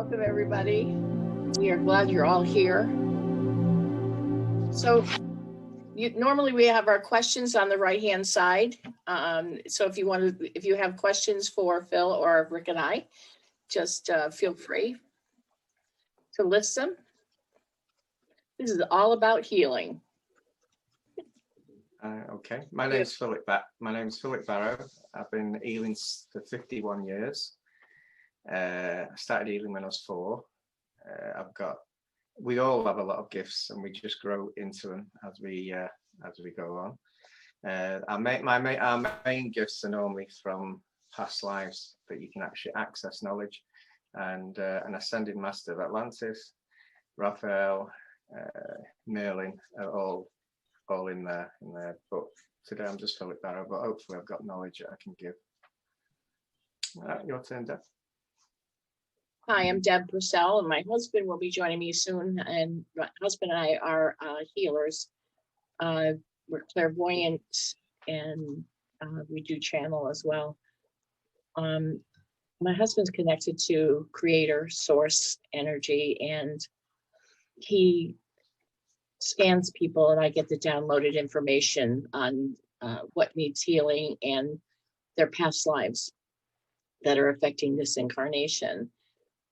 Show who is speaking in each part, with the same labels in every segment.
Speaker 1: Welcome, everybody. We are glad you're all here. So normally we have our questions on the right-hand side. So if you have questions for Phil or Rick and I, just feel free to list them. This is all about healing.
Speaker 2: Okay, my name's Philip Barrow. I've been healing for 51 years. I started healing when I was 4. We all have a lot of gifts, and we just grow into them as we go on. Our main gifts are normally from past lives, that you can actually access knowledge, and an ascended master of Atlantis, Raphael, Merlin are all in there. But today I'm just Philip Barrow, but hopefully I've got knowledge that I can give. Your turn, Deb.
Speaker 1: Hi, I'm Deb Purcell, and my husband will be joining me soon. And my husband and I are healers. We're clairvoyant, and we do channel as well. My husband's connected to creator, source, energy, and he scans people, and I get the downloaded information on what needs healing and their past lives that are affecting this incarnation.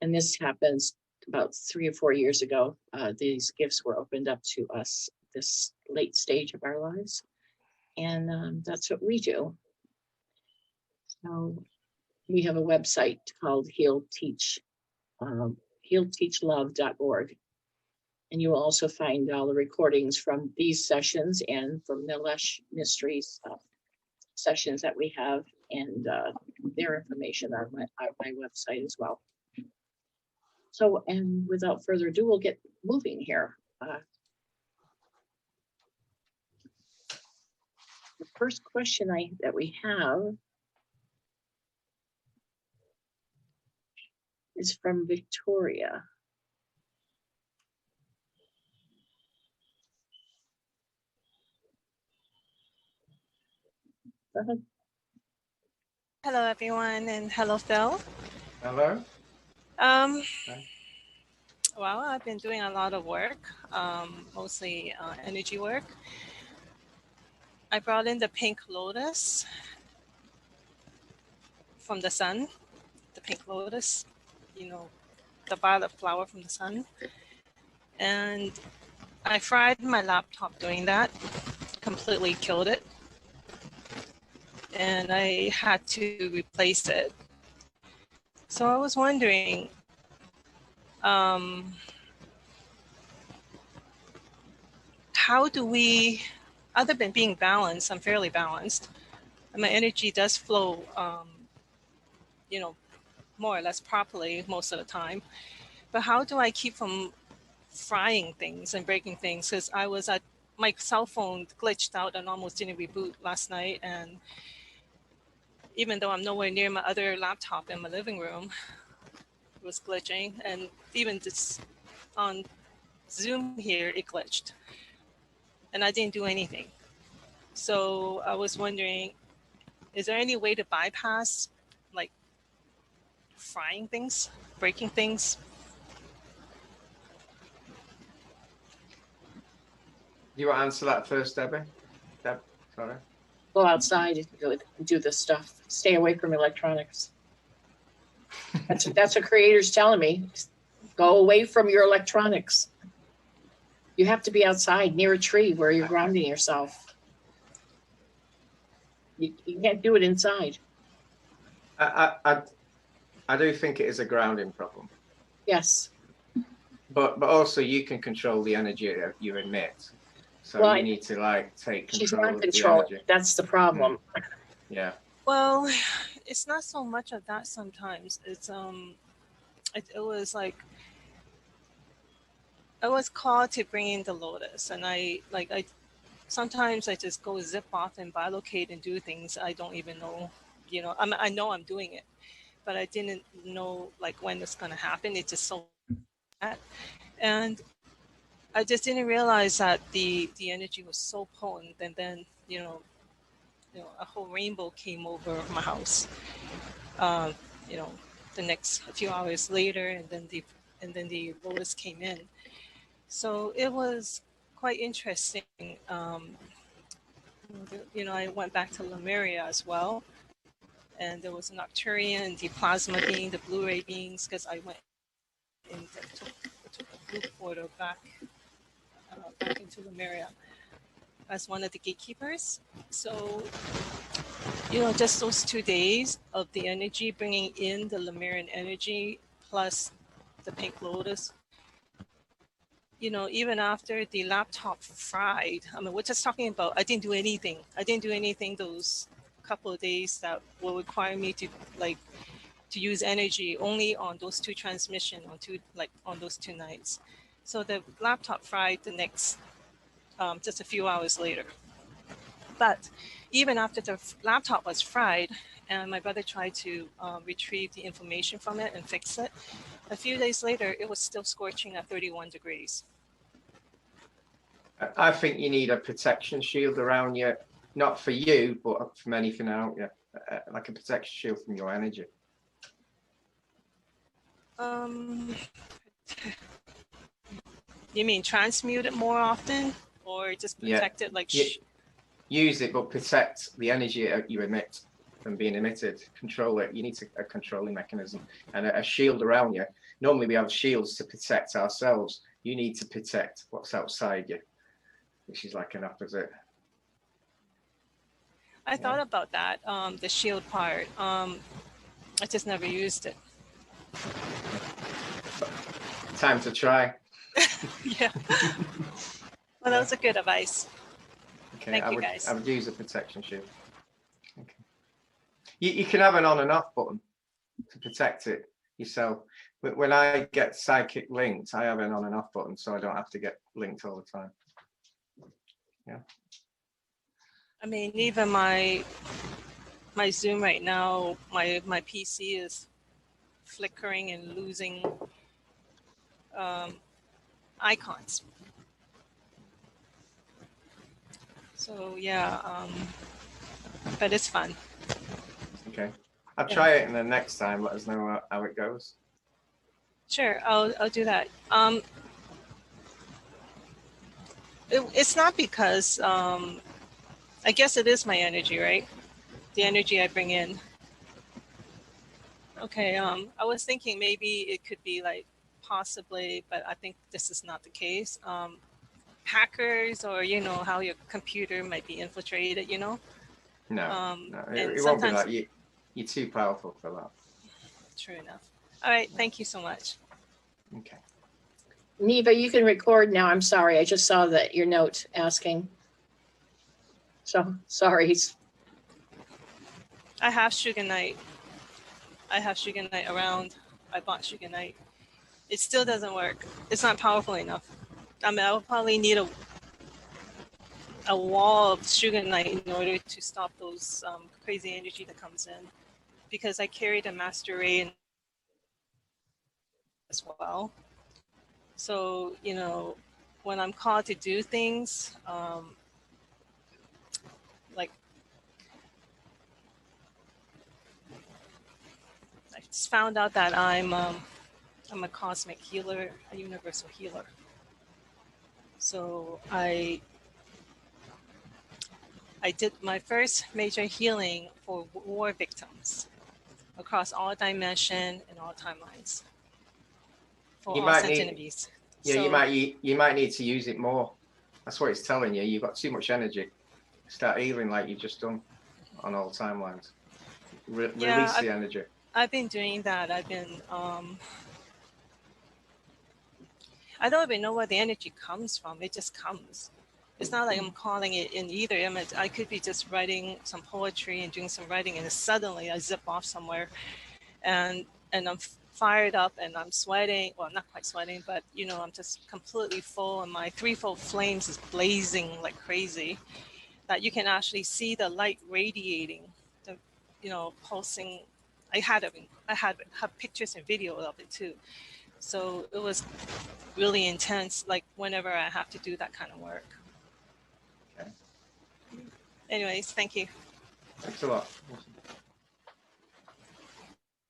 Speaker 1: And this happens about 3 or 4 years ago. These gifts were opened up to us this late stage of our lives. And that's what we do. So we have a website called healteachlove.org. And you will also find all the recordings from these sessions and from the Lush Mysteries sessions that we have, and their information on my website as well. So, and without further ado, we'll get moving here. The first question that we have is from Victoria. Go ahead.
Speaker 3: Hello, everyone, and hello, Phil.
Speaker 2: Hello.
Speaker 3: Well, I've been doing a lot of work, mostly energy work. I brought in the pink lotus from the sun, the pink lotus, the violet flower from the sun. And I fried my laptop doing that, completely killed it. And I had to replace it. So I was wondering, how do we, other than being balanced, I'm fairly balanced, and my energy does flow, more or less properly most of the time. But how do I keep from frying things and breaking things? Because my cell phone glitched out and almost didn't reboot last night. And even though I'm nowhere near my other laptop in my living room, it was glitching. And even just on Zoom here, it glitched. And I didn't do anything. So I was wondering, is there any way to bypass, like, frying things, breaking things?
Speaker 2: You want to answer that first, Debbie? Deb, sorry.
Speaker 1: Go outside and do this stuff. Stay away from electronics. That's what creator's telling me. Go away from your electronics. You have to be outside near a tree where you're grounding yourself. You can't do it inside.
Speaker 2: I do think it is a grounding problem.
Speaker 1: Yes.
Speaker 2: But also you can control the energy that you emit. So you need to take control.
Speaker 1: She's not
Speaker 2: of
Speaker 1: control.
Speaker 2: The energy.
Speaker 1: That's the problem.
Speaker 2: Yeah.
Speaker 3: Well, it's not so much of that sometimes. It's it was like I was called to bring in the lotus, and I sometimes I just go zip off and bilocate and do things I don't even know. I know I'm doing it, but I didn't know when it's going to happen. It's just so bad. And I just didn't realize that the energy was so potent, and then a whole rainbow came over my house. the next a few hours later, and then the lotus came in. So it was quite interesting. I went back to Lemuria as well, and there was an Arcturian, the plasma being, the Blu-ray beings, because I went and took a blue portal back into Lemuria as one of the gatekeepers. So, just those 2 days of the energy, bringing in the Lemurian energy plus the pink lotus, even after the laptop fried, we're just talking about, I didn't do anything those couple of days that will require me to use energy only on those 2 transmission on those 2 nights. So the laptop fried the next, just a few hours later. But even after the laptop was fried and my brother tried to retrieve the information from it and fix it, a few days later, it was still scorching at 31 degrees.
Speaker 2: I think you need a protection shield around you, not for you, but from anything out, like a protection shield from your energy.
Speaker 3: You mean transmute it more often, or just protect it like?
Speaker 2: Use it, but protect the energy you emit from being emitted. Control it. You need a controlling mechanism and a shield around you. Normally, we have shields to protect ourselves. You need to protect what's outside you, which is like an opposite.
Speaker 3: I thought about that, the shield part. I just never used it.
Speaker 2: Time to try.
Speaker 3: Yeah. Well, that was a good advice.
Speaker 2: Okay,
Speaker 3: Thank you, guys.
Speaker 2: I would use a protection shield. Okay. You can have an on and off button to protect it yourself. But when I get psychic linked, I have an on and off button, so I don't have to get linked all the time. Yeah.
Speaker 3: Even my Zoom right now, my PC is flickering and losing icons. So yeah, but it's fun.
Speaker 2: Okay, I'll try it, and then next time let us know how it goes.
Speaker 3: Sure, I'll do that. It's not because I guess it is my energy, right? The energy I bring in. Okay, I was thinking maybe it could be like possibly, but I think this is not the case. Hackers, or how your computer might be infiltrated,
Speaker 2: No, no,
Speaker 3: and
Speaker 2: it won't be that. You're too powerful for that.
Speaker 3: True enough. All right, thank you so much.
Speaker 2: Okay.
Speaker 1: Neva, you can record now. I'm sorry. I just saw your note asking. So sorry.
Speaker 3: I have Sugarnight. Around. I bought Sugarnight. It still doesn't work. It's not powerful enough. I'll probably need a wall of Sugarnight in order to stop those crazy energy that comes in, because I carry the Master Ray as well. So when I'm called to do things, like I just found out that I'm a cosmic healer, a universal healer. So I did my first major healing for war victims across all dimensions and all timelines for all sentient beings.
Speaker 2: Yeah, you might need to use it more. That's what it's telling you. You've got too much energy. Start healing like you've just done on all timelines. Release the energy.
Speaker 3: I've been doing that. I don't even know where the energy comes from. It just comes. It's not like I'm calling it in either. I could be just writing some poetry and doing some writing, and suddenly I zip off somewhere, and I'm fired up and I'm sweating. Well, not quite sweating, but I'm just completely full, and my threefold flames is blazing like crazy. That you can actually see the light radiating, pulsing. I had pictures and video of it too. So it was really intense, like whenever I have to do that kind of work.
Speaker 2: Okay.
Speaker 3: Anyways, thank you.
Speaker 2: Thanks a lot.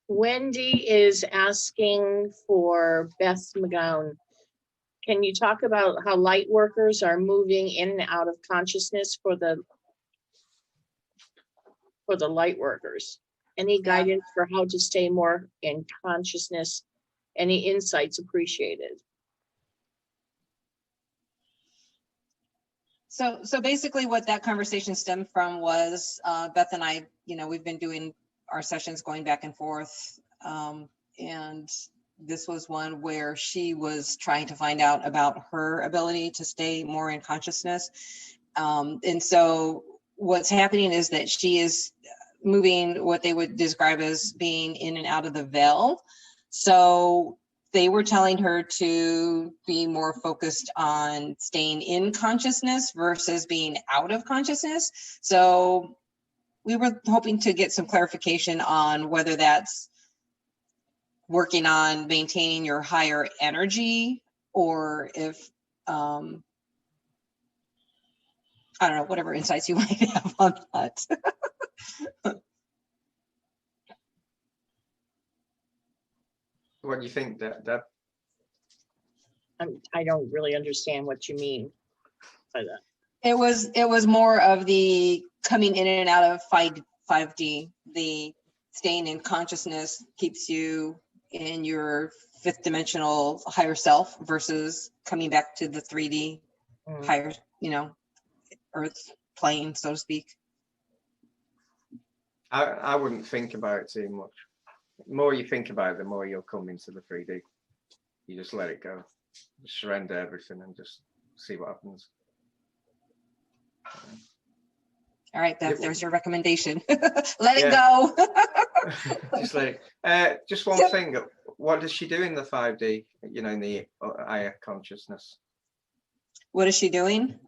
Speaker 1: Wendy is asking for Beth McGowan. Can you talk about how light workers are moving in and out of consciousness for the light workers? Any guidance for how to stay more in consciousness? Any insights appreciated?
Speaker 4: So basically what that conversation stemmed from was Beth and I, we've been doing our sessions going back and forth. And this was one where she was trying to find out about her ability to stay more in consciousness. And so what's happening is that she is moving what they would describe as being in and out of the veil. So they were telling her to be more focused on staying in consciousness versus being out of consciousness. So we were hoping to get some clarification on whether that's working on maintaining your higher energy, or if, I don't know, whatever insights you might have on that.
Speaker 2: What do you think, Deb?
Speaker 1: I don't really understand what you mean by that.
Speaker 4: It was more of the coming in and out of 5D. The staying in consciousness keeps you in your fifth dimensional higher self versus coming back to the 3D higher, earth plane, so to speak.
Speaker 2: I wouldn't think about it too much. The more you think about it, the more you'll come into the 3D. You just let it go. Just surrender everything and just see what happens.
Speaker 4: All right, Beth, there's your recommendation. Let it go.
Speaker 2: Just let it. Just one thing. What does she do in the 5D, in the higher consciousness?
Speaker 4: What is she doing?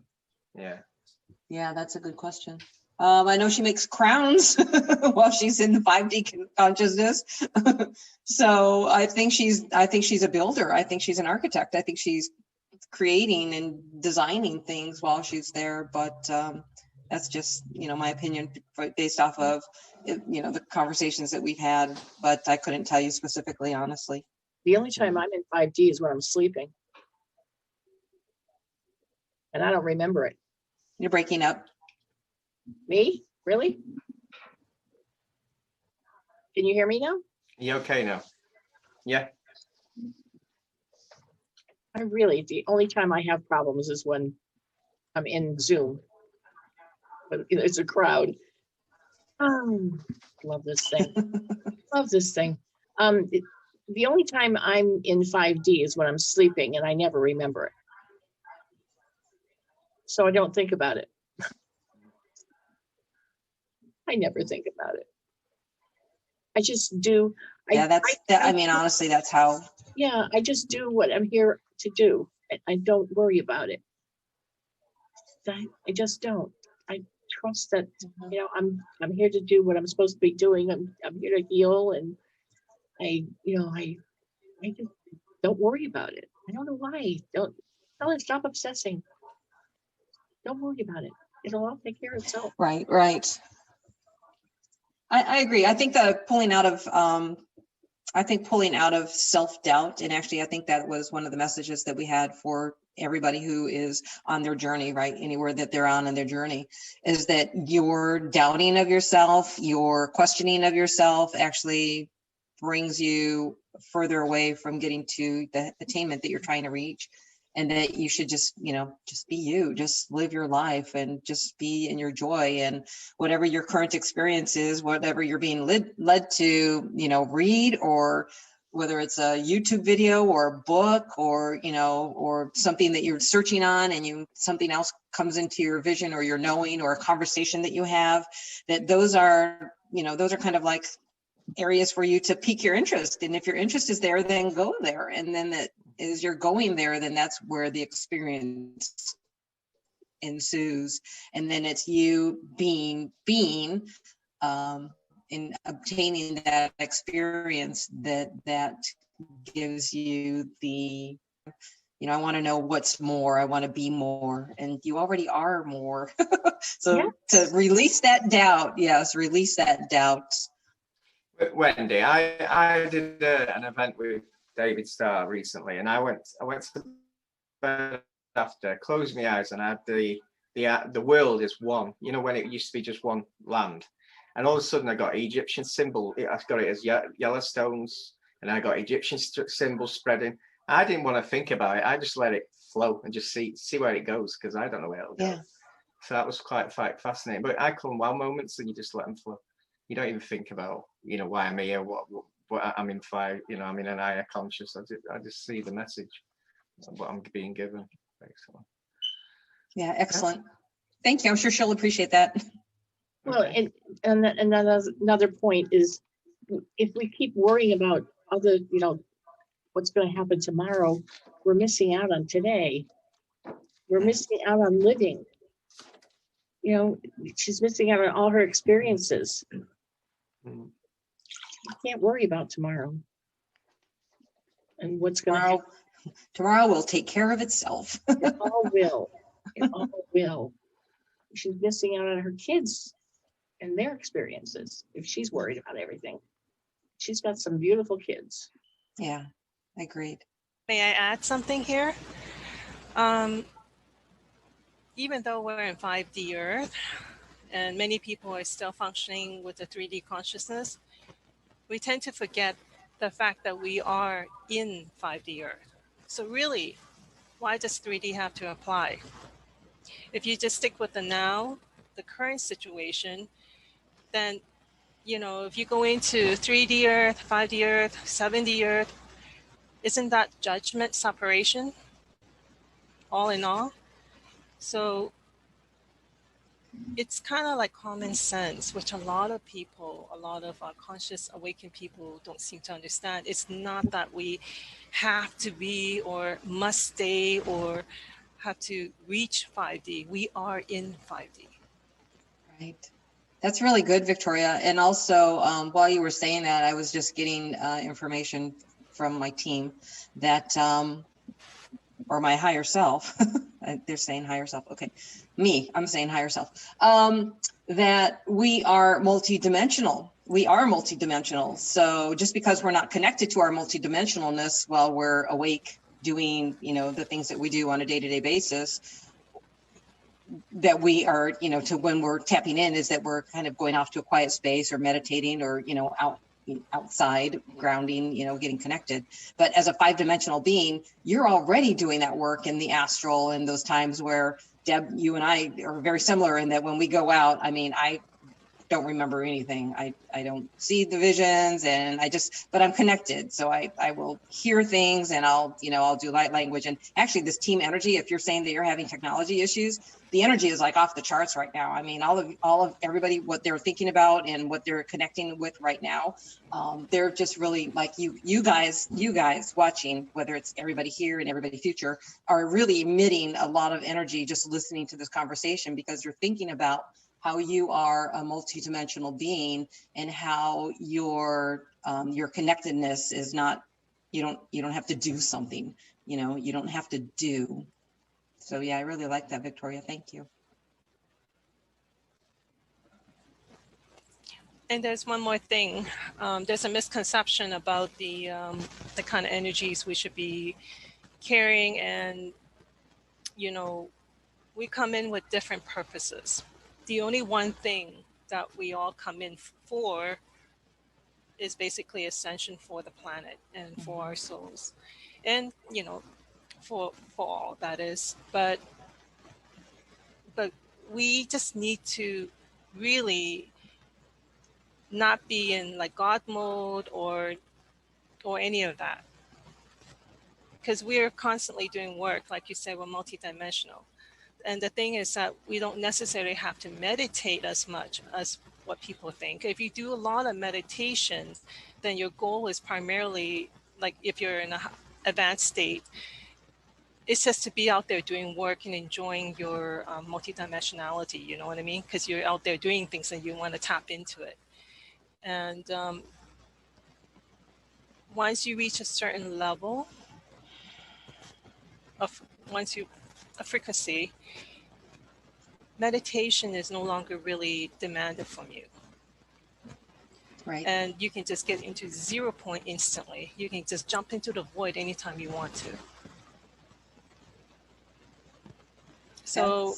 Speaker 4: Yeah, that's a good question. I know she makes crowns while she's in the 5D consciousness. So I think she's a builder. I think she's an architect. I think she's creating and designing things while she's there. But that's just, my opinion based off of, the conversations that we've had. But I couldn't tell you specifically, honestly.
Speaker 1: The only time I'm in 5D is when I'm sleeping. And I don't remember it.
Speaker 4: You're breaking up.
Speaker 1: Me? Really? Can you hear me now?
Speaker 2: You okay now? Yeah.
Speaker 1: The only time I have problems is when I'm in Zoom. But it's a crowd. Love this thing. Love this thing. The only time I'm in 5D is when I'm sleeping, and I never remember it. So I don't think about it. I never think about it. I just do.
Speaker 4: Yeah, honestly, that's how.
Speaker 1: Yeah, I just do what I'm here to do. I don't worry about it. I just don't. I trust that, I'm here to do what I'm supposed to be doing. I'm here to heal, and I just don't worry about it. I don't know why. Don't stop obsessing. Don't worry about it. It'll all take care of itself.
Speaker 4: Right. I agree. I think pulling out of self-doubt, and actually I think that was one of the messages that we had for everybody who is on their journey, right? Anywhere that they're on their journey, is that your doubting of yourself, your questioning of yourself actually brings you further away from getting to the attainment that you're trying to reach. And that you should just be you, just live your life and just be in your joy, and whatever your current experience is, whatever you're being led to, read, or whether it's a YouTube video or a book, or, or something that you're searching on and something else comes into your vision or your knowing, or a conversation that you have, that those are kind of like areas for you to pique your interest. And if your interest is there, then go there. And then as you're going there, then that's where the experience ensues. And then it's you being in obtaining that experience that gives you the, I want to know what's more. I want to be more. And you already are more. So yes. To release that doubt. Yes, release that doubt.
Speaker 2: Wendy, I did an event with David Starr recently, and I went to bed after, closed my eyes, and I had the world is one. You know, when it used to be just one land, and all of a sudden I got Egyptian symbol. I've got it as Yellowstones, and I got Egyptian symbols spreading. I didn't want to think about it. I just let it flow and just see where it goes, because I don't know where it'll go.
Speaker 4: Yeah.
Speaker 2: So that was quite fascinating. But I call them wow moments, and you just let them flow. You don't even think about, why I'm here, what I'm in fire, I'm in an higher conscious. I just see the message, what I'm being given. Excellent.
Speaker 4: Yeah, excellent. Thank you. I'm sure she'll appreciate that.
Speaker 1: Well,
Speaker 2: Okay.
Speaker 1: and another point is, if we keep worrying about other, what's going to happen tomorrow, we're missing out on today. We're missing out on living. She's missing out on all her experiences.
Speaker 2: Mm.
Speaker 1: You can't worry about tomorrow and what's going to happen.
Speaker 4: Tomorrow will take care of itself.
Speaker 1: It all will. It all will. She's missing out on her kids and their experiences if she's worried about everything. She's got some beautiful kids.
Speaker 4: Yeah, agreed.
Speaker 3: May I add something here? Even though we're in 5D Earth and many people are still functioning with the 3D consciousness, we tend to forget the fact that we are in 5D Earth. So really, why does 3D have to apply? If you just stick with the now, the current situation, then, if you go into 3D Earth, 5D Earth, 7D Earth, isn't that judgment separation all in all? So it's kind of like common sense, which a lot of conscious awakened people don't seem to understand. It's not that we have to be or must stay or have to reach 5D. We are in 5D.
Speaker 4: Right. That's really good, Victoria. And also, while you were saying that, I was just getting information from my team that, or my higher self, they're saying higher self. Okay. I'm saying higher self, that we are multidimensional. We are multidimensional. So just because we're not connected to our multidimensionalness while we're awake doing, the things that we do on a day-to-day basis, that we are, to when we're tapping in, is that we're kind of going off to a quiet space or meditating or, outside grounding, getting connected. But as a 5-dimensional being, you're already doing that work in the astral, and those times where, Deb, you and I are very similar in that when we go out, I don't remember anything. I don't see the visions, and but I'm connected. So I will hear things, and I'll do light language. And actually this team energy, if you're saying that you're having technology issues, the energy is like off the charts right now. All of everybody, what they're thinking about and what they're connecting with right now, they're just really like you guys watching, whether it's everybody here and everybody future, are really emitting a lot of energy just listening to this conversation, because you're thinking about how you are a multidimensional being and how your connectedness is not, you don't have to do something, you don't have to do. So yeah, I really like that, Victoria. Thank you.
Speaker 3: And there's one more thing. There's a misconception about the kind of energies we should be carrying, and we come in with different purposes. The only one thing that we all come in for is basically ascension for the planet and for our souls, and for all that is. But we just need to really not be in like God mode or any of that, because we're constantly doing work. Like you said, we're multidimensional. And the thing is that we don't necessarily have to meditate as much as what people think. If you do a lot of meditation, then your goal is primarily, like if you're in an advanced state, it's just to be out there doing work and enjoying your multidimensionality, you know what I mean? Because you're out there doing things and you want to tap into it. And once you reach a certain level of a frequency, meditation is no longer really demanded from you.
Speaker 4: Right.
Speaker 3: And you can just get into 0 point instantly. You can just jump into the void anytime you want to. So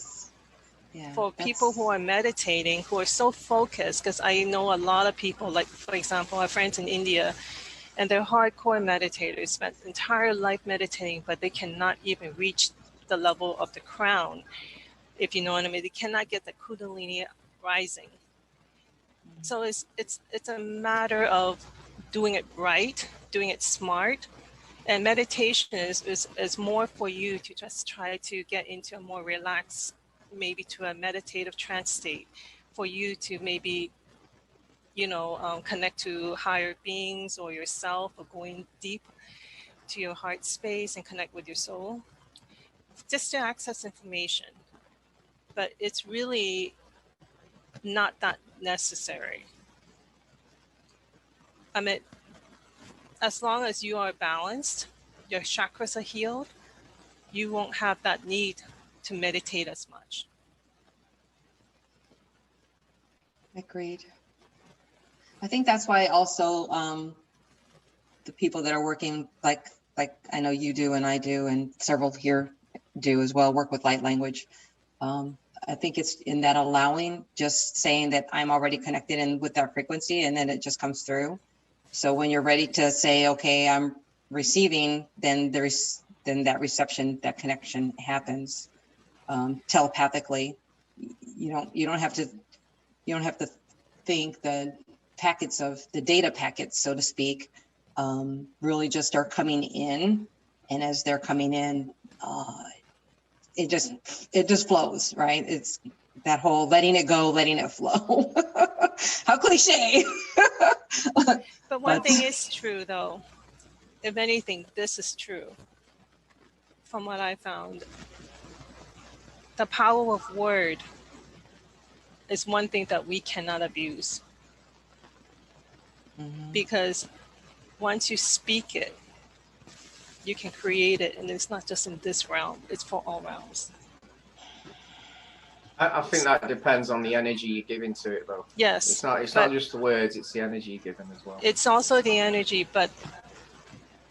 Speaker 3: for people who are meditating, who are so focused, because I know a lot of people, like for example, our friends in India, and they're hardcore meditators, spent entire life meditating, but they cannot even reach the level of the crown, if you know what I mean. They cannot get the Kundalini rising. So it's a matter of doing it right, doing it smart. And meditation is more for you to just try to get into a more relaxed, maybe to a meditative trance state, for you to maybe, connect to higher beings or yourself, or going deep to your heart space and connect with your soul, just to access information. But it's really not that necessary. I mean, as long as you are balanced, your chakras are healed, you won't have that need to meditate as much.
Speaker 4: Agreed. I think that's why also the people that are working like I know you do and I do and several here do as well, work with light language. I think it's in that allowing, just saying that I'm already connected in with that frequency, and then it just comes through. So when you're ready to say, okay, I'm receiving, then that reception, that connection happens telepathically. You don't have to think the packets of the data packets, so to speak, really just are coming in, and as they're coming in, it just flows, right? It's that whole letting it go, letting it flow. How cliche.
Speaker 3: But one thing is true, though. If anything, this is true. From what I found, the power of word is one thing that we cannot abuse.
Speaker 4: Mm-hmm.
Speaker 3: Because once you speak it, you can create it, and it's not just in this realm, it's for all realms.
Speaker 2: I think that depends on the energy you give into it, though.
Speaker 3: Yes.
Speaker 2: It's not just the words, it's the energy you give them as well.
Speaker 3: It's also the energy, but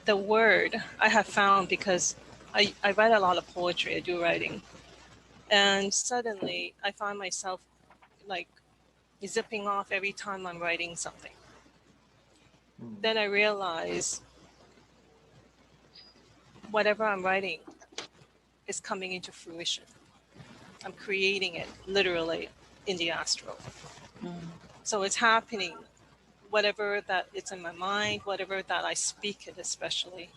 Speaker 3: the word I have found, because I write a lot of poetry, I do writing. And suddenly I find myself like zipping off every time I'm writing something. Then I realize whatever I'm writing is coming into fruition. I'm creating it literally in the astral. So it's happening, whatever that it's in my mind, whatever that I speak it especially.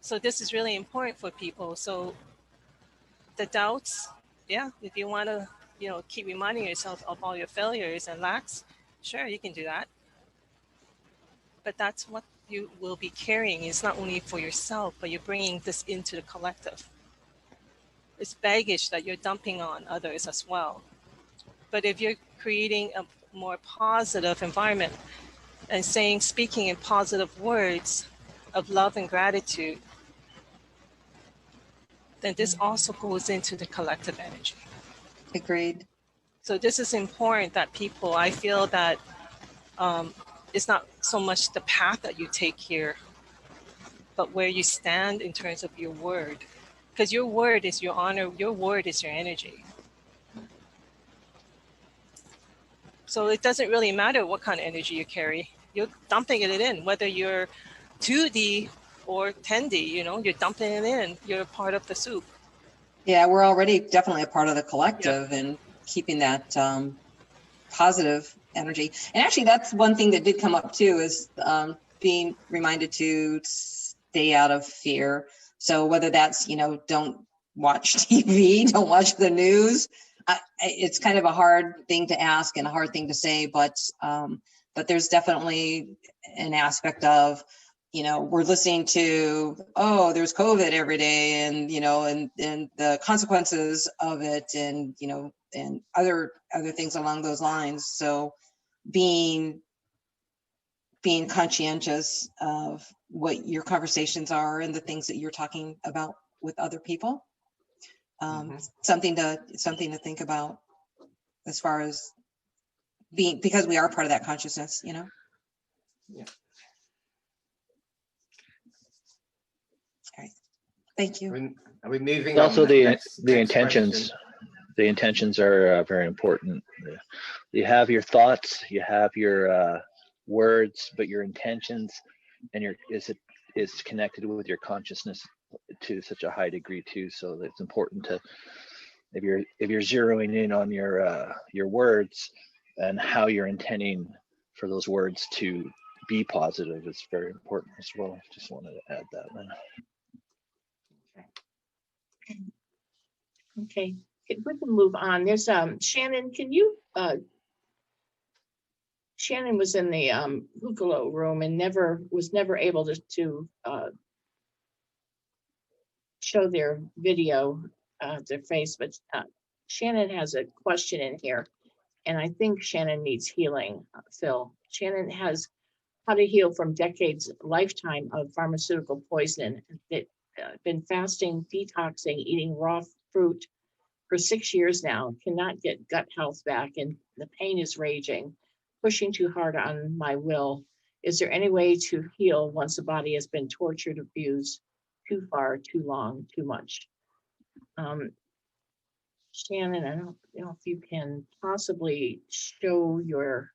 Speaker 3: So this is really important for people. So the doubts, yeah, if you want to, keep reminding yourself of all your failures and lacks, sure, you can do that. But that's what you will be carrying. It's not only for yourself, but you're bringing this into the collective. It's baggage that you're dumping on others as well. But if you're creating a more positive environment and speaking in positive words of love and gratitude, then this also goes into the collective energy.
Speaker 4: Agreed.
Speaker 3: So this is important that people, I feel that it's not so much the path that you take here, but where you stand in terms of your word. Because your word is your honor, your word is your energy. So it doesn't really matter what kind of energy you carry. You're dumping it in, whether you're 2D or 10D, you're dumping it in. You're a part of the soup.
Speaker 4: Yeah, we're already definitely a part of the collective, and keeping that positive energy. And actually, that's one thing that did come up too, is being reminded to stay out of fear. So whether that's, don't watch TV, don't watch the news. It's kind of a hard thing to ask and a hard thing to say, but there's definitely an aspect of, we're listening to, there's COVID every day, and, and the consequences of it, and, and other things along those lines. So being conscientious of what your conversations are and the things that you're talking about with other people. Something to think about as far as being, because we are part of that consciousness,
Speaker 2: Yeah.
Speaker 4: Thank you.
Speaker 2: Are we moving on?
Speaker 5: Also,
Speaker 2: Next
Speaker 5: the intentions.
Speaker 2: question.
Speaker 5: The intentions are very important. You have your thoughts, you have your words, but your intentions and is connected with your consciousness to such a high degree too. So it's important to, if you're zeroing in on your words and how you're intending for those words to be positive, is very important as well. Just wanted to add that.
Speaker 1: Okay, we can move on. There's Shannon, can you Shannon was in the Hukalo room and was never able to show their video, their face, but Shannon has a question in here, and I think Shannon needs healing, Phil. Shannon has how to heal from decades, lifetime of pharmaceutical poison. That been fasting, detoxing, eating raw fruit for 6 years now, cannot get gut health back, and the pain is raging, pushing too hard on my will. Is there any way to heal once the body has been tortured, abused too far, too long, too much? Shannon, I don't know if you can possibly show your,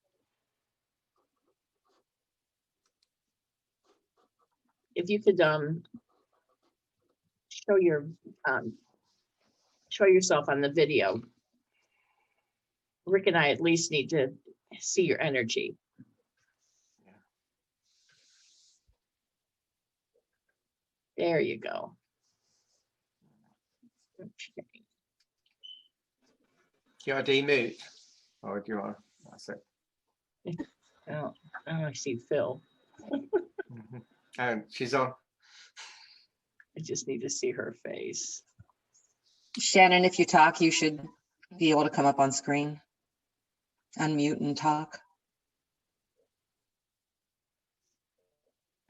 Speaker 1: if you could show yourself on the video. Rick and I at least need to see your energy. There you go. Okay.
Speaker 2: Do you want to demute? Or do you want to, that's it.
Speaker 1: Oh, I see Phil.
Speaker 2: And she's on.
Speaker 1: I just need to see her face.
Speaker 4: Shannon, if you talk, you should be able to come up on screen. Unmute and talk.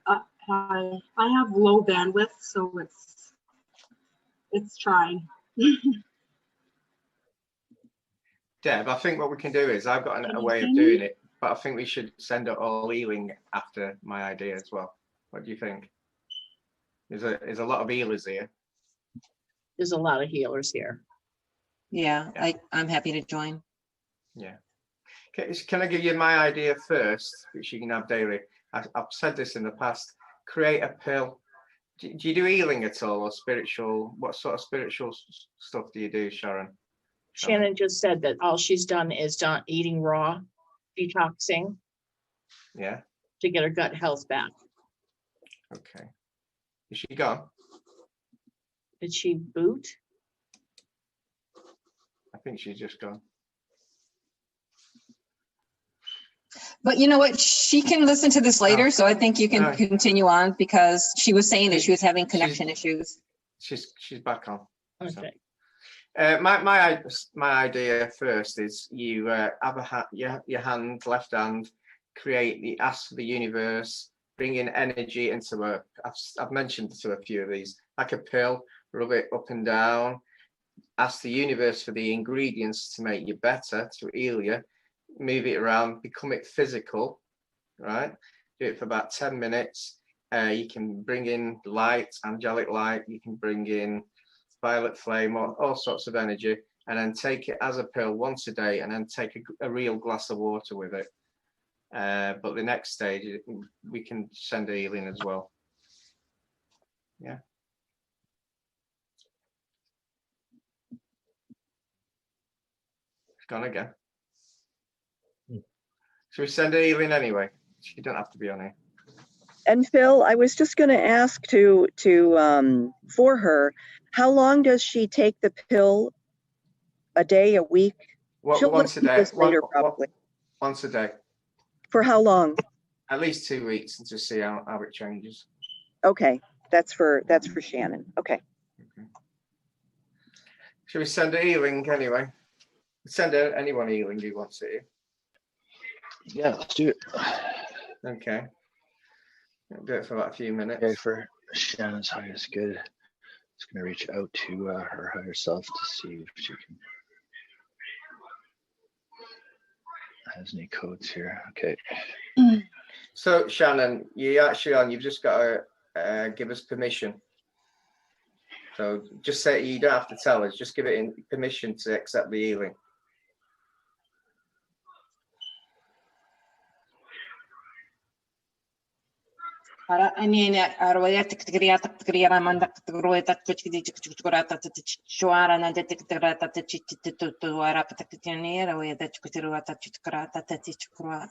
Speaker 6: Hi, I have low bandwidth, so it's trying.
Speaker 2: Deb, I think what we can do is, I've got
Speaker 6: Can
Speaker 2: a
Speaker 6: you
Speaker 2: way
Speaker 6: see
Speaker 2: of
Speaker 6: me?
Speaker 2: doing it, but I think we should send it all healing after my idea as well. What do you think? There's a lot of healers here.
Speaker 1: There's a lot of healers here.
Speaker 4: Yeah, I'm happy to join.
Speaker 2: Yeah. Can I give you my idea first, which you can have daily? I've said this in the past. Create a pill. Do you do healing at all, or spiritual? What sort of spiritual stuff do you do, Sharon?
Speaker 1: Shannon just said that all she's done is eating raw, detoxing
Speaker 2: Yeah.
Speaker 1: to get her gut health back.
Speaker 2: Okay. Is she gone?
Speaker 1: Did she boot?
Speaker 2: I think she's just gone.
Speaker 4: But you know what? She can listen to this later, so I think you can continue on, because she was saying that she was having connection issues.
Speaker 2: She's back on.
Speaker 1: Okay.
Speaker 2: So, my idea first is you have your hand, left hand, ask the universe, bring in energy into a. I've mentioned to a few of these, like a pill, rub it up and down. Ask the universe for the ingredients to make you better, to heal you. Move it around, become it physical, right? Do it for about 10 minutes. You can bring in light, angelic light. You can bring in violet flame, all sorts of energy, and then take it as a pill once a day, and then take a real glass of water with it. But the next stage, we can send a healing as well. Yeah. It's gone again. Should we send a healing anyway? You don't have to be on here.
Speaker 7: And Phil, I was just going to ask for her, how long does she take the pill? A day, a week?
Speaker 2: Once a day.
Speaker 7: This later, probably.
Speaker 2: Once a day.
Speaker 7: For how long?
Speaker 2: At least 2 weeks, and to see how it changes.
Speaker 7: Okay, that's for Shannon. Okay.
Speaker 2: Should we send a healing anyway? Send anyone healing who wants it.
Speaker 5: Yeah, let's do it.
Speaker 2: Okay. I'll do it for about a few minutes.
Speaker 5: Okay, for Shannon's highest good. Just gonna reach out to her higher self to see if she has any codes here. Okay.
Speaker 2: So Shannon, you actually on, you've just got to give us permission. So just say, you don't have to tell us, just give it in permission to accept the healing.
Speaker 4: Para ani ne arwaya tikriya tikriya ramanda tikroya tikchikdi tikchukura tikchuara na tikra tikchituara tikchani arwaya tikchukura tikchukura tikchukura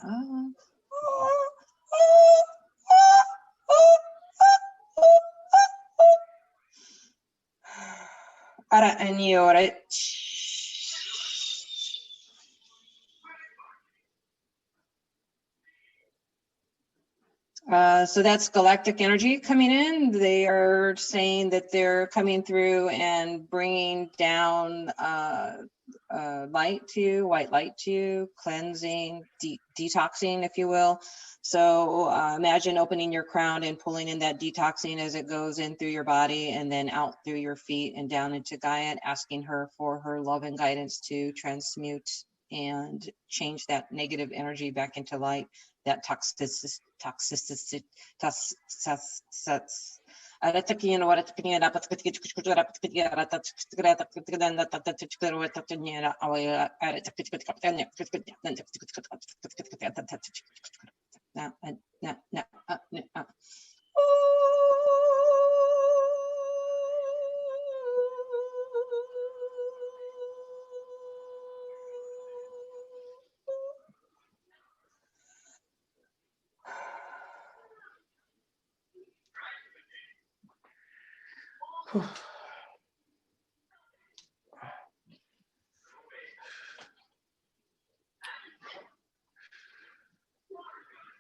Speaker 4: ara ani ora so that's galactic energy coming in. They are saying that they're coming through and bringing down light to you, white light to you, cleansing, detoxing, if you will. So imagine opening your crown and pulling in that detoxing as it goes in through your body and then out through your feet and down into Gaia, asking her for her love and guidance to transmute and change that negative energy back into light, that toxicity.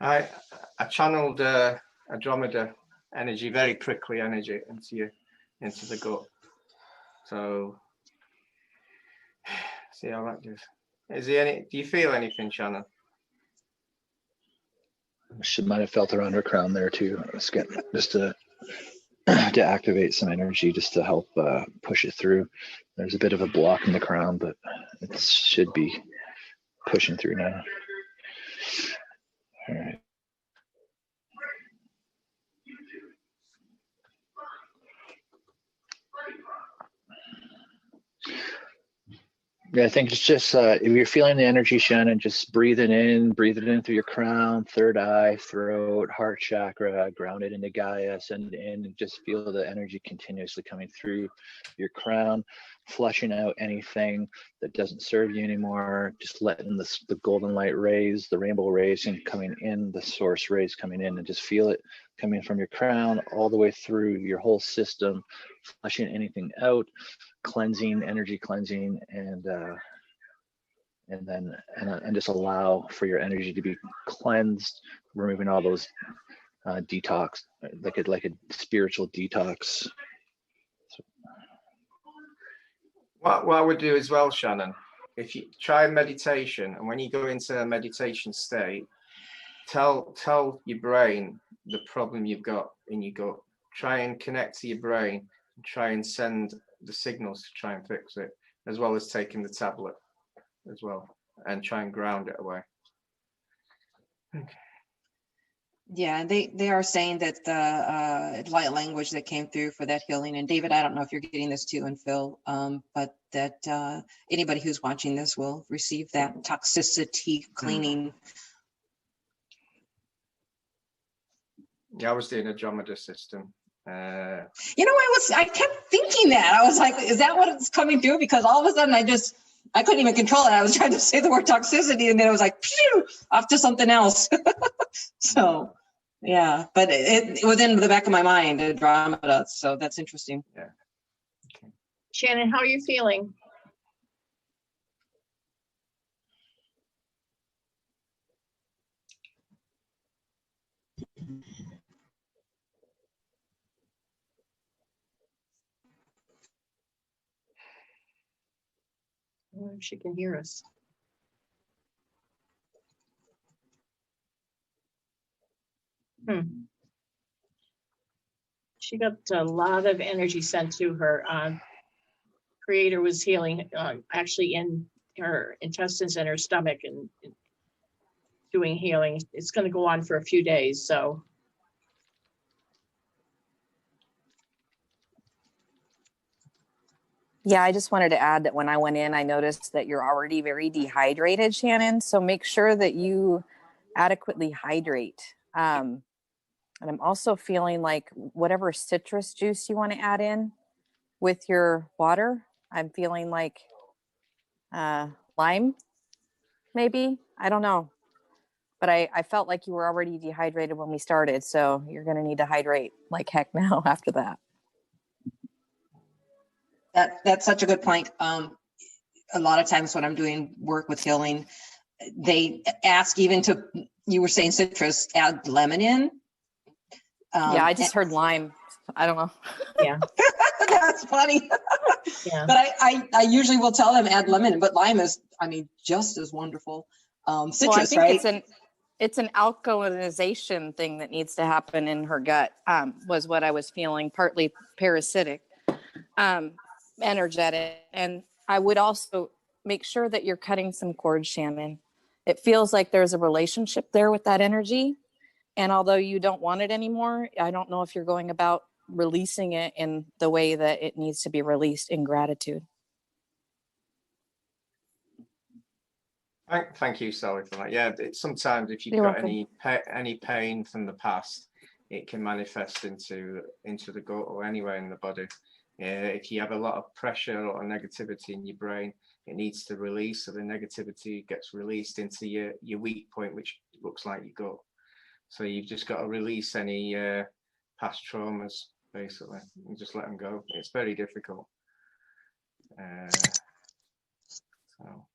Speaker 2: I channeled Andromeda energy, very prickly energy, into the gut. So see how that goes. Is there any? Do you feel anything, Shannon?
Speaker 5: She might have felt around her crown there too. Just to activate some energy, just to help push it through. There's a bit of a block in the crown, but it should be pushing through now. All right. Yeah, I think it's just if you're feeling the energy, Shannon, just breathe it in through your crown, third eye, throat, heart chakra, ground it into Gaia, send it in, and just feel the energy continuously coming through your crown, flushing out anything that doesn't serve you anymore, just letting the golden light rays, the rainbow rays coming in, the source rays coming in, and just feel it coming from your crown all the way through your whole system, flushing anything out, cleansing, energy cleansing, and just allow for your energy to be cleansed, removing all those detox, like a spiritual detox. So.
Speaker 2: What I would do as well, Shannon, if you try meditation, and when you go into a meditation state, tell your brain the problem you've got in your gut. Try and connect to your brain, and try and send the signals to try and fix it, as well as taking the tablet as well, and try and ground it away. Okay.
Speaker 4: Yeah, they are saying that the light language that came through for that healing, and David, I don't know if you're getting this too, and Phil, but that anybody who's watching this will receive that toxicity cleaning.
Speaker 2: Yeah, I was doing a Andromeda system.
Speaker 4: You know, I kept thinking that. I was like, is that what it's coming through? Because all of a sudden I couldn't even control it. I was trying to say the word toxicity, and then it was like, phew, off to something else. So, yeah, but it was in the back of my mind, Andromeda. So that's interesting.
Speaker 2: Yeah. Okay.
Speaker 1: Shannon, how are you feeling? I wonder if she can hear us. She got a lot of energy sent to her. Creator was healing actually in her intestines and her stomach, and doing healing. It's going to go on for a few days, so.
Speaker 8: Yeah, I just wanted to add that when I went in, I noticed that you're already very dehydrated, Shannon. So make sure that you adequately hydrate. And I'm also feeling like whatever citrus juice you want to add in with your water, I'm feeling like lime, maybe. I don't know. But I felt like you were already dehydrated when we started. So you're going to need to hydrate like heck now after that.
Speaker 4: That's such a good point. A lot of times when I'm doing work with healing, they ask even to, you were saying citrus, add lemon in.
Speaker 8: Yeah, I just heard lime. I don't know.
Speaker 1: Yeah.
Speaker 4: That's funny.
Speaker 1: Yeah.
Speaker 4: But I usually will tell them add lemon, but lime is, I mean, just as wonderful. Citrus,
Speaker 8: well, I think
Speaker 4: right?
Speaker 8: it's an alkalinization thing that needs to happen in her gut, was what I was feeling, partly parasitic, energetic. And I would also make sure that you're cutting some cords, Shannon. It feels like there's a relationship there with that energy. And although you don't want it anymore, I don't know if you're going about releasing it in the way that it needs to be released in gratitude.
Speaker 2: Thank you, Sally, for that. Yeah, sometimes if you've
Speaker 8: You're
Speaker 2: got
Speaker 8: welcome.
Speaker 2: any pain from the past, it can manifest into the gut or anywhere in the body. If you have a lot of pressure or negativity in your brain, it needs to release. So the negativity gets released into your weak point, which looks like your gut. So you've just got to release any past traumas, basically, and just let them go. It's very difficult. So.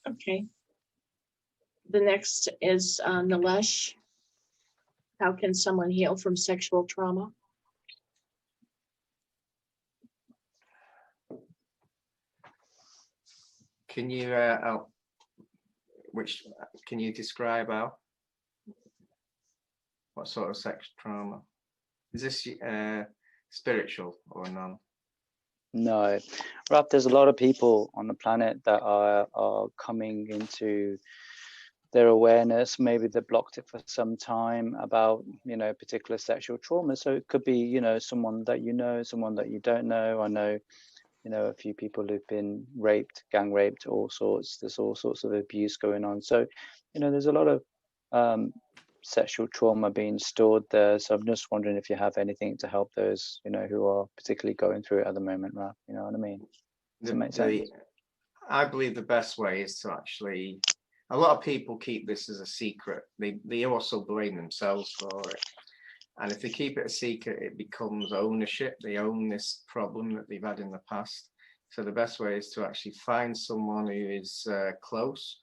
Speaker 1: Okay. The next is Nilesh. How can someone heal from sexual trauma?
Speaker 2: Can you can you describe what sort of sex trauma? Is this spiritual or none?
Speaker 9: No, Rob, there's a lot of people on the planet that are coming into their awareness. Maybe they blocked it for some time about, particular sexual trauma. So it could be, someone that someone that you don't know. I know, a few people who've been raped, gang raped, all sorts. There's all sorts of abuse going on. So, there's a lot of sexual trauma being stored there. So I'm just wondering if you have anything to help those, who are particularly going through it at the moment, Raf. You know what I mean? Does it make sense?
Speaker 2: I believe the best way is to actually, a lot of people keep this as a secret. They also blame themselves for it. And if they keep it a secret, it becomes ownership. They own this problem that they've had in the past. So the best way is to actually find someone who is close,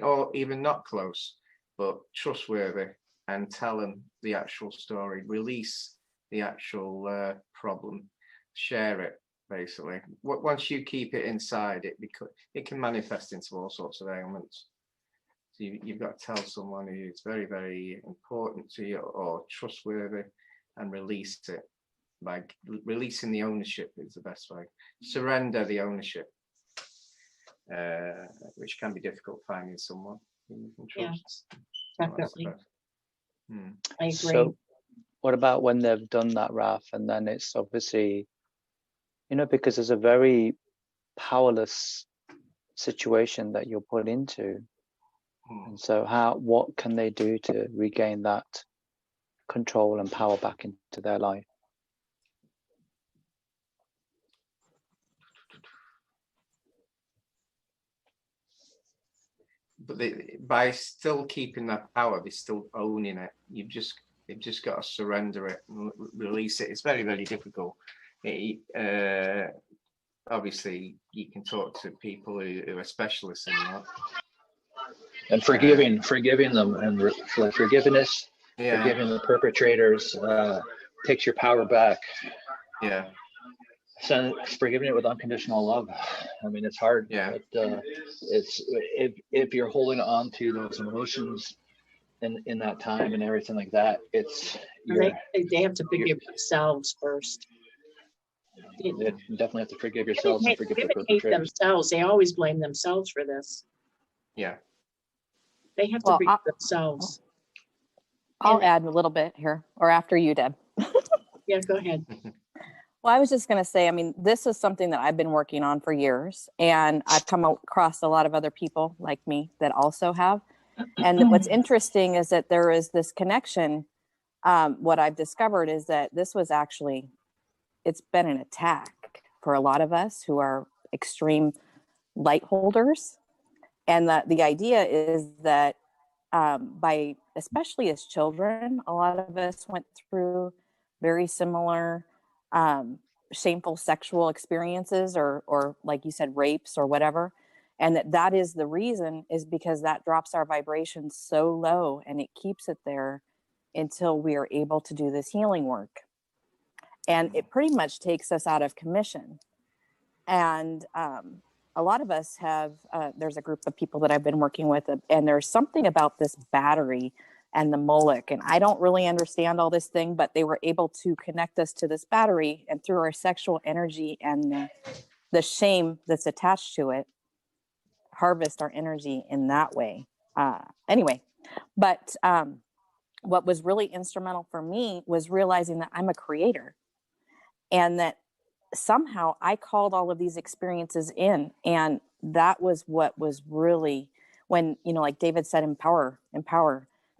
Speaker 2: or even not close, but trustworthy, and tell them the actual story, release the actual problem, share it, basically. Once you keep it inside, it can manifest into all sorts of ailments. So you've got to tell someone who is very, very important to you or trustworthy, and release it. By releasing the ownership is the best way. Surrender the ownership, which can be difficult finding someone you can trust.
Speaker 1: Yeah, definitely. I agree.
Speaker 9: So what about when they've done that, Raf, and then it's obviously, because there's a very powerless situation that you're put into. And so what can they do to regain that control and power back into their life?
Speaker 2: But by still keeping that power, they're still owning it. They've just got to surrender it and release it. It's very, very difficult. Obviously, you can talk to people who are specialists in that.
Speaker 5: And forgiving them, and forgiveness, forgiving the perpetrators takes your power back.
Speaker 2: Yeah.
Speaker 5: So forgiving it with unconditional love. I mean, it's hard.
Speaker 2: Yeah.
Speaker 5: But it's if you're holding on to those emotions in that time and everything like that,
Speaker 1: they have to forgive themselves first.
Speaker 5: You definitely have to forgive
Speaker 1: Women
Speaker 5: yourselves and
Speaker 1: hate,
Speaker 5: forgive the
Speaker 1: women hate
Speaker 5: perpetrators.
Speaker 1: themselves. They always blame themselves for this.
Speaker 2: Yeah.
Speaker 1: They have to
Speaker 8: Well,
Speaker 1: forgive themselves.
Speaker 8: I'll
Speaker 1: And-
Speaker 8: add a little bit here, or after you, Deb.
Speaker 1: Yeah, go ahead.
Speaker 8: Well, I was just going to say, I mean, this is something that I've been working on for years, and I've come across a lot of other people like me that also have. And what's interesting is that there is this connection. What I've discovered is that this was actually, it's been an attack for a lot of us who are extreme light holders. And the idea is that by, especially as children, a lot of us went through very similar shameful sexual experiences or like you said, rapes or whatever. And that is the reason, is because that drops our vibration so low and it keeps it there until we are able to do this healing work. And it pretty much takes us out of commission. And a lot of us have, there's a group of people that I've been working with, and there's something about this battery and the Moloch, and I don't really understand all this thing, but they were able to connect us to this battery, and through our sexual energy and the shame that's attached to it, harvest our energy in that way. Anyway, but what was really instrumental for me was realizing that I'm a creator, and that somehow I called all of these experiences in. And that was what was really, when, you know, like David said, empower,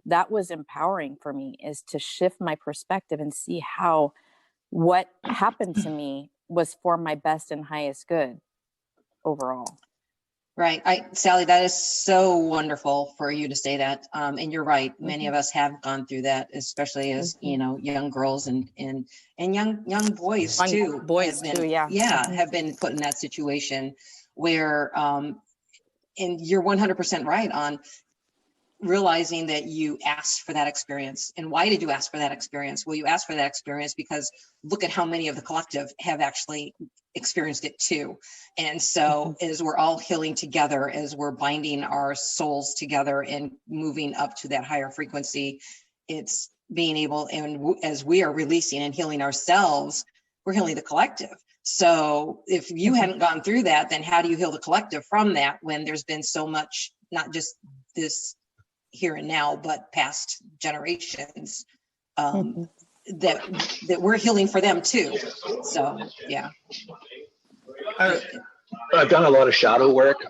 Speaker 8: that was empowering for me, is to shift my perspective and see how what happened to me was for my best and highest good overall.
Speaker 4: Right. Sally, that is so wonderful for you to say that. And you're right. Many of us have gone through that, especially as, you know, young girls and young boys
Speaker 8: Young
Speaker 4: too.
Speaker 8: boys
Speaker 4: have been,
Speaker 8: too, yeah.
Speaker 4: have been put in that situation where, and you're 100% right on realizing that you asked for that experience. And why did you ask for that experience? Well, you asked for that experience because look at how many of the collective have actually experienced it too. And so as we're all healing together, as we're binding our souls together and moving up to that higher frequency, it's being able, and as we are releasing and healing ourselves, we're healing the collective. So if you hadn't gone through that, then how do you heal the collective from that, when there's been so much, not just this here and now, but past generations, that we're healing for them too. So yeah.
Speaker 5: I've done a lot of shadow work,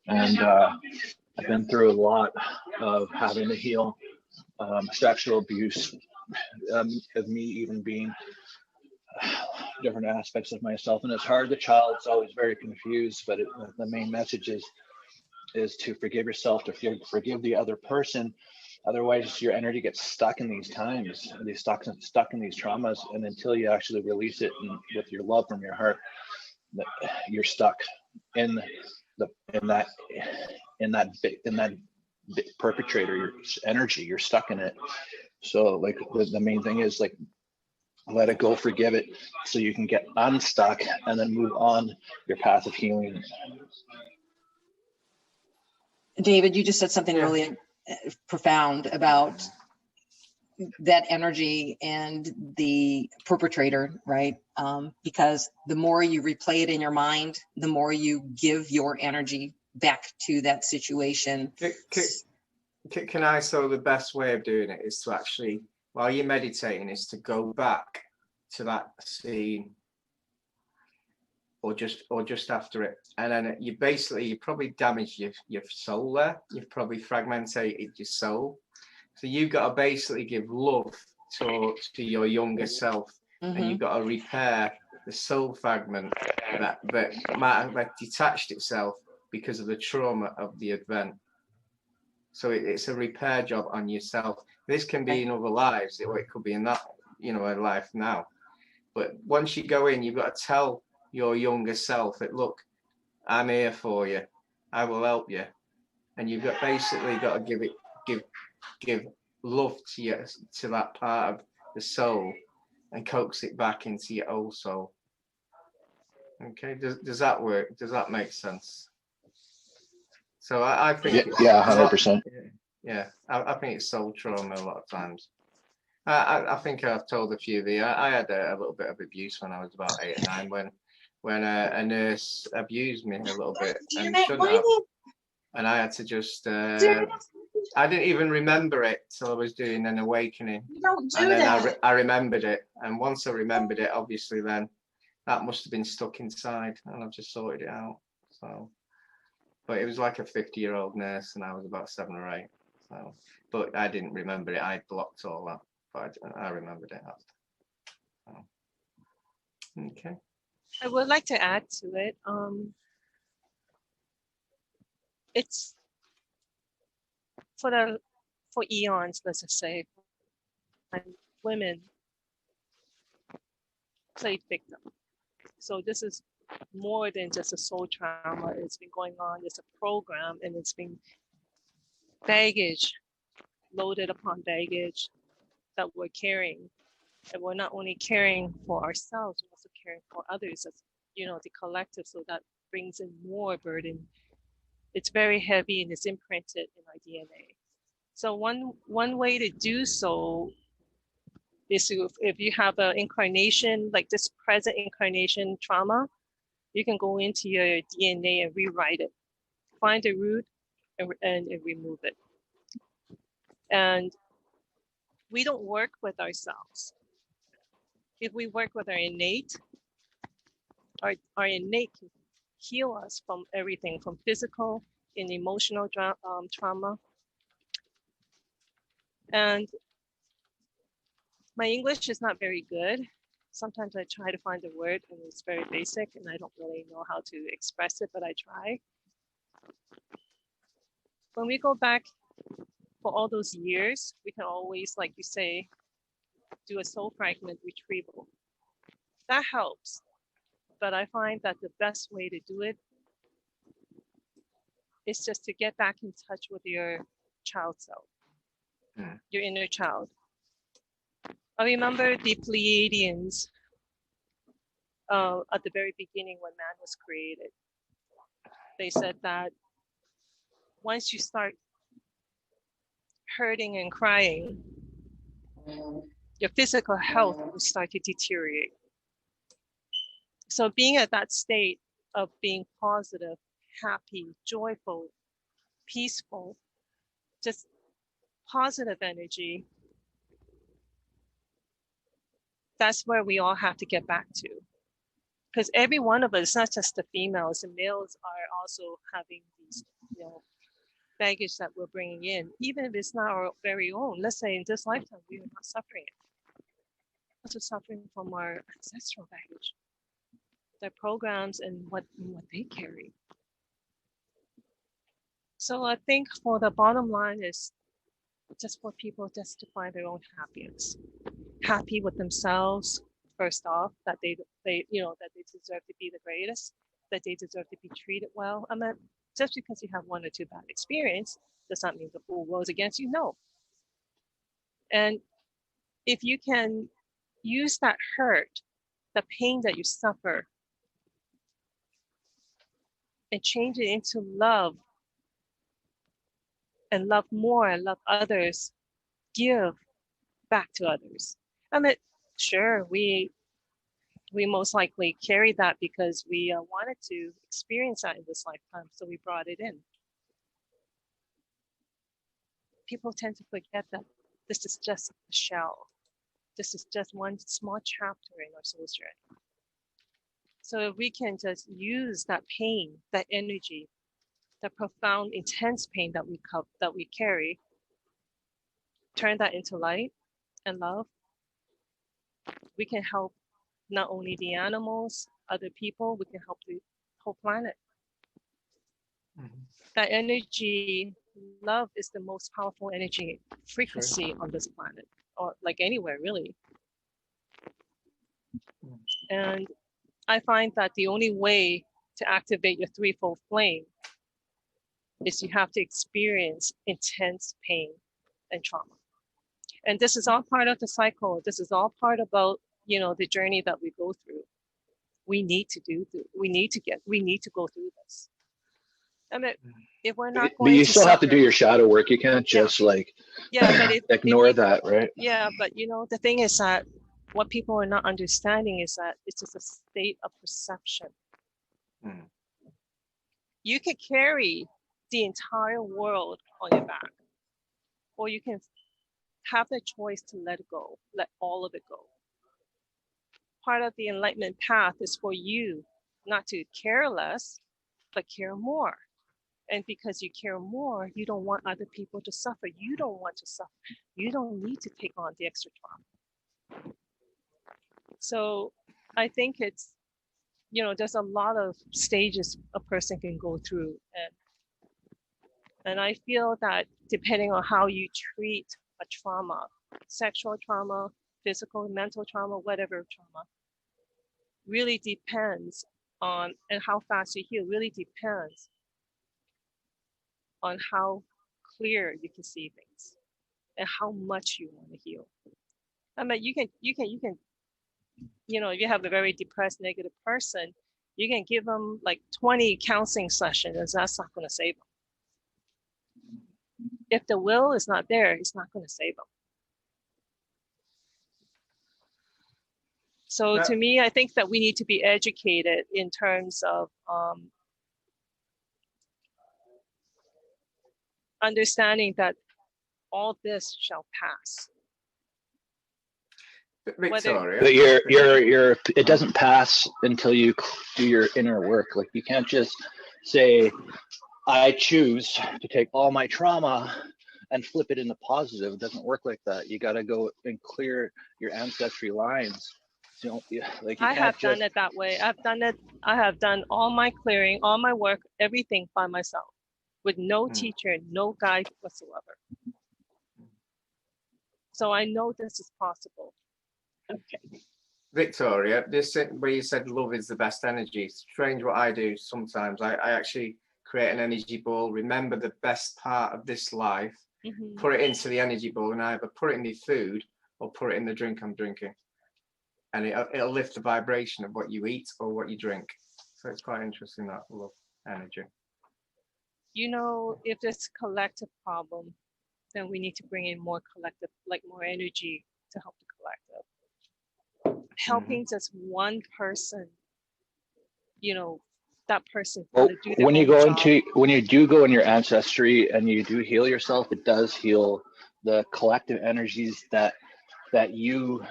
Speaker 5: and I've been through a lot of having to heal sexual abuse, of me even being different aspects of myself. And it's hard. The child's always very confused, but the main message is to forgive yourself, to forgive the other person. Otherwise, your energy gets stuck in these times, stuck in these traumas, and until you actually release it with your love from your heart, you're stuck in that perpetrator, your energy. You're stuck in it. So, like, the main thing is, like, let it go, forgive it, so you can get unstuck and then move on your path of healing.
Speaker 4: David, you just said something really profound about that energy and the perpetrator, right? Because the more you replay it in your mind, the more you give your energy back to that situation.
Speaker 2: Can I, so the best way of doing it is to actually, while you're meditating, is to go back to that scene, or just after it, and then you probably damaged your soul there. You've probably fragmented your soul. So you've got to basically give love to your younger self, and you've got to repair the soul fragment that might have detached itself because of the trauma of the event. So it's a repair job on yourself. This can be in other lives, or it could be in that, a life now. But once you go in, you've got to tell your younger self that, look, I'm here for you, I will help you, and you've got to give love to that part of the soul and coax it back into your old soul. Okay, does that work? Does that make sense? So I think
Speaker 5: 100%.
Speaker 2: Yeah, I think it's soul trauma a lot of times. I think I've told a few of you. I had a little bit of abuse when I was about 8 or 9 when a nurse abused me a little bit and shouldn't have. And I had to just, I didn't even remember it till I was doing an awakening. And then I remembered it. And once I remembered it, obviously then that must have been stuck inside and I've just sorted it out. So, but it was like a 50-year-old nurse and I was about 7 or 8. So, but I didn't remember it. I blocked all that, but I remembered it after. So, okay.
Speaker 3: I would like to add to it. It's for eons, let's just say, and women played victim. So this is more than just a soul trauma. It's been going on. It's a program, and it's been baggage, loaded upon baggage that we're carrying. And we're not only caring for ourselves, we're also caring for others as, you know, the collective. So that brings in more burden. It's very heavy and it's imprinted in our DNA. So one way to do so is to, if you have an incarnation, like this present incarnation trauma, you can go into your DNA and rewrite it. Find the root and remove it. And we don't work with ourselves. If we work with our innate can heal us from everything, from physical and emotional trauma. And my English is not very good. Sometimes I try to find the word and it's very basic and I don't really know how to express it, but I try. When we go back for all those years, we can always, like you say, do a soul fragment retrieval. That helps. But I find that the best way to do it is just to get back in touch with your child self, your inner child. I remember the Pleiadians at the very beginning when man was created. They said that once you start hurting and crying, your physical health will start to deteriorate. So being at that state of being positive, happy, joyful, peaceful, just positive energy, that's where we all have to get back to. Because every one of us, not just the females, the males are also having these, you know, baggage that we're bringing in, even if it's not our very own. Let's say in this lifetime, we are not suffering it. We're also suffering from our ancestral baggage, their programs and what they carry. So I think for the bottom line is just for people just to find their own happiness, happy with themselves first off, that they you know, that they deserve to be the greatest, that they deserve to be treated well. I mean, just because you have 1 or 2 bad experience does not mean the whole world's against you. No. And if you can use that hurt, the pain that you suffer, and change it into love, and love more and love others, give back to others. I mean, sure, we most likely carry that because we wanted to experience that in this lifetime, so we brought it in. People tend to forget that this is just a shell. This is just one small chapter in our soul's journey. So if we can just use that pain, that energy, that profound, intense pain that we carry, turn that into light and love, we can help not only the animals, other people, we can help the whole planet. That energy, love is the most powerful energy frequency on this planet, or like anywhere really. And I find that the only way to activate your threefold flame is you have to experience intense pain and trauma. And this is all part of the cycle. This is all part about, you know, the journey that we go through. We need to go through this. I mean, if we're
Speaker 5: But
Speaker 3: not
Speaker 5: but
Speaker 3: going
Speaker 5: you
Speaker 3: to
Speaker 5: still have to
Speaker 3: suffer,
Speaker 5: do your shadow work. You can't
Speaker 3: yeah,
Speaker 5: just like
Speaker 3: yeah, but if
Speaker 5: ignore
Speaker 3: we,
Speaker 5: that, right?
Speaker 3: yeah, but you know, the thing is that what people are not understanding is that it's just a state of perception.
Speaker 2: Mm.
Speaker 3: You could carry the entire world on your back, or you can have the choice to let it go, let all of it go. Part of the enlightenment path is for you not to care less, but care more. And because you care more, you don't want other people to suffer. You don't want to suffer. You don't need to take on the extra trauma. So I think it's, you know, there's a lot of stages a person can go through. And I feel that depending on how you treat a trauma, sexual trauma, physical, mental trauma, whatever trauma, really depends on, and how fast you heal really depends on how clear you can see things and how much you want to heal. I mean, you can, you know, if you have a very depressed, negative person, you can give them like 20 counseling sessions, and that's not going to save them. If the will is not there, it's not going to save them. So
Speaker 2: Yeah.
Speaker 3: to me, I think that we need to be educated in terms of understanding that all this shall pass.
Speaker 2: Victoria.
Speaker 5: But it doesn't pass until you do your inner work. Like you can't just say, I choose to take all my trauma and flip it into positive. It doesn't work like that. You got to go and clear your ancestry lines. So, like
Speaker 3: I have done it that way. I've done it. I have done all my clearing, all my work, everything by myself with no teacher, no guide whatsoever. So I know this is possible.
Speaker 1: Okay.
Speaker 2: Victoria, this where you said love is the best energy. It's strange what I do sometimes. I actually create an energy ball, remember the best part of this life, put it into the energy ball, and either put it in the food or put it in the drink I'm drinking. And it'll lift the vibration of what you eat or what you drink. So it's quite interesting, that love energy.
Speaker 3: You know, if there's a collective problem, then we need to bring in more collective, like more energy to help the collective. Helping just one person, you know, that person
Speaker 5: Well,
Speaker 3: do their
Speaker 5: when you
Speaker 3: own
Speaker 5: go
Speaker 3: job.
Speaker 5: when you do go in your ancestry and you do heal yourself, it does heal the collective energies that you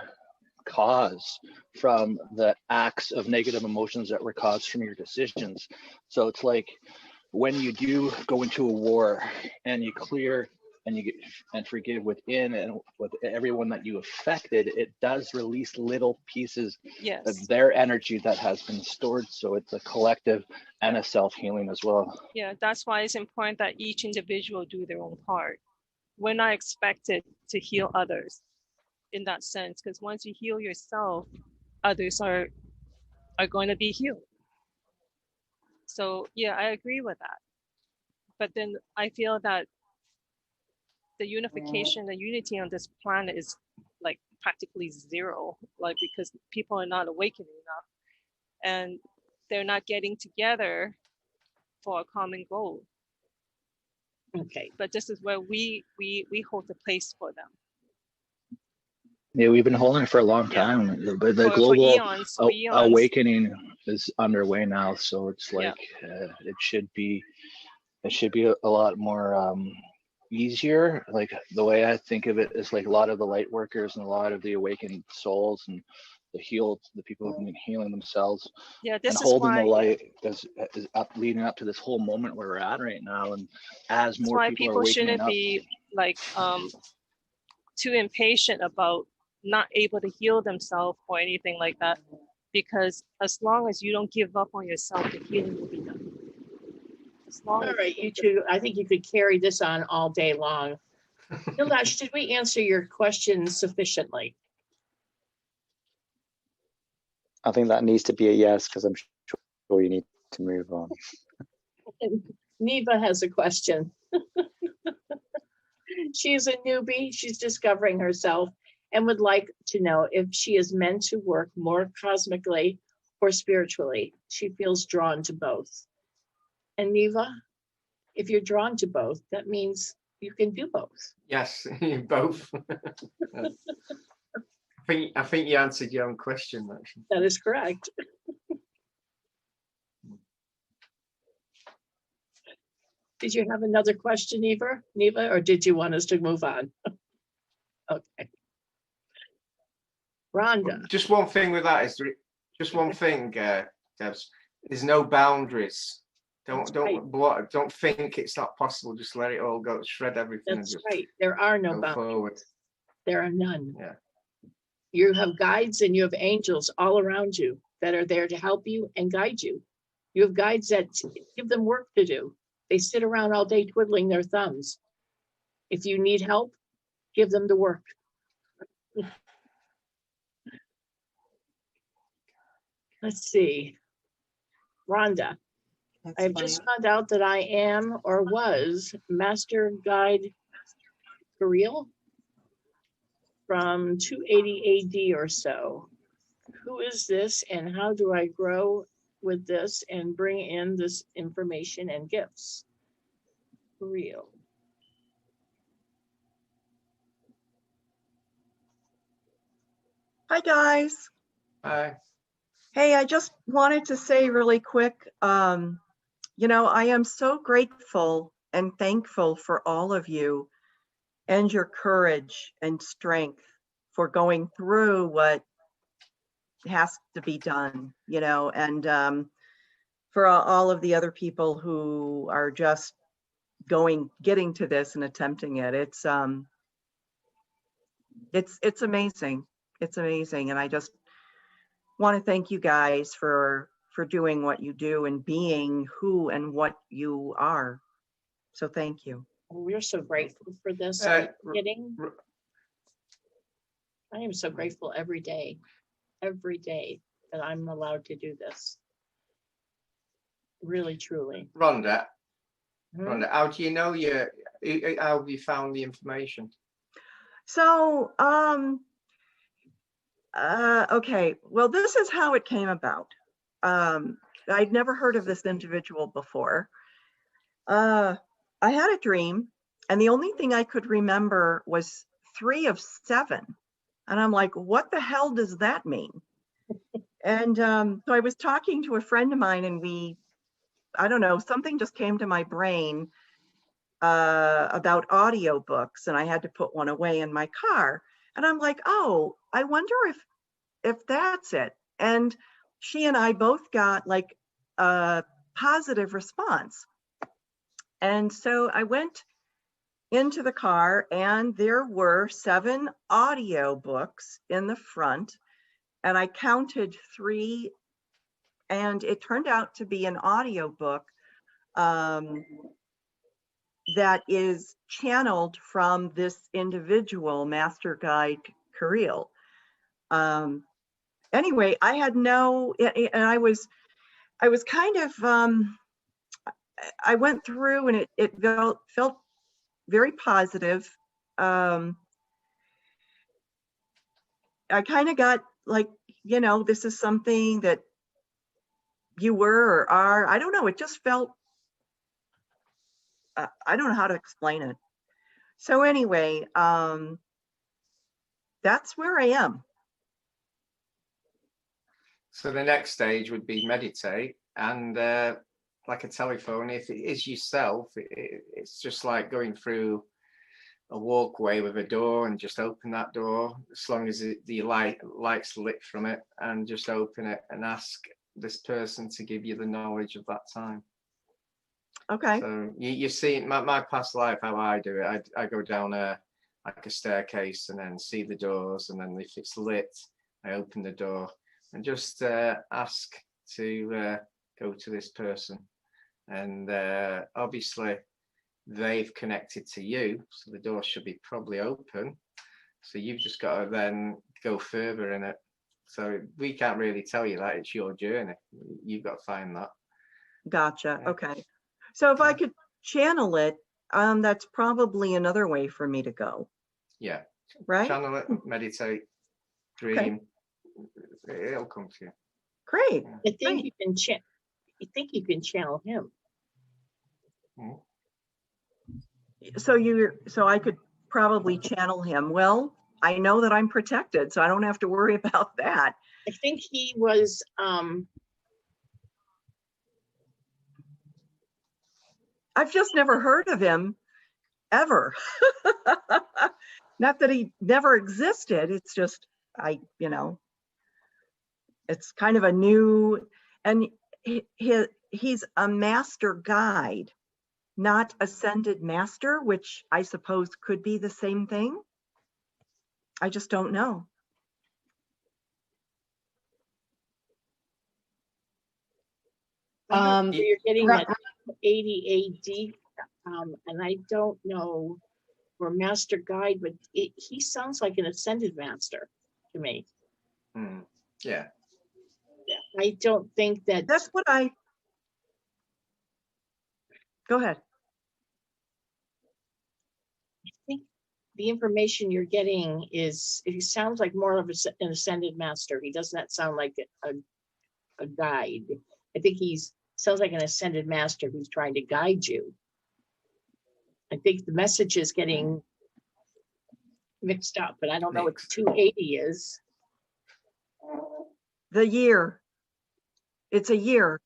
Speaker 5: cause from the acts of negative emotions that were caused from your decisions. So it's like when you do go into a war and you clear and you get and forgive within and with everyone that you affected, it does release little pieces of their energy that has been stored. So it's a collective and a self-healing as well.
Speaker 3: Yeah, that's why it's important that each individual do their own part. We're not expected to heal others in that sense, because once you heal yourself, others are going to be healed. So yeah, I agree with that. But then I feel that the unification, the unity on this planet is like practically zero, like because people are not awakening enough and they're not getting together for a common goal.
Speaker 1: Okay.
Speaker 3: But this is where we hold the place for them.
Speaker 5: Yeah, we've been holding it for a long time, but the
Speaker 3: for
Speaker 5: global
Speaker 3: eons.
Speaker 5: awakening is underway now. So it's like it should be a lot more easier. Like the way I think of it is like a lot of the light workers and a lot of the awakened souls and the people who've been healing themselves.
Speaker 3: Yeah, this
Speaker 5: and
Speaker 3: is
Speaker 5: holding
Speaker 3: why,
Speaker 5: the light is up, leading up to this whole moment where we're at right now. And as more people are waking
Speaker 3: shouldn't
Speaker 5: up,
Speaker 3: be like too impatient about not able to heal themselves or anything like that, because as long as you don't give up on yourself, the healing will be done. As long
Speaker 1: All
Speaker 3: as
Speaker 1: right, you two, I think you could carry this on all day long. Nilesh, did we answer your question sufficiently?
Speaker 9: I think that needs to be a yes, because I'm sure you need to move on.
Speaker 1: Neva has a question. She's a newbie. She's discovering herself and would like to know if she is meant to work more cosmically or spiritually. She feels drawn to both. And Neva? if you're drawn to both, that means you can do both.
Speaker 2: Yes, both. I think you answered your own question, actually.
Speaker 1: That is correct. Did you have another question, Neva, or did you want us to move on? Okay. Rhonda.
Speaker 2: Just one thing with that is just one thing, Debs. There's no boundaries. Don't think it's not possible. Just let it all go. Shred everything.
Speaker 1: That's
Speaker 2: and just
Speaker 1: right. There are no
Speaker 2: go
Speaker 1: boundaries.
Speaker 2: forward.
Speaker 1: There are none.
Speaker 2: Yeah.
Speaker 1: You have guides and you have angels all around you that are there to help you and guide you. You have guides that give them work to do. They sit around all day twiddling their thumbs. If you need help, give them the work. Let's see. Rhonda,
Speaker 4: That's
Speaker 1: I've
Speaker 4: funny.
Speaker 1: just found out that I am or was Master Guide Kirill from 280 AD or so. Who is this and how do I grow with this and bring in this information and gifts? Kirill.
Speaker 7: Hi, guys.
Speaker 2: Bye.
Speaker 7: Hey, I just wanted to say really quick, I am so grateful and thankful for all of you and your courage and strength for going through what has to be done, and for all of the other people who are just getting to this and attempting it. It's amazing. It's amazing. And I just want to thank you guys for doing what you do and being who and what you are. So thank you.
Speaker 1: We're so grateful for this.
Speaker 2: Uh,
Speaker 1: Kidding? I am so grateful every day that I'm allowed to do this. Really, truly.
Speaker 2: Rhonda,
Speaker 1: Hmm?
Speaker 2: Rhonda, how do you know how have you found the information?
Speaker 7: So, okay, well, this is how it came about. I'd never heard of this individual before. I had a dream, and the only thing I could remember was 3 of 7. And I'm like, what the hell does that mean? And so I was talking to a friend of mine, and I don't know, something just came to my brain about audiobooks, and I had to put one away in my car. And I'm like, oh, I wonder if that's it. And she and I both got like a positive response. And so I went into the car, and there were 7 audiobooks in the front, and I counted 3, and it turned out to be an audiobook that is channeled from this individual, Master Guide Kirill. Anyway, I had and I was kind of, I went through, and it felt very positive. I kind of got like, this is something that you were or are, I don't know, it just felt, I don't know how to explain it. So anyway, that's where I am.
Speaker 2: So the next stage would be meditate, and like a telephone, if it is yourself, it's just like going through a walkway with a door, and just open that door as long as the light's lit from it, and just open it and ask this person to give you the knowledge of that time.
Speaker 7: Okay.
Speaker 2: So you see my past life, how I do it. I go down like a staircase, and then see the doors, and then if it's lit, I open the door and just ask to go to this person. And obviously they've connected to you, so the door should be probably open. So you've just got to then go further in it. So we can't really tell you that, it's your journey. You've got to find that.
Speaker 7: Gotcha.
Speaker 2: Yeah.
Speaker 7: Okay. So if I could channel it, that's probably another way for me to go.
Speaker 2: Yeah.
Speaker 7: Right?
Speaker 2: Channel it, meditate, dream.
Speaker 7: Okay.
Speaker 2: It'll come to you.
Speaker 7: Great.
Speaker 1: I think you can channel him.
Speaker 7: so I could probably channel him. Well, I know that I'm protected, so I don't have to worry about that.
Speaker 1: I think he was,
Speaker 7: I've just never heard of him ever. Not that he never existed. It's just, it's kind of a new, and he's a master guide, not ascended master, which I suppose could be the same thing. I just don't know.
Speaker 1: so you're getting that 80 AD, and I don't know for master guide, but he sounds like an ascended master to me.
Speaker 2: Yeah.
Speaker 1: I don't think
Speaker 7: That's what go ahead.
Speaker 1: I think the information you're getting is, he sounds like more of an ascended master. He does not sound like a guide. I think sounds like an ascended master who's trying to guide you. I think the message is getting mixed up, but I don't know what 280 is.
Speaker 7: The year. It's a year.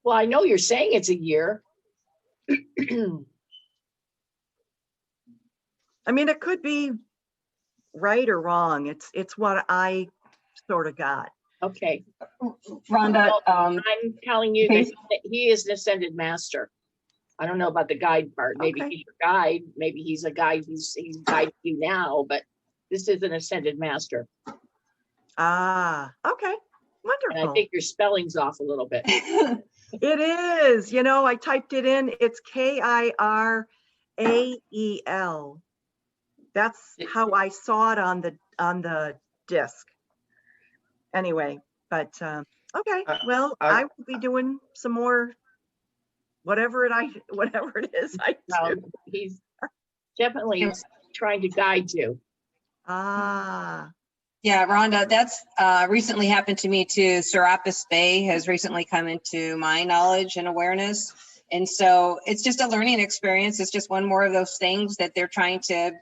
Speaker 1: Well, I know you're saying it's a year.
Speaker 7: I mean, it could be right or wrong. It's what I sort of got.
Speaker 1: Okay.
Speaker 4: Rhonda,
Speaker 1: Well, I'm telling you that he is an ascended master. I don't know about the guide part. Maybe
Speaker 7: Okay.
Speaker 1: he's your guide. Maybe he's a guide. He's guiding you now, but this is an ascended master.
Speaker 7: Ah, okay.
Speaker 1: And
Speaker 7: Wonderful.
Speaker 1: I think your spelling's off a little bit.
Speaker 7: It is. I typed it in. It's Kirael. That's how I saw it on the disc. Anyway, but okay. Well, I will be doing some more. Whatever it is I do.
Speaker 1: He's definitely trying to guide you.
Speaker 7: Ah.
Speaker 4: Yeah, Rhonda, that's recently happened to me too. Serapis Bay has recently come into my knowledge and awareness. And so it's just a learning experience. It's just one more of those things that they're trying to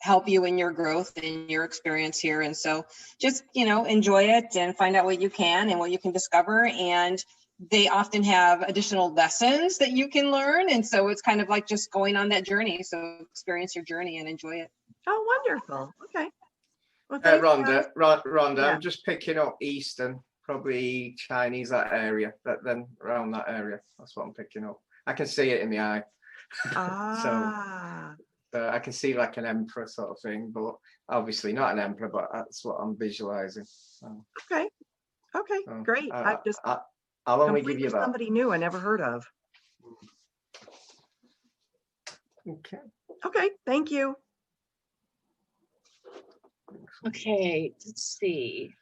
Speaker 4: help you in your growth and your experience here. And so just, enjoy it and find out what you can and what you can discover. And they often have additional lessons that you can learn. And so it's kind of like just going on that journey. So experience your journey and enjoy it.
Speaker 7: Oh, wonderful. Okay. Well,
Speaker 2: Rhonda,
Speaker 7: Yeah.
Speaker 2: I'm just picking up Eastern, probably Chinese, that area, then around that area. That's what I'm picking up. I can see it in the eye.
Speaker 7: Ah.
Speaker 2: So I can see like an emperor sort of thing, but obviously not an emperor, but that's what I'm visualizing. So,
Speaker 7: Okay. Great.
Speaker 2: I'll only give you that.
Speaker 7: Somebody new I never heard of. Okay. Thank you.
Speaker 1: Okay, let's see.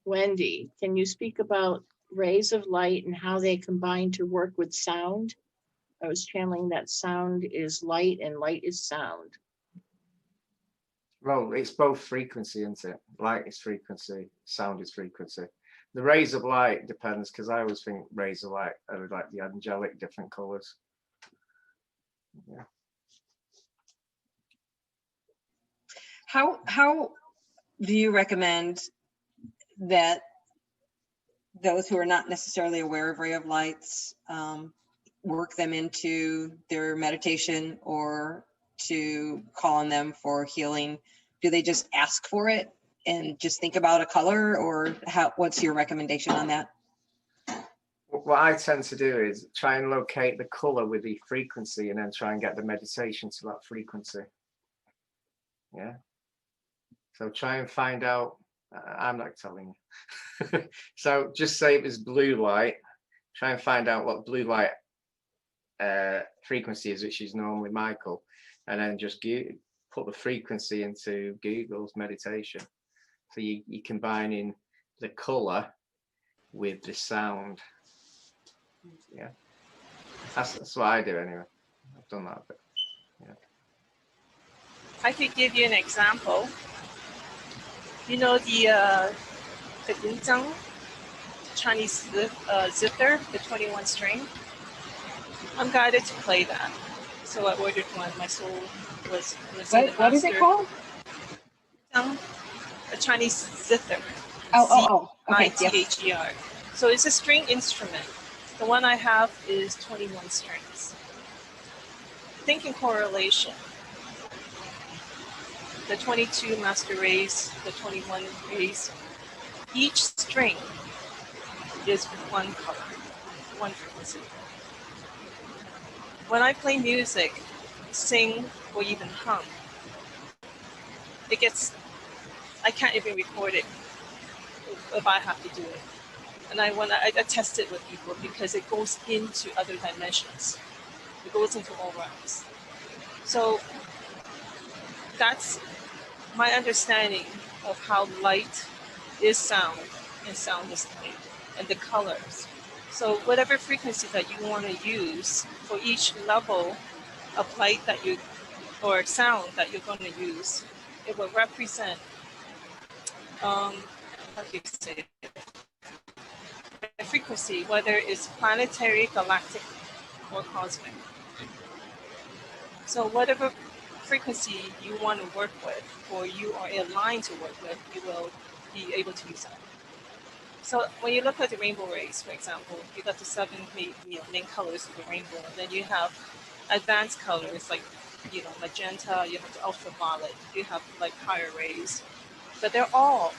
Speaker 1: Wendy, can you speak about rays of light and how they combine to work with sound? I was channeling that sound is light and light is sound.
Speaker 2: Well, it's both frequency, isn't it? Light is frequency, sound is frequency. The rays of light depends, because I always think rays of light are like the angelic different colors. Yeah.
Speaker 4: How do you recommend that those who are not necessarily aware of ray of lights work them into their meditation or to call on them for healing? Do they just ask for it and just think about a color, or what's your recommendation on that?
Speaker 2: What I tend to do is try and locate the color with the frequency and then try and get the meditation to that frequency. Yeah. So try and find out, I'm not telling you. So just say it was blue light, try and find out what blue light frequency is, which is normally Michael, and then just put the frequency into Google's meditation. So you're combining the color with the sound. Yeah, that's what I do anyway. I've done that a bit. Yeah.
Speaker 3: I could give you an example. You know the 铃铛 Chinese zither, the 21 string. I'm guided to play that. So I ordered one. My soul was in the
Speaker 4: What is it
Speaker 3: master.
Speaker 4: called?
Speaker 3: A Chinese zither.
Speaker 4: Oh. Okay. Yes.
Speaker 3: ITHER. So it's a string instrument. The one I have is 21 strings. Think in correlation. The 22 master rays, the 21 rays. Each string is one color, one frequency. When I play music, sing, or even hum, I can't even record it if I have to do it. And I test it with people because it goes into other dimensions. It goes into all realms. So that's my understanding of how light is sound and sound is light, and the colors. So whatever frequency that you want to use for each level of light or sound that you're going to use, it will represent, how do you say it? A frequency, whether it's planetary, galactic, or cosmic. So whatever frequency you want to work with, or you are aligned to work with, you will be able to use that. So when you look at the rainbow rays, for example, you got the 7 main colors of the rainbow, and then you have advanced colors like magenta, you have the ultraviolet, you have like higher rays, but they're all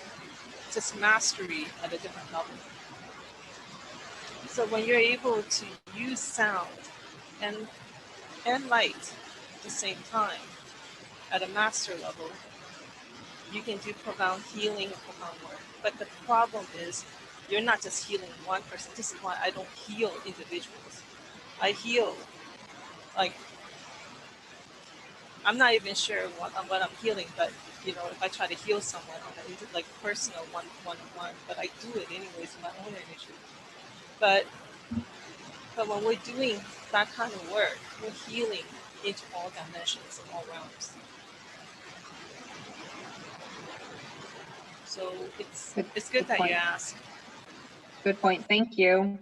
Speaker 3: just mastery at a different level. So when you're able to use sound and light at the same time at a master level, you can do profound healing and profound work. But the problem is you're not just healing one person. This is why I don't heal individuals. I heal, like, I'm not even sure what I'm healing, but if I try to heal someone on an like personal one-on-one, but I do it anyways in my own energy. But when we're doing that kind of work, we're healing into all dimensions and all realms. So it's good that you ask.
Speaker 4: Good point. Thank you.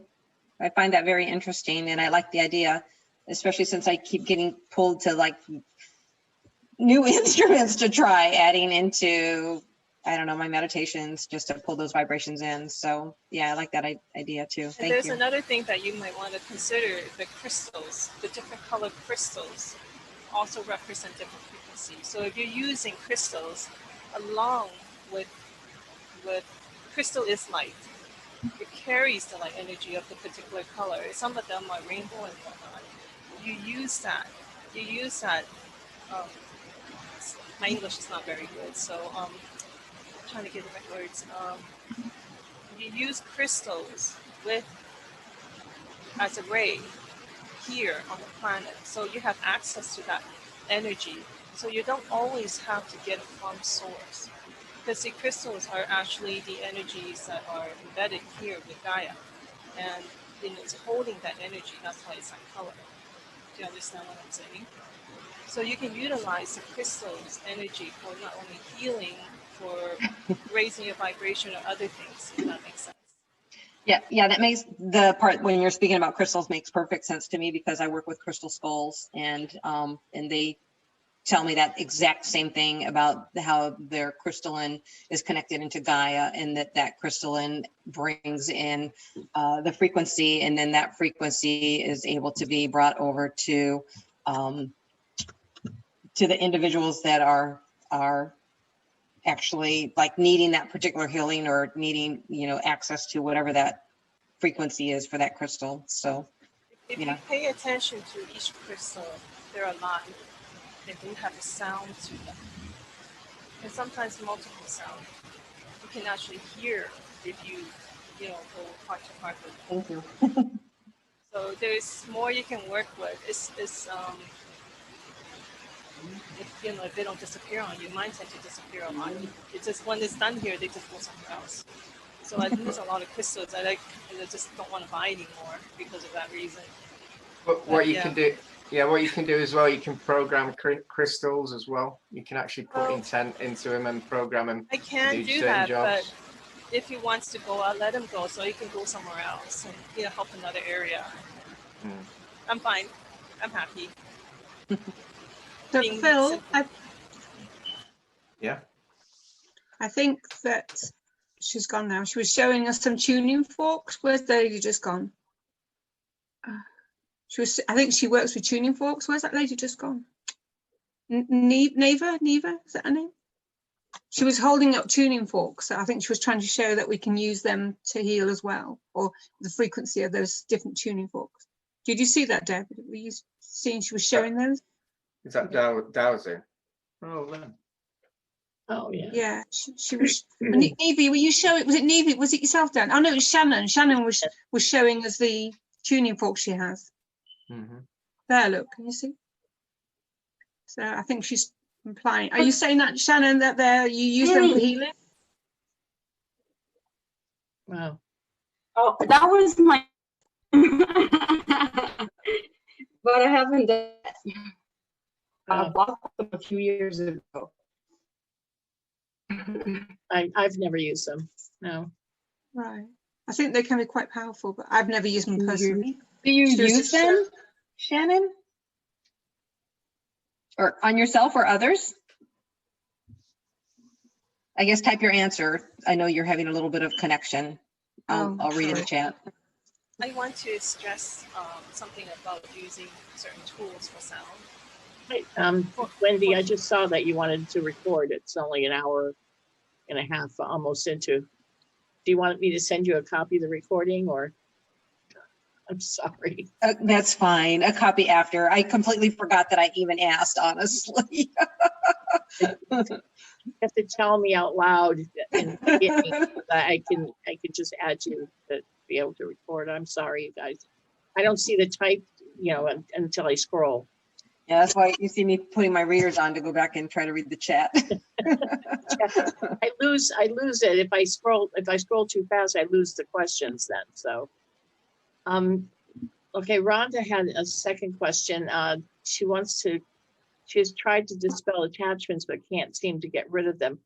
Speaker 4: I find that very interesting, and I like the idea, especially since I keep getting pulled to like new instruments to try adding into, I don't know, my meditations, just to pull those vibrations in. So yeah, I like that idea too. Thank you.
Speaker 3: There's another thing that you might want to consider: the crystals, the different colored crystals also represent different frequencies. So if you're using crystals along with crystal is light. It carries the light energy of the particular color. Some of them are rainbow and whatnot. You use that. My English is not very good, so I'm trying to get the right words. You use crystals as a ray here on the planet, so you have access to that energy. So you don't always have to get it from source. Because the crystals are actually the energies that are embedded here with Gaia. And it's holding that energy, that's why it's that color. Do you understand what I'm saying? So you can utilize the crystal's energy for not only healing, for raising your vibration or other things, if that makes sense.
Speaker 4: Yeah, that makes the part when you're speaking about crystals makes perfect sense to me, because I work with crystal skulls, and they tell me that exact same thing about how their crystalline is connected into Gaia, and that crystalline brings in the frequency, and then that frequency is able to be brought over to the individuals that are actually like needing that particular healing, or needing access to whatever that frequency is for that crystal. So
Speaker 3: if you pay attention to each crystal, they're alive. They do have a sound to them, and sometimes multiple sound. You can actually hear if you go heart to heart with them.
Speaker 4: Thank you.
Speaker 3: So there's more you can work with. It's if they don't disappear on you, mine tend to disappear a lot. It's just when it's done here, they just go somewhere else. So I lose a lot of crystals. I just don't want to buy anymore because of that reason.
Speaker 2: But what you can do. Yeah, what you can do as well, you can program crystals as well. You can actually put intent into them and program them.
Speaker 3: I can do that, jobs. if he wants to go, I'll let him go so he can go somewhere else and, you know, help another area.
Speaker 2: Mm.
Speaker 3: I'm fine. I'm happy.
Speaker 10: So
Speaker 3: Being
Speaker 10: Phil,
Speaker 3: simple.
Speaker 2: Yeah.
Speaker 10: I think that she's gone now. She was showing us some tuning forks. Where's the lady just gone? I think she works with tuning forks. Where's that lady just gone? Neva, is that her name? She was holding up tuning forks. I think she was trying to show that we can use them to heal as well, or the frequency of those different tuning forks. Did you see that, Deb? Were you seeing she was showing those?
Speaker 2: Is that dowsing? Oh, then.
Speaker 1: Oh, yeah.
Speaker 10: Yeah, she was. Nevie, were you showing? Was it Nevie? Was it yourself, Dan? Oh no, it was Shannon. Shannon was showing us the tuning fork she has.
Speaker 2: Mm-hmm.
Speaker 10: There, look, can you see? So I think she's implying. Are you saying that, Shannon, that you use them for healing?
Speaker 1: Wow.
Speaker 11: Oh, that was my. But I haven't done that. I bought them a few years ago.
Speaker 1: I've never used them. No.
Speaker 10: Right. I think they can be quite powerful, but I've never used them personally.
Speaker 11: Do you
Speaker 10: She was
Speaker 11: use
Speaker 10: just
Speaker 11: them, Shannon? Or on yourself or others? I guess type your answer. I know you're having a little bit of connection. I'll read in the chat.
Speaker 3: I want to stress something about using certain tools for sound.
Speaker 1: Hey, Wendy, I just saw that you wanted to record. It's only an hour and a half almost into. Do you want me to send you a copy of the recording, or? I'm sorry.
Speaker 11: That's fine. A copy after. I completely forgot that I even asked, honestly.
Speaker 1: You have to tell me out loud and get me. I could just add you to be able to record. I'm sorry, you guys. I don't see the type, until I scroll.
Speaker 11: Yeah, that's why you see me putting my readers on to go back and try to read the chat.
Speaker 1: I lose it if I scroll too fast. I lose the questions then. So, okay, Rhonda had a second question. She's tried to dispel attachments but can't seem to get rid of them.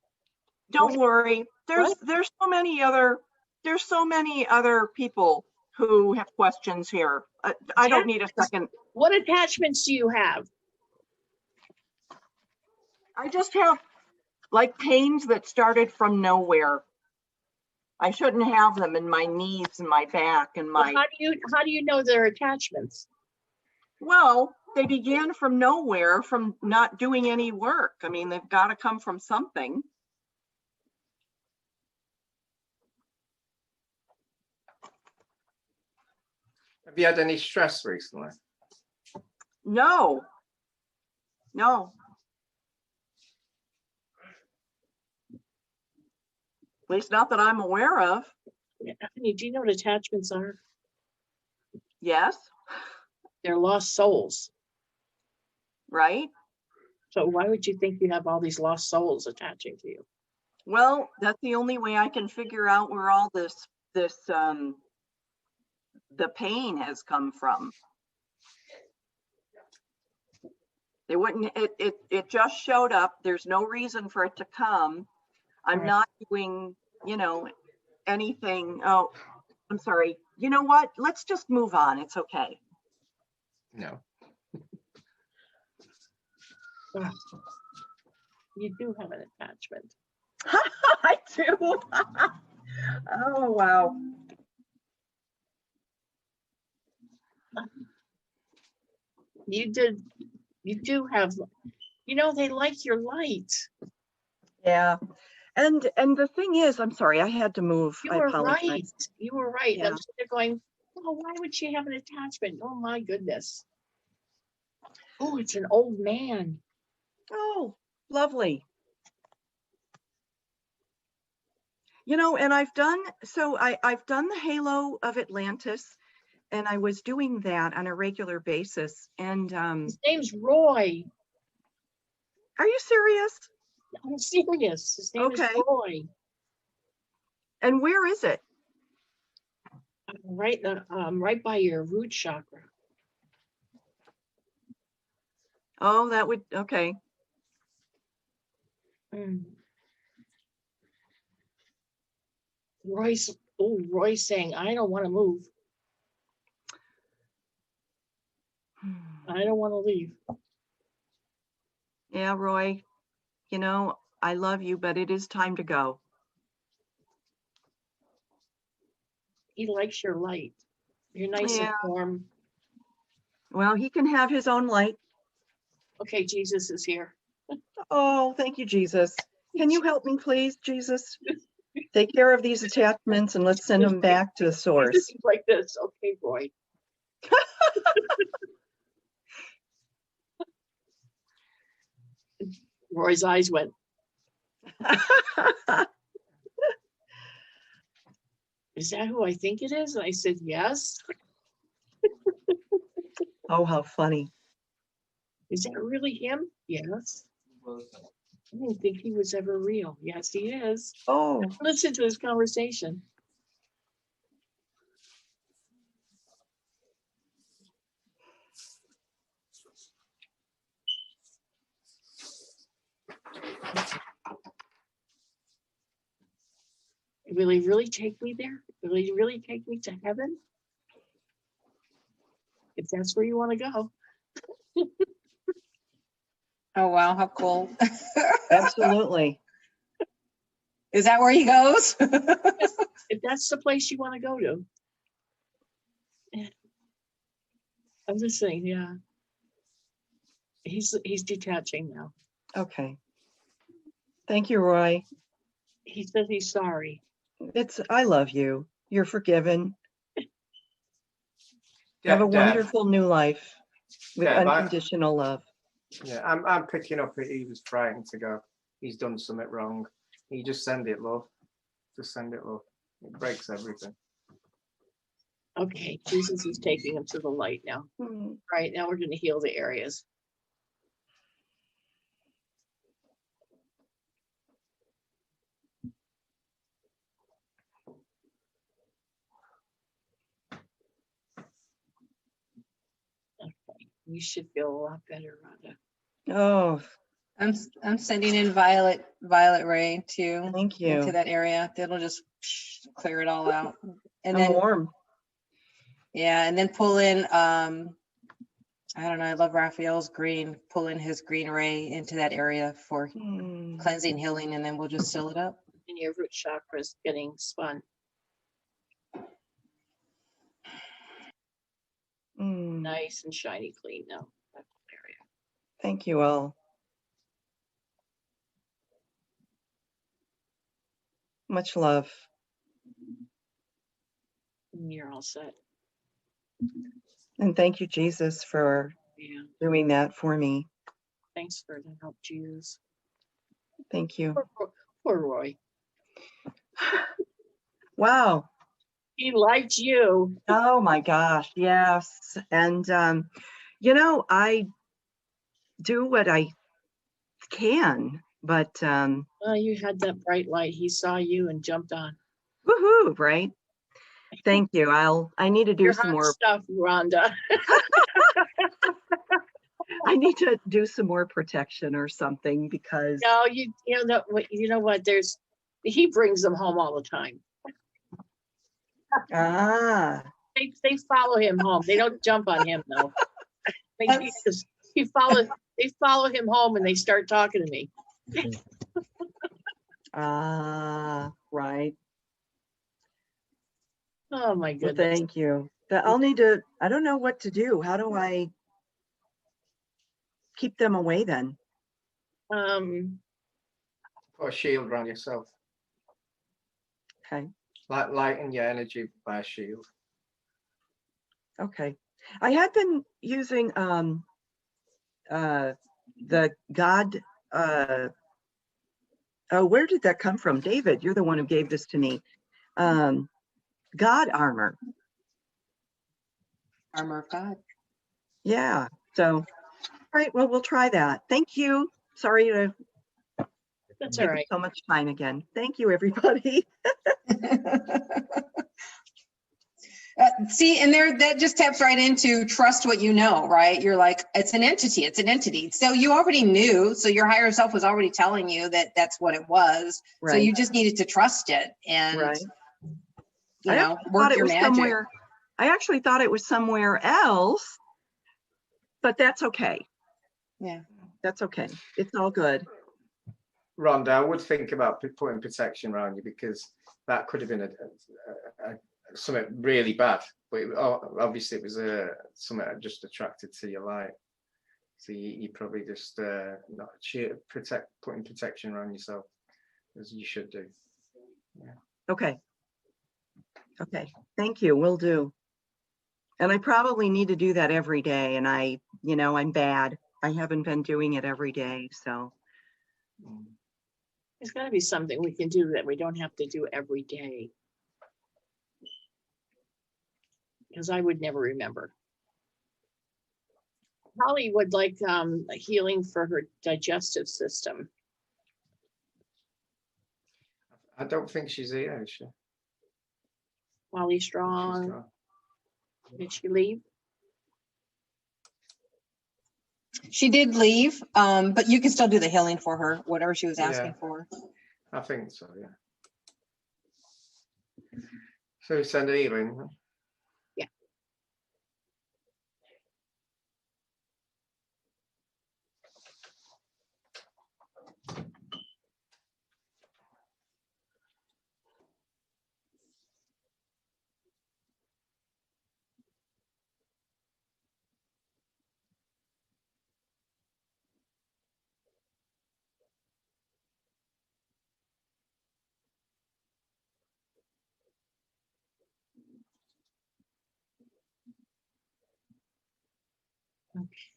Speaker 7: Don't worry. There's so many other people who have questions here. I don't need a second.
Speaker 1: What attachments do you have?
Speaker 7: I just have like pains that started from nowhere. I shouldn't have them in my knees and my back and my.
Speaker 1: Well, how do you know they're attachments?
Speaker 7: Well, they began from nowhere, from not doing any work. I mean, they've got to come from something.
Speaker 2: Have you had any stress recently?
Speaker 7: No. At least not that I'm aware of.
Speaker 1: Anthony, do you know what attachments are?
Speaker 7: Yes.
Speaker 1: They're lost souls.
Speaker 7: Right.
Speaker 1: So why would you think you have all these lost souls attaching to you?
Speaker 7: Well, that's the only way I can figure out where all the pain has come from. They wouldn't, it just showed up. There's no reason for it to come. I'm not doing, anything. Oh, I'm sorry. You know what? Let's just move on. It's okay.
Speaker 2: No.
Speaker 1: You do have an attachment.
Speaker 7: I do. Oh, wow.
Speaker 1: You do have, they like your light.
Speaker 7: Yeah. And the thing is, I'm sorry, I had to move.
Speaker 1: You
Speaker 7: I
Speaker 1: were
Speaker 7: apologize.
Speaker 1: right. You were right.
Speaker 7: Yeah.
Speaker 1: I'm sitting there going, oh, why would she have an attachment? Oh my goodness. Oh, it's an old man.
Speaker 7: Oh, lovely. And I've done the Halo of Atlantis, and I was doing that on a regular basis. And
Speaker 1: His name's Roy.
Speaker 7: are you serious?
Speaker 1: I'm serious. His name is Roy.
Speaker 7: And where is it?
Speaker 1: Right by your root chakra.
Speaker 7: Oh, that would, okay.
Speaker 1: Roy's saying, I don't want to move. I don't want to leave.
Speaker 7: Yeah, Roy, you know, I love you, but it is time to go.
Speaker 1: He likes your light. You're nice and
Speaker 7: Yeah.
Speaker 1: warm.
Speaker 7: Well, he can have his own light.
Speaker 1: Okay, Jesus is here.
Speaker 7: Oh, thank you, Jesus. Can you help me, please, Jesus? Take care of these attachments and let's send them back to the source.
Speaker 1: Like this. Okay, Roy. Roy's eyes went. Is that who I think it is? And I said, yes.
Speaker 7: Oh, how funny.
Speaker 1: Is that really him? Yes. I didn't think he was ever real. Yes, he is.
Speaker 7: Oh,
Speaker 1: Listen to this conversation. Will he really take me there? Will he really take me to heaven? If that's where you want to go.
Speaker 4: Oh, wow, how cool.
Speaker 7: absolutely.
Speaker 4: Is that where he goes?
Speaker 1: If that's the place you want to go to. I'm just saying, yeah. He's detaching now.
Speaker 7: Okay. Thank you, Roy.
Speaker 1: He says he's sorry.
Speaker 7: I love you. You're forgiven. Have a
Speaker 2: Deb,
Speaker 7: wonderful new life with
Speaker 2: Deb,
Speaker 7: unconditional love.
Speaker 2: Yeah, I'm picking up that he was frightened to go. He's done something wrong. You just send it, love. Just send it, love. It breaks everything.
Speaker 1: Okay, Jesus is taking him to the light now. Right, now we're going to heal the areas. Okay, you should feel a lot better, Rhonda.
Speaker 7: Oh,
Speaker 4: I'm sending in violet ray too.
Speaker 7: Thank you.
Speaker 4: Into that area. That'll just clear it all out. And
Speaker 7: I'm
Speaker 4: then
Speaker 7: warm.
Speaker 4: yeah, and then pull in I don't know, I love Raphael's green. Pull in his green ray into that area for cleansing, healing, and then we'll just seal it up.
Speaker 1: And your root chakra is getting spun. Nice and shiny clean now. That area.
Speaker 7: Thank you all. Much love.
Speaker 1: And you're all set.
Speaker 7: And thank you, Jesus, for doing that for me.
Speaker 1: Thanks for the help, Jesus.
Speaker 7: Thank you.
Speaker 1: Poor Roy.
Speaker 7: Wow.
Speaker 1: He liked you.
Speaker 7: Oh my gosh, yes. And you know, I do what I can, but
Speaker 1: Well, you had that bright light. He saw you and jumped on.
Speaker 7: woohoo, right? Thank you. I need to do some more
Speaker 1: stuff, Rhonda.
Speaker 7: I need to do some more protection or something because
Speaker 1: no, you know what? He brings them home all the time. They follow him home. They don't jump on him though. They follow him home and they start talking to me.
Speaker 7: Right.
Speaker 1: Oh my goodness.
Speaker 7: Well, thank you. I'll need to, I don't know what to do. How do I keep them away then?
Speaker 2: Put a shield around yourself.
Speaker 7: Okay.
Speaker 2: Lighten your energy by a shield.
Speaker 7: Okay. I had been using the God where did that come from? David, you're the one who gave this to me. God armor.
Speaker 4: Armor of God.
Speaker 7: Yeah. So, all right. Well, we'll try that. Thank you. Sorry to
Speaker 1: That's
Speaker 7: take
Speaker 1: all right.
Speaker 7: so much time again. Thank you, everybody.
Speaker 4: See, and that just taps right into trust what you know, right? You're like, it's an entity. It's an entity. So you already knew. So your higher self was already telling you that that's what it was.
Speaker 7: Right.
Speaker 4: So you just needed to trust it. And
Speaker 7: right.
Speaker 4: you
Speaker 7: I
Speaker 4: know,
Speaker 7: actually thought
Speaker 4: work
Speaker 7: it
Speaker 4: your
Speaker 7: was
Speaker 4: magic.
Speaker 7: somewhere. I actually thought it was somewhere else, but that's okay.
Speaker 4: Yeah.
Speaker 7: That's okay. It's all good.
Speaker 2: Rhonda, I would think about putting protection around you, because that could have been something really bad, but obviously it was something that just attracted to your light. So you probably just not putting protection around yourself as you should do. Yeah.
Speaker 7: Okay. Okay. Thank you. Will do. And I probably need to do that every day. And I'm bad. I haven't been doing it every day. So
Speaker 1: There's got to be something we can do that we don't have to do every day. Because I would never remember. Holly would like a healing for her digestive system.
Speaker 2: I don't think she's here, is she?
Speaker 1: Holly Strong. Did she leave?
Speaker 4: She did leave, but you can still do the healing for her, whatever she was asking for.
Speaker 2: I think so, yeah. So send an healing.
Speaker 1: Yeah.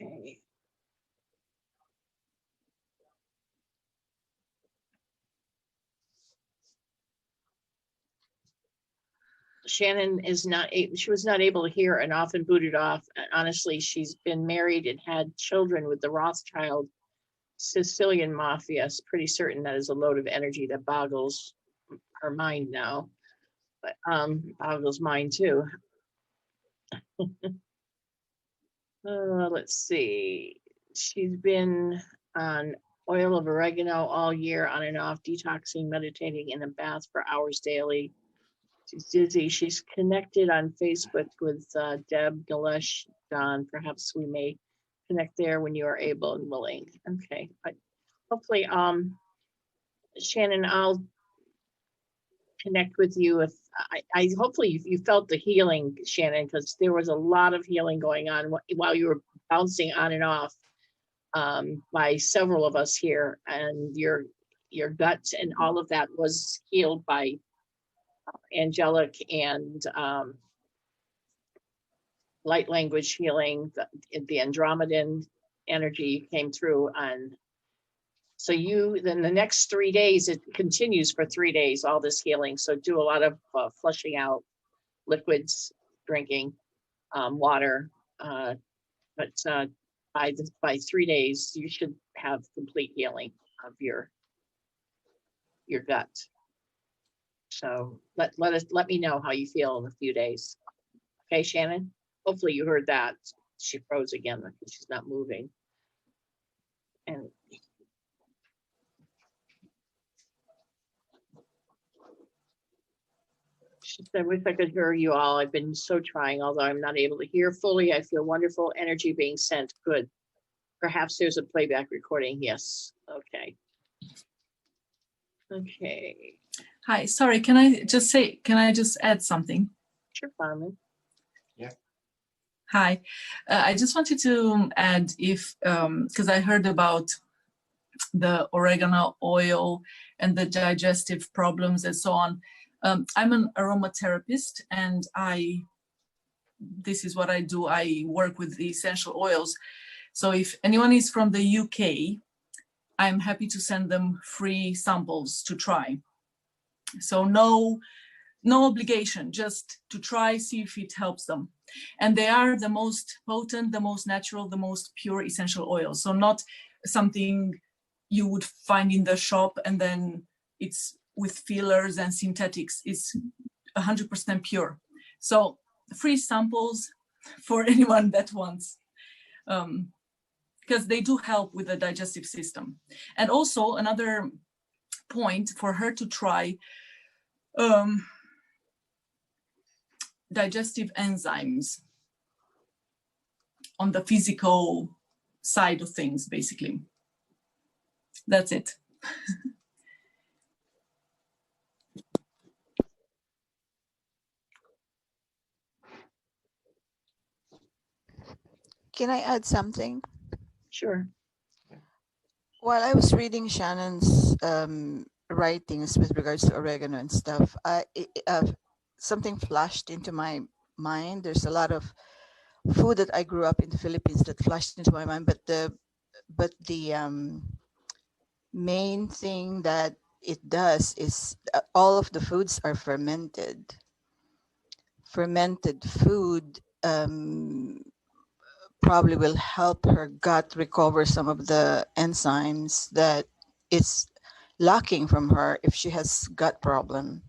Speaker 1: Okay. Shannon is not, she was not able to hear and often booted off. Honestly, she's been married and had children with the Rothschild Sicilian mafia. It's pretty certain that is a load of energy that boggles her mind now, but boggles mine too. Let's see. She's been on oil of oregano all year, on and off, detoxing, meditating in a bath for hours daily. She's dizzy. She's connected on Facebook with Deb Galesh. Don, perhaps we may connect there when you are able and willing. Okay, but hopefully, Shannon, I'll connect with you if I hopefully you felt the healing, Shannon, because there was a lot of healing going on while you were bouncing on and off by several of us here, and your gut and all of that was healed by angelic and light language healing. The Andromedan energy came through, and so then the next 3 days, it continues for 3 days, all this healing. So do a lot of flushing out liquids, drinking water, but by 3 days you should have complete healing of your gut. So let me know how you feel in a few days. Okay, Shannon? Hopefully you heard that. She froze again because she's not moving. And she said, I wish I could hear you all. I've been so trying, although I'm not able to hear fully. I feel wonderful energy being sent. Good. Perhaps there's a playback recording. Yes. Okay. Okay.
Speaker 12: Hi, sorry, can I just add something?
Speaker 1: Sure, Carmen.
Speaker 2: Yeah.
Speaker 12: Hi, I just wanted to add because I heard about the oregano oil and the digestive problems and so on. I'm an aromatherapist, and this is what I do. I work with the essential oils. So if anyone is from the UK, I'm happy to send them free samples to try. So no obligation, just to try, see if it helps them. And they are the most potent, the most natural, the most pure essential oils. So not something you would find in the shop and then it's with fillers and synthetics. It's 100% pure. So free samples for anyone that wants, because they do help with the digestive system. And also another point for her to try, digestive enzymes on the physical side of things, basically. That's it.
Speaker 13: Can I add something?
Speaker 1: Sure.
Speaker 13: While I was reading Shannon's writings with regards to oregano and stuff, something flashed into my mind. There's a lot of food that I grew up in the Philippines that flashed into my mind, but the main thing that it does is all of the foods are fermented. Fermented food probably will help her gut recover some of the enzymes that is lacking from her if she has gut problem.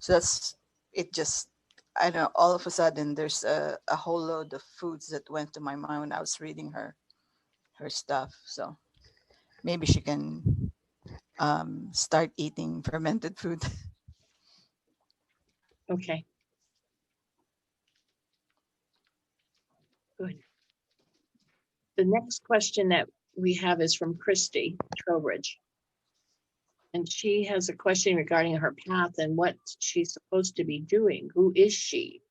Speaker 13: So that's it. Just, I don't know, all of a sudden there's a whole load of foods that went to my mind when I was reading her stuff. So maybe she can start eating fermented food.
Speaker 1: Okay. Good. The next question that we have is from Christy Trowbridge. And she has a question regarding her path and what she's supposed to be doing. Who is she?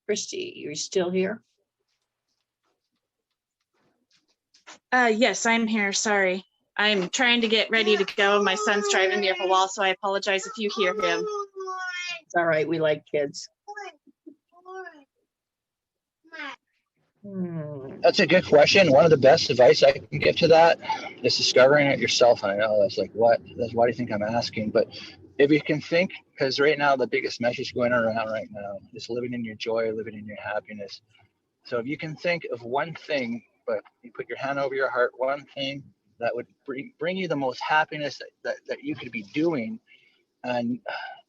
Speaker 1: Christy, you're still here?
Speaker 14: Yes, I'm here. Sorry. I'm trying to get ready to go. My son's driving me up a wall, so I apologize if you hear him.
Speaker 1: It's all right. We like kids.
Speaker 5: That's a good question. One of the best advice I can give to that is discovering it yourself. And I know that's like, why do you think I'm asking? But if you can think, because right now the biggest message going around right now is living in your joy, living in your happiness. So if you can think of one thing, but you put your hand over your heart, one thing that would bring you the most happiness that you could be doing. And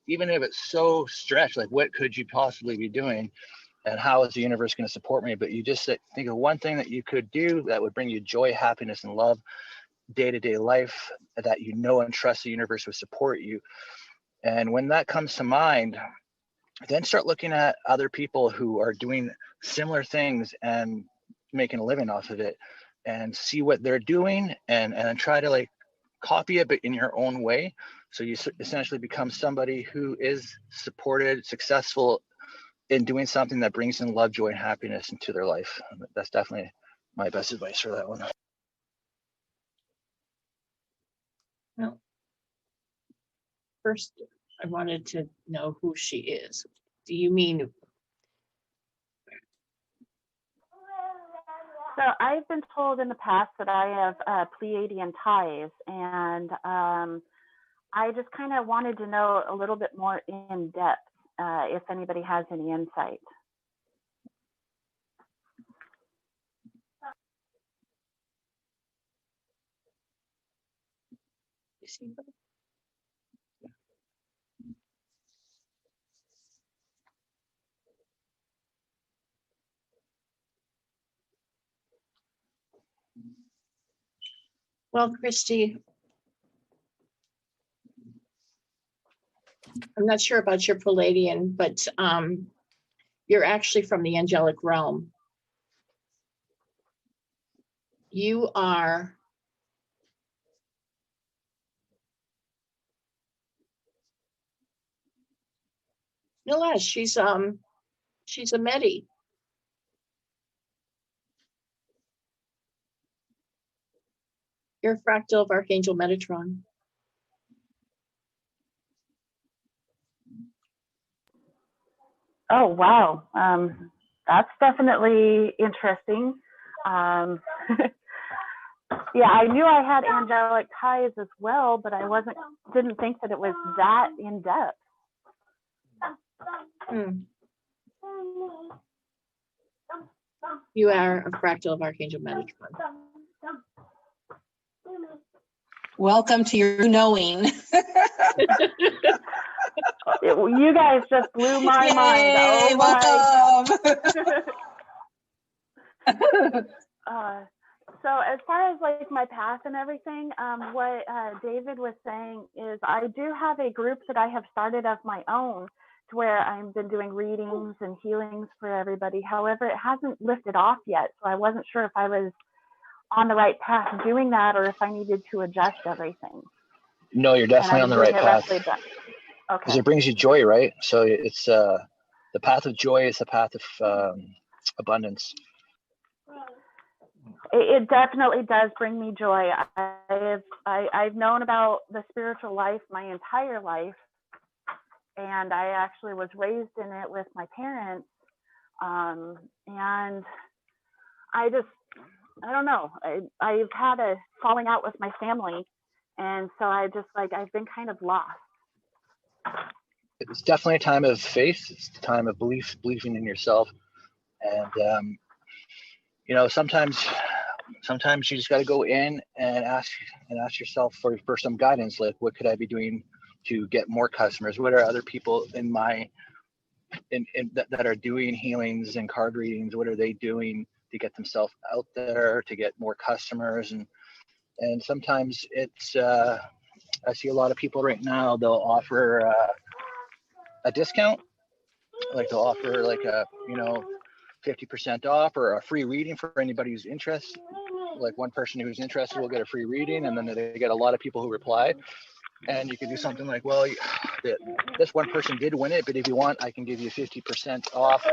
Speaker 5: even if it's so stretched, like what could you possibly be doing? And how is the universe going to support me? But you just think of one thing that you could do that would bring you joy, happiness, and love, day-to-day life, that you know and trust the universe would support you. And when that comes to mind, then start looking at other people who are doing similar things and making a living off of it, and see what they're doing, and try to like copy it, but in your own way. So you essentially become somebody who is supported, successful in doing something that brings in love, joy, and happiness into their life. That's definitely my best advice for that one.
Speaker 1: Well, first, I wanted to know who she is. Do you mean?
Speaker 15: So I've been told in the past that I have Pleiadian ties, and I just kind of wanted to know a little bit more in depth, if anybody has any insight.
Speaker 1: Well, Christy, I'm not sure about your Palladian, but you're actually from the angelic realm. You are no less. She's a Medi. You're a fractal of Archangel Metatron.
Speaker 15: Oh, wow. That's definitely interesting. Yeah, I knew I had angelic ties as well, but I didn't think that it was that in depth.
Speaker 1: You are a fractal of Archangel Metatron.
Speaker 4: Welcome to your knowing.
Speaker 15: You guys just blew my mind. Oh
Speaker 4: my.
Speaker 15: welcome. So as far as like my path and everything, what David was saying is I do have a group that I have started of my own to where I've been doing readings and healings for everybody. However, it hasn't lifted off yet. So I wasn't sure if I was on the right path doing that or if I needed to adjust everything.
Speaker 5: No, you're definitely on the right path. Because it brings you joy, right? So it's the path of joy is the path of abundance.
Speaker 15: It definitely does bring me joy. I've known about the spiritual life my entire life, and I actually was raised in it with my parents. And I don't know. I've had a falling out with my family, and so I've been kind of lost.
Speaker 5: It's definitely a time of faith. It's a time of believing in yourself, and sometimes you just got to go in and ask yourself for some guidance. Like, what could I be doing to get more customers? What are other people that are doing healings and card readings? What are they doing to get themselves out there to get more customers? And sometimes it's I see a lot of people right now. They'll offer a discount, like they'll offer like a 50% off or a free reading for anybody who's interested. Like one person who's interested will get a free reading, and then they get a lot of people who reply. And you can do something like, well, this one person did win it, but if you want, I can give you 50% off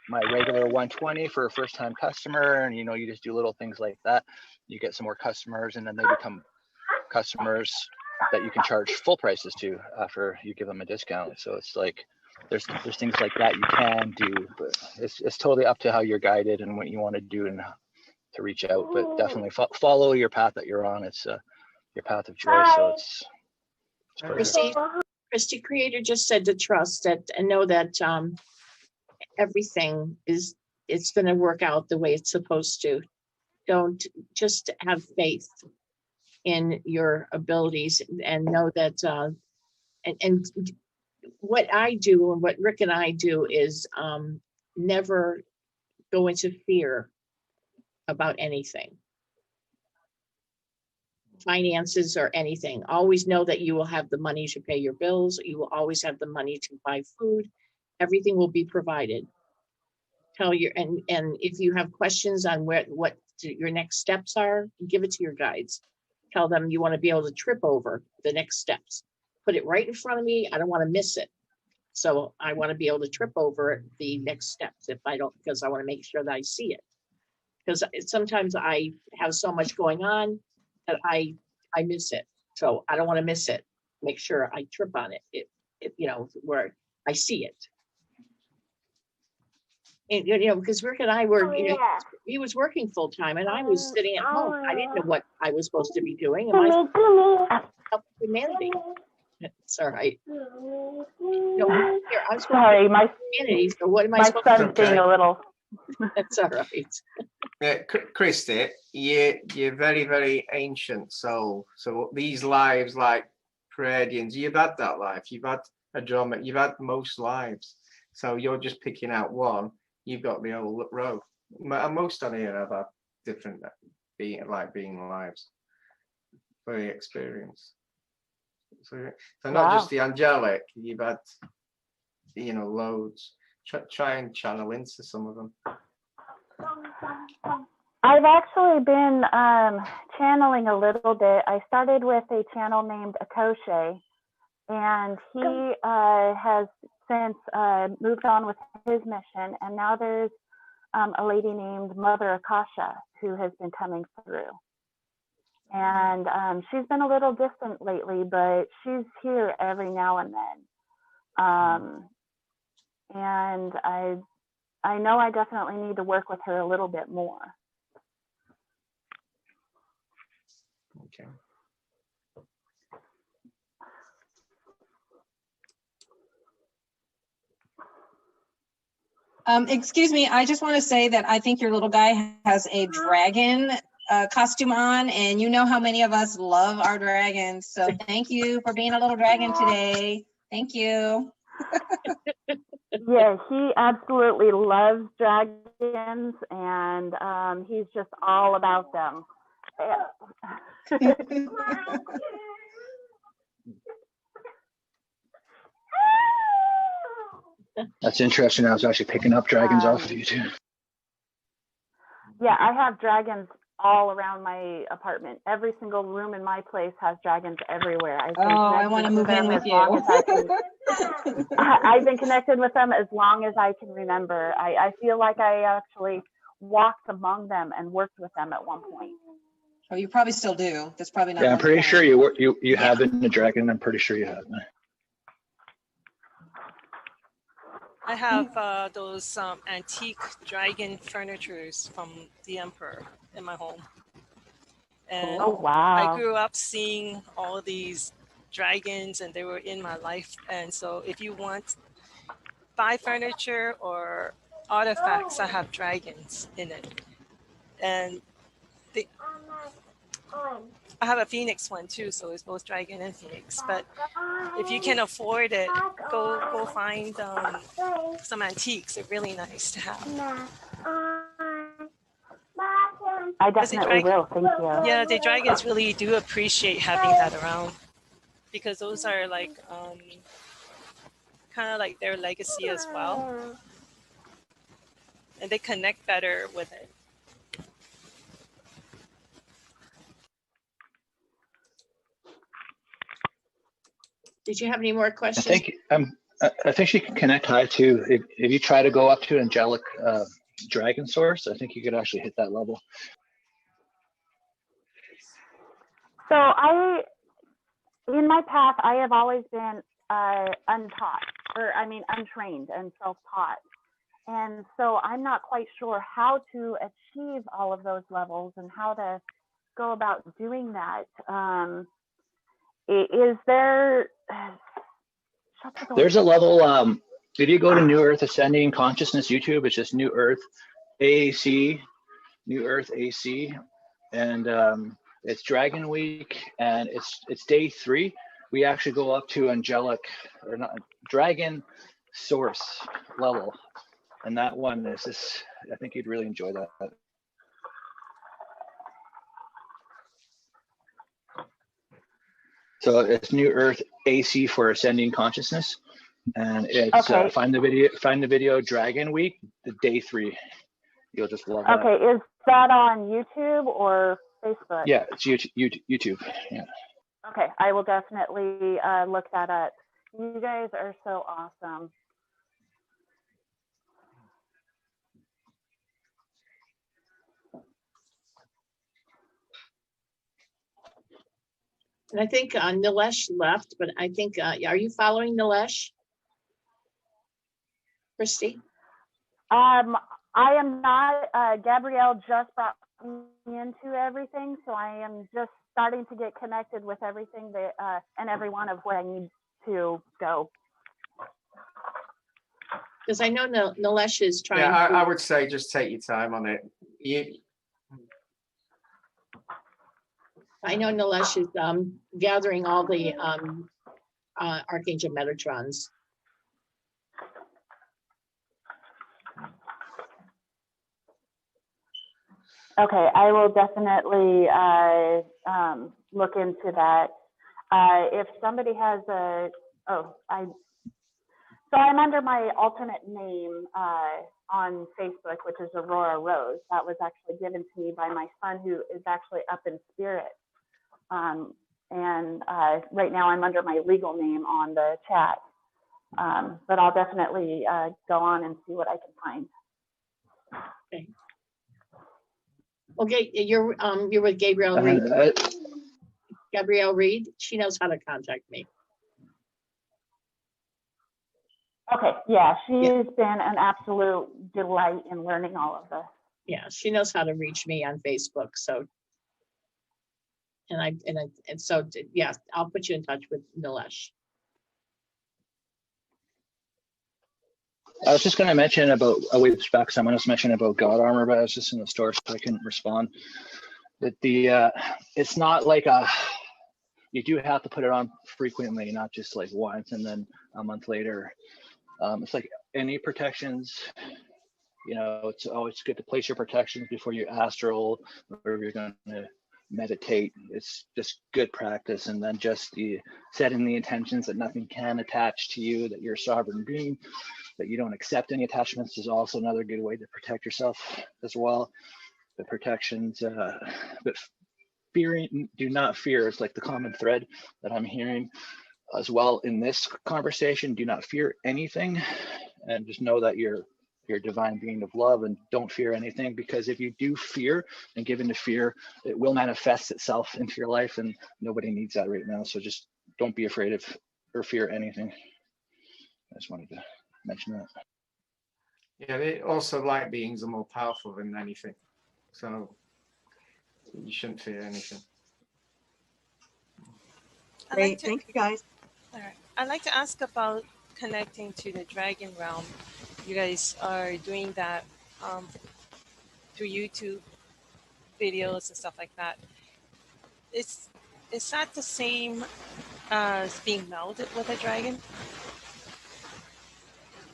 Speaker 5: my regular 120 for a first-time customer. And you just do little things like that. You get some more customers, and then they become customers that you can charge full prices to after you give them a discount. So it's like there's things like that you can do, but it's totally up to how you're guided and what you want to do and to reach out. But definitely follow your path that you're on. It's your path of joy. So it's
Speaker 1: Christy Creator just said to trust that and know that everything it's going to work out the way it's supposed to. Don't just have faith in your abilities and know that and what I do and what Rick and I do is never go into fear about anything, finances or anything. Always know that you will have the money to pay your bills. You will always have the money to buy food. Everything will be provided. Tell your and if you have questions on what your next steps are, give it to your guides. Tell them you want to be able to trip over the next steps. Put it right in front of me. I don't want to miss it. So I want to be able to trip over the next steps if I don't, because I want to make sure that I see it. Because sometimes I have so much going on that I miss it. So I don't want to miss it. Make sure I trip on it. Where I see it. And, because Rick and I were, he was working full time and I was sitting at home. I didn't know what I was supposed to be doing. And help humanity. It's all right. No, here, I'm
Speaker 15: sorry, my
Speaker 1: humanity. So what am I
Speaker 15: my
Speaker 1: supposed to
Speaker 15: son's
Speaker 1: do?
Speaker 15: being a little.
Speaker 1: That's all right.
Speaker 2: Yeah, Christy, you're very, very ancient soul. So these lives, like Pleiadians, you've had that life. You've had a drama. You've had most lives. So you're just picking out one. You've got the whole row. Most on here have had different being lives. Very experienced. So not just the angelic. You've had, loads. Try and channel into some of them.
Speaker 15: I've actually been channeling a little bit. I started with a channel named Akoshe, and he has since moved on with his mission. And now there's a lady named Mother Akasha who has been coming through. And she's been a little distant lately, but she's here every now and then. And I know I definitely need to work with her a little bit more.
Speaker 2: Okay.
Speaker 4: Excuse me, I just want to say that I think your little guy has a dragon costume on, and you know how many of us love our dragons. So thank you for being a little dragon today. Thank you.
Speaker 15: Yeah, he absolutely loves dragons, and he's just all about them.
Speaker 5: That's interesting. I was actually picking up dragons off of you too.
Speaker 15: Yeah, I have dragons all around my apartment. Every single room in my place has dragons everywhere. I've been
Speaker 4: I want to move in with you.
Speaker 15: I've been connected with them as long as I can remember. I feel like I actually walked among them and worked with them at one point.
Speaker 4: Oh, you probably still do. That's probably not.
Speaker 5: Yeah, I'm
Speaker 4: my
Speaker 5: pretty
Speaker 4: point.
Speaker 5: sure you have been a dragon. I'm pretty sure you have.
Speaker 3: I have those antique dragon furnitures from the Emperor in my home. And
Speaker 15: oh, wow.
Speaker 3: I grew up seeing all these dragons and they were in my life. And so if you want buy furniture or artifacts, I have dragons in it. And I have a phoenix one too, so it's both dragon and phoenix. But if you can afford it, go find some antiques. They're really nice to have.
Speaker 15: I definitely will. Thank you.
Speaker 3: Yeah, the dragons really do appreciate having that around because those are like kind of like their legacy as well, and they connect better with it.
Speaker 1: Did you have any more questions?
Speaker 5: I think she can connect high too. If you try to go up to angelic dragon source, I think you could actually hit that level.
Speaker 15: So in my path, I have always been untaught, untrained and self-taught. And so I'm not quite sure how to achieve all of those levels and how to go about doing that. Is there...
Speaker 5: There's a level, if you go to New Earth Ascending Consciousness YouTube, it's just New Earth AAC, New Earth AC, and it's Dragon Week, and it's day 3. We actually go up to angelic, or not, dragon source level, and that one is this. I think you'd really enjoy that. So it's New Earth AC for Ascending Consciousness, and it's
Speaker 15: okay.
Speaker 5: Find the video Dragon Week, the day 3. You'll just love that.
Speaker 15: Okay, is that on YouTube or Facebook?
Speaker 5: Yeah, it's YouTube. Yeah.
Speaker 15: Okay, I will definitely look that up. You guys are so awesome.
Speaker 1: And I think Nilesh left, but I think, are you following Nilesh? Christy?
Speaker 15: I am not. Gabrielle just brought me into everything, so I am just starting to get connected with everything that and every one of where I need to go.
Speaker 1: Because I know Nilesh is trying.
Speaker 2: Yeah, I would say just take your time on it.
Speaker 1: I know Nilesh is gathering all the Archangel Metatrons.
Speaker 15: Okay, I will definitely look into that. If somebody has so I'm under my alternate name on Facebook, which is Aurora Rose. That was actually given to me by my son, who is actually up in spirit. And right now I'm under my legal name on the chat. But I'll definitely go on and see what I can find.
Speaker 1: Okay. Okay, you're with Gabrielle Reed. Gabrielle Reed, she knows how to contact me.
Speaker 15: Okay, yeah, she's been an absolute delight in learning all of this.
Speaker 1: Yeah, she knows how to reach me on Facebook. So, yeah, I'll put you in touch with Nilesh.
Speaker 5: I was just going to mention about a way back. Someone else mentioned about God armor, but I was just in the store, so I couldn't respond. That it's not like you do have to put it on frequently, not just like once and then a month later. It's like any protections. You know, it's always good to place your protections before you astral, or if you're going to meditate. It's just good practice. And then just the setting the intentions that nothing can attach to you, that you're a sovereign being, that you don't accept any attachments is also another good way to protect yourself as well. The protections, but fearing, do not fear. It's like the common thread that I'm hearing as well in this conversation. Do not fear anything, and just know that you're a divine being of love, and don't fear anything, because if you do fear and give into fear, it will manifest itself into your life, and nobody needs that right now. So just don't be afraid of or fear anything. I just wanted to mention that.
Speaker 2: Yeah, they also, light beings are more powerful than anything, so you shouldn't fear anything.
Speaker 7: Great, thank you guys.
Speaker 3: All right. I'd like to ask about connecting to the dragon realm. You guys are doing that through YouTube videos and stuff like that. Is that the same as being melded with a dragon?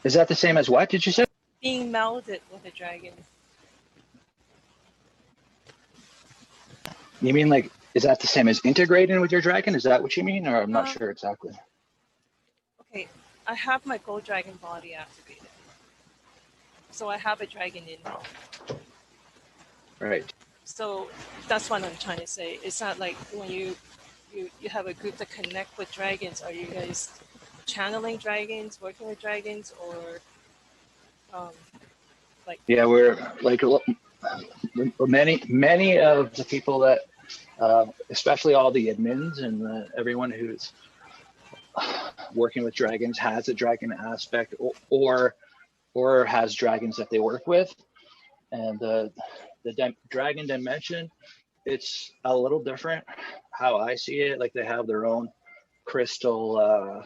Speaker 5: Is that the same as what did you say?
Speaker 3: Being melded with a dragon.
Speaker 5: You mean like, is that the same as integrating with your dragon? Is that what you mean? Or I'm not sure exactly.
Speaker 3: Okay, I have my gold dragon body activated. So I have a dragon in me.
Speaker 5: Right.
Speaker 3: So that's what I'm trying to say. It's not like when you have a group that connect with dragons, are you guys channeling dragons, working with dragons, or like?
Speaker 5: Yeah, we're like many of the people that, especially all the admins and everyone who's working with dragons has a dragon aspect, or has dragons that they work with. And the dragon dimension, it's a little different how I see it. Like they have their own crystal,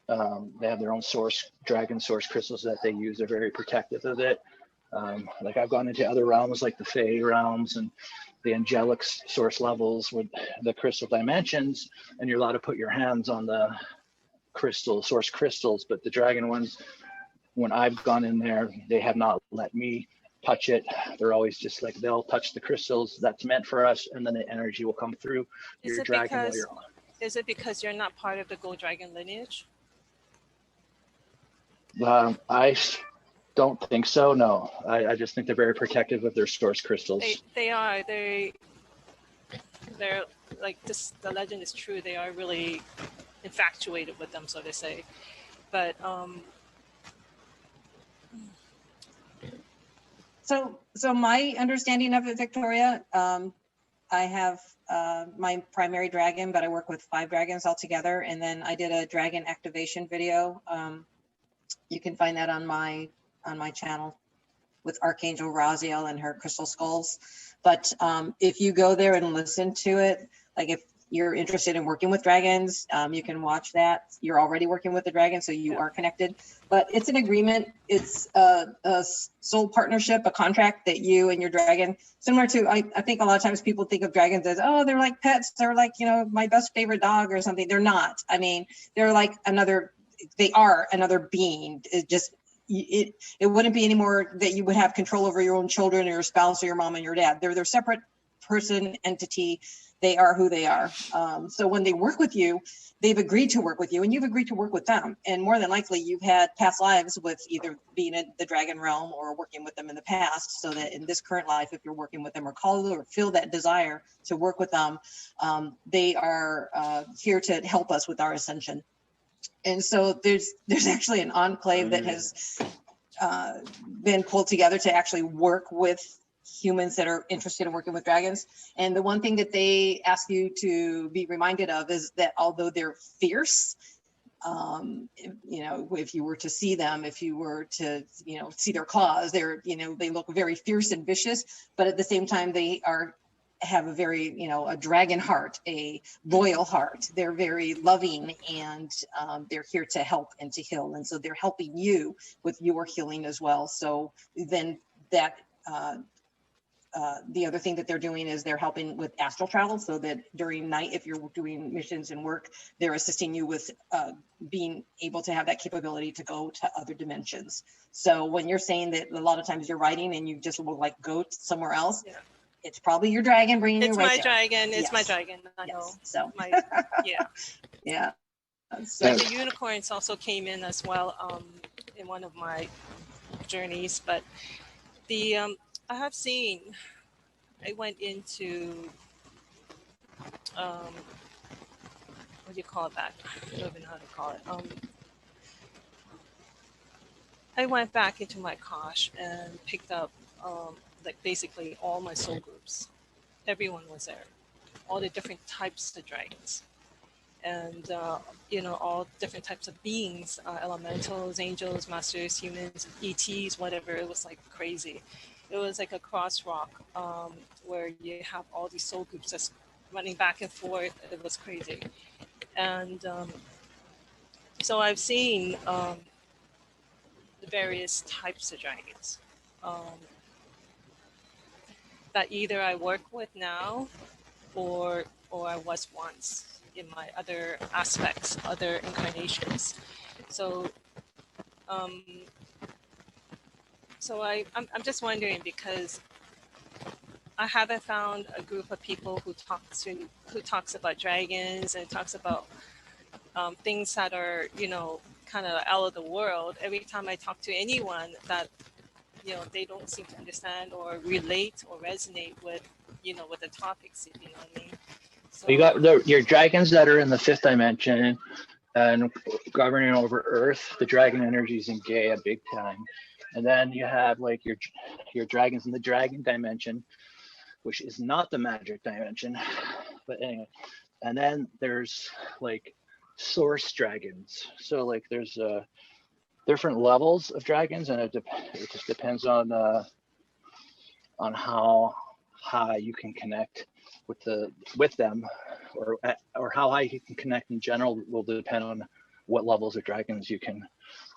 Speaker 5: they have their own dragon source crystals that they use. They're very protective of it. Like I've gone into other realms like the Fey realms and the angelic source levels with the crystal dimensions, and you're allowed to put your hands on the source crystals. But the dragon ones, when I've gone in there, they have not let me touch it. They're always just like, they'll touch the crystals that's meant for us, and then the energy will come through your dragon while you're on.
Speaker 3: Is it because you're not part of the gold dragon lineage?
Speaker 5: I don't think so, no. I just think they're very protective of their source crystals.
Speaker 3: They are. They're like this. The legend is true. They are really infatuated with them, so to say. But
Speaker 4: So my understanding of it, Victoria, I have my primary dragon, but I work with 5 dragons altogether. And then I did a dragon activation video. You can find that on my channel with Archangel Raziel and her crystal skulls. But if you go there and listen to it, like if you're interested in working with dragons, you can watch that. You're already working with the dragon, so you are connected. But it's an agreement. It's a soul partnership, a contract that you and your dragon, similar to, I think a lot of times people think of dragons as, oh, they're like pets. They're like, my best favorite dog or something. They're not. I mean, they're like they are another being. It just, it wouldn't be anymore that you would have control over your own children or your spouse or your mom and your dad. They're separate person, entity. They are who they are. So when they work with you, they've agreed to work with you, and you've agreed to work with them. And more than likely, you've had past lives with either being in the dragon realm or working with them in the past, so that in this current life, if you're working with them or call or feel that desire to work with them, they are here to help us with our ascension. And so there's actually an enclave that has been pulled together to actually work with humans that are interested in working with dragons. And the one thing that they ask you to be reminded of is that although they're fierce, if you were to see them, if you were to, see their claws, they look very fierce and vicious, but at the same time, they have a very, a dragon heart, a royal heart. They're very loving, and they're here to help and to heal. And so they're helping you with your healing as well. So then that, the other thing that they're doing is they're helping with astral travel, so that during night, if you're doing missions and work, they're assisting you with being able to have that capability to go to other dimensions. So when you're saying that a lot of times you're writing and you just will like go somewhere else, It's probably your dragon bringing you
Speaker 3: It's
Speaker 4: right
Speaker 3: my
Speaker 4: there.
Speaker 3: dragon. It's my
Speaker 4: Yes.
Speaker 3: dragon. I know.
Speaker 4: Yes. So
Speaker 3: My, yeah.
Speaker 4: yeah.
Speaker 3: But the unicorns also came in as well in one of my journeys. But the I have seen, I went into what do you call that? I don't even know how to call it. I went back into my kosh and picked up like basically all my soul groups. Everyone was there, all the different types of dragons, and you know, all different types of beings, elementals, angels, masters, humans, ETs, whatever. It was like crazy. It was like a crosswalk where you have all these soul groups just running back and forth. It was crazy, and so I've seen the various types of dragons that either I work with now or I was once in my other aspects, other incarnations. So so I'm just wondering, because I haven't found a group of people who talks about dragons and talks about things that are, you know, kind of out of the world. Every time I talk to anyone that, you know, they don't seem to understand or relate or resonate with, you know, with the topics, if you know what I mean. So
Speaker 5: You got your dragons that are in the 5th dimension and governing over Earth. The dragon energy is in Gaia big time. And then you have like your dragons in the dragon dimension, which is not the magic dimension. But anyway, and then there's like source dragons. So like there's different levels of dragons, and it just depends on how high you can connect with them, or how high you can connect in general will depend on what levels of dragons you can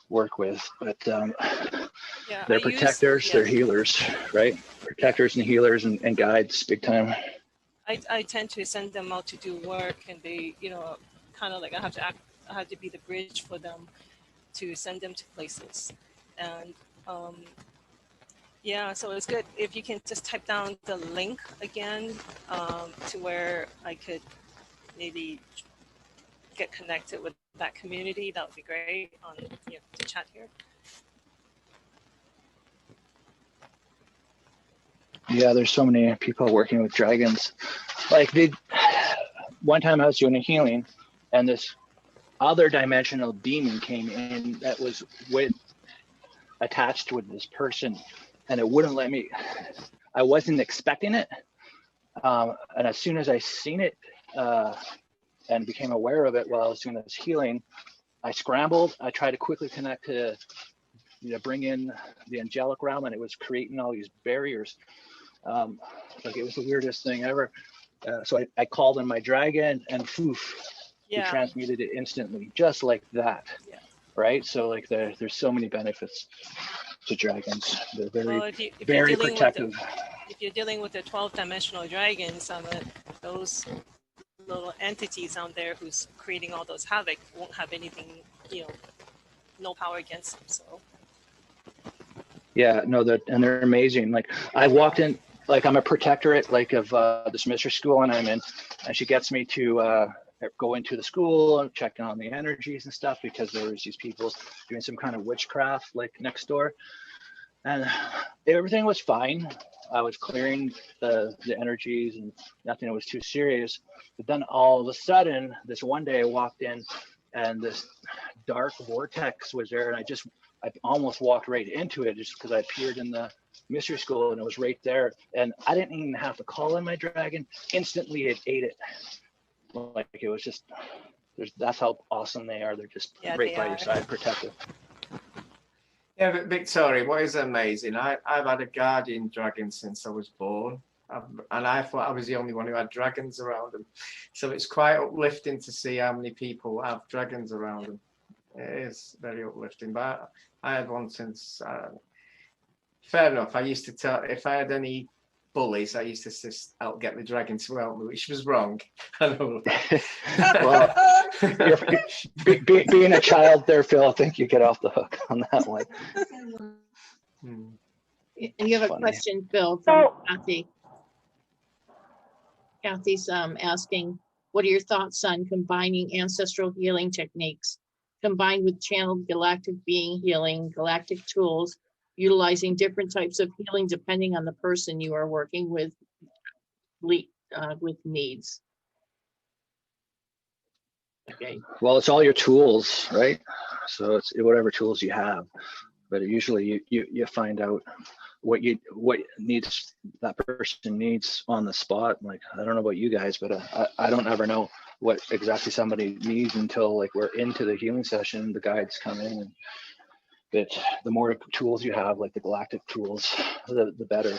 Speaker 5: work with. But
Speaker 3: yeah,
Speaker 5: they're protectors, they're healers, right? Protectors and healers and guides big time.
Speaker 3: I tend to send them out to do work, and they, you know, kind of like I have to be the bridge for them to send them to places. And yeah, so it's good if you can just type down the link again to where I could maybe get connected with that community. That would be great on, you know, the chat here.
Speaker 5: Yeah, there's so many people working with dragons. Like one time I was doing a healing, and this other dimensional demon came in that was attached with this person, and it wouldn't let me. I wasn't expecting it, and as soon as I seen it and became aware of it while I was doing this healing, I scrambled. I tried to quickly connect to, you know, bring in the angelic realm, and it was creating all these barriers. Like it was the weirdest thing ever. So I called in my dragon, and poof, he transmuted it instantly, just like that.
Speaker 3: Yeah.
Speaker 5: Right. So like there's so many benefits to dragons. They're very,
Speaker 3: well, if
Speaker 5: very protective.
Speaker 3: If you're dealing with the 12-dimensional dragons, those little entities out there who's creating all those havoc won't have anything, you know, no power against them. So
Speaker 5: Yeah, no, they're amazing. Like I walked in, like I'm a protectorate like of this mystery school, and I'm in, and she gets me to go into the school and check on the energies and stuff, because there was these people doing some kind of witchcraft like next door, and everything was fine. I was clearing the energies and nothing was too serious. But then all of a sudden, this one day I walked in, and this dark vortex was there, and I almost walked right into it just because I appeared in the mystery school and it was right there. And I didn't even have to call in my dragon. Instantly it ate it. Like it was just, that's how awesome they are. They're just right by your side, protective.
Speaker 2: Yeah, but Victoria, what is amazing, I've had a guardian dragon since I was born. And I thought I was the only one who had dragons around them. So it's quite uplifting to see how many people have dragons around them. It is very uplifting. But I had one since, fair enough, I used to tell, if I had any bullies, I used to help get the dragon to help me, which was wrong. I know.
Speaker 5: Well, being a child there, Phil, I think you get off the hook on that one.
Speaker 1: And you have a question, Phil, from Kathy. Kathy's asking, what are your thoughts on combining ancestral healing techniques combined with channeled galactic being healing, galactic tools, utilizing different types of healing depending on the person you are working with needs? Okay.
Speaker 5: Well, it's all your tools, right? So it's whatever tools you have, but usually you find out what needs that person needs on the spot. Like, I don't know about you guys, but I don't ever know what exactly somebody needs until like we're into the healing session, the guides come in, and but the more tools you have, like the galactic tools, the better.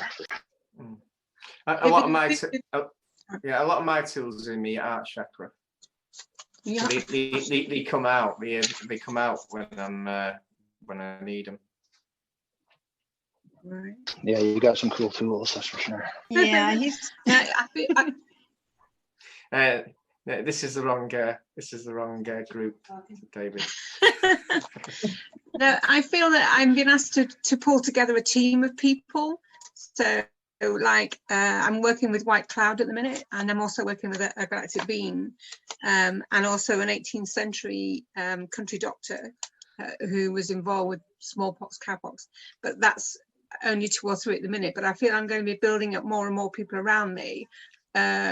Speaker 2: A lot of my tools in the art chakra.
Speaker 10: Yeah.
Speaker 2: So they come out. They come out when I need them.
Speaker 10: Right.
Speaker 5: Yeah, you got some cool tools, that's for sure.
Speaker 4: Yeah, he's.
Speaker 2: This is the wrong group, David.
Speaker 10: No, I feel that I'm being asked to pull together a team of people. So like I'm working with White Cloud at the minute, and I'm also working with a galactic being, and also an 18th century country doctor who was involved with smallpox, cowpox. But that's only 2 or 3 at the minute. But I feel I'm going to be building up more and more people around me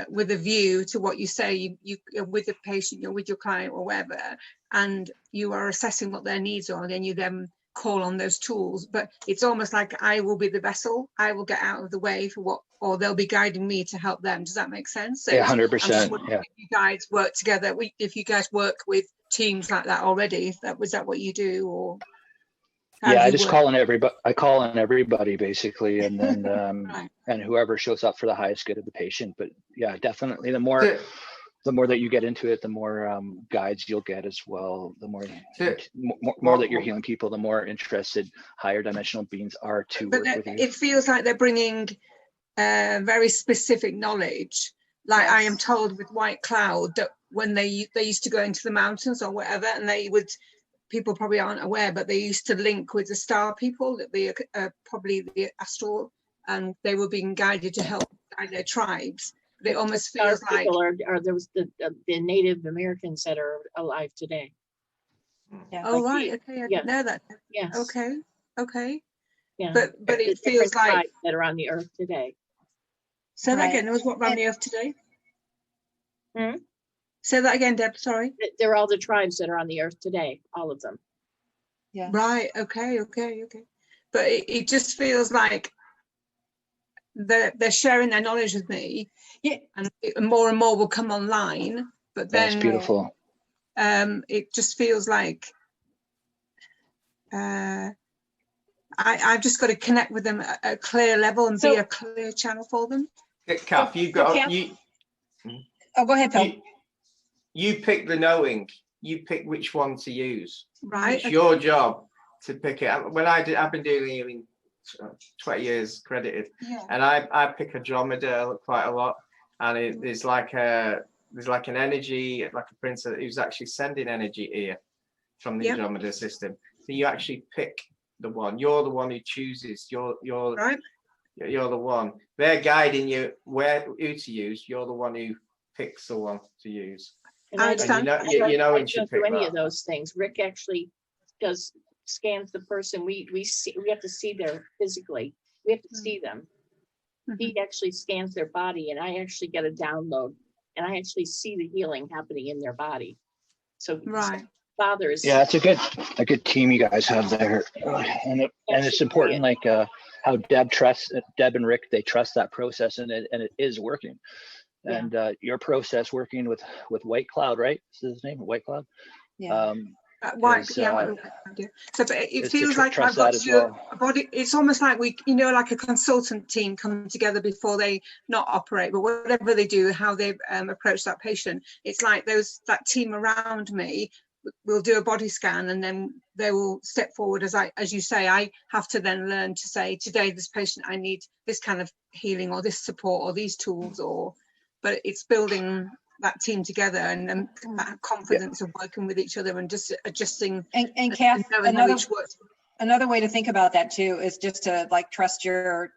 Speaker 10: with a view to what you say. You're with the patient, you're with your client or whatever, and you are assessing what their needs are, and then you then call on those tools. But it's almost like I will be the vessel. I will get out of the way for what, or they'll be guiding me to help them. Does that make sense? So
Speaker 5: yeah, 100%. Yeah.
Speaker 10: If you guys work together, if you guys work with teams like that already, was that what you do, or?
Speaker 5: Yeah, I just call on everybody. I call on everybody basically, and then
Speaker 10: Right.
Speaker 5: and whoever shows up for the highest good of the patient. But yeah, definitely the more that you get into it, the more guides you'll get as well. The more that you're healing people, the more interested higher dimensional beings are to work with you.
Speaker 10: It feels like they're bringing very specific knowledge. Like I am told with White Cloud that when they used to go into the mountains or whatever, and they would. People probably aren't aware, but they used to link with the star people, probably the astral, and they were being guided to help guide their tribes. But it almost feels like
Speaker 1: are those the Native Americans that are alive today.
Speaker 10: Yeah. Oh, right. Okay. I didn't know that.
Speaker 1: Yes.
Speaker 10: Okay.
Speaker 1: Yeah.
Speaker 10: But it feels like
Speaker 1: that are on the earth today.
Speaker 10: Say that again. There was what around the earth today? Say that again, Deb. Sorry.
Speaker 1: They're all the tribes that are on the earth today. All of them.
Speaker 10: Yeah. Right. Okay. But it just feels like they're sharing their knowledge with me. Yeah. And more will come online. But then
Speaker 5: that's beautiful.
Speaker 10: It just feels like I've just got to connect with them at a clear level and be a clear channel for them.
Speaker 2: Kath, you've got you.
Speaker 4: Oh, go ahead, Phil.
Speaker 2: You pick the knowing. You pick which one to use.
Speaker 10: Right.
Speaker 2: It's your job to pick it. When I've been doing healing 20 years credited, and I pick Andromeda quite a lot, and there's like an energy, like a printer who's actually sending energy here from the Andromeda system. So you actually pick the one. You're the one who chooses. You're
Speaker 10: right.
Speaker 2: You're the one. They're guiding you who to use. You're the one who picks the one to use.
Speaker 1: And I
Speaker 2: don't
Speaker 1: do any of those things. Rick actually scans the person. We have to see their physically. We have to see them. He actually scans their body, and I actually get a download, and I actually see the healing happening in their body. So fathers.
Speaker 5: Yeah, it's a good team you guys have there, and it's important. Like how Deb and Rick, they trust that process, and it is working. And your process working with White Cloud, right? Is his name White Cloud?
Speaker 10: Yeah. So but it feels like I've got a body. It's almost like like a consultant team come together before they not operate, but whatever they do, how they approach that patient. It's like that team around me will do a body scan, and then they will step forward as you say. I have to then learn to say, today this patient, I need this kind of healing or this support or these tools, but it's building that team together and that confidence of working with each other and just adjusting.
Speaker 4: And Kath, another way to think about that too is just to like trust your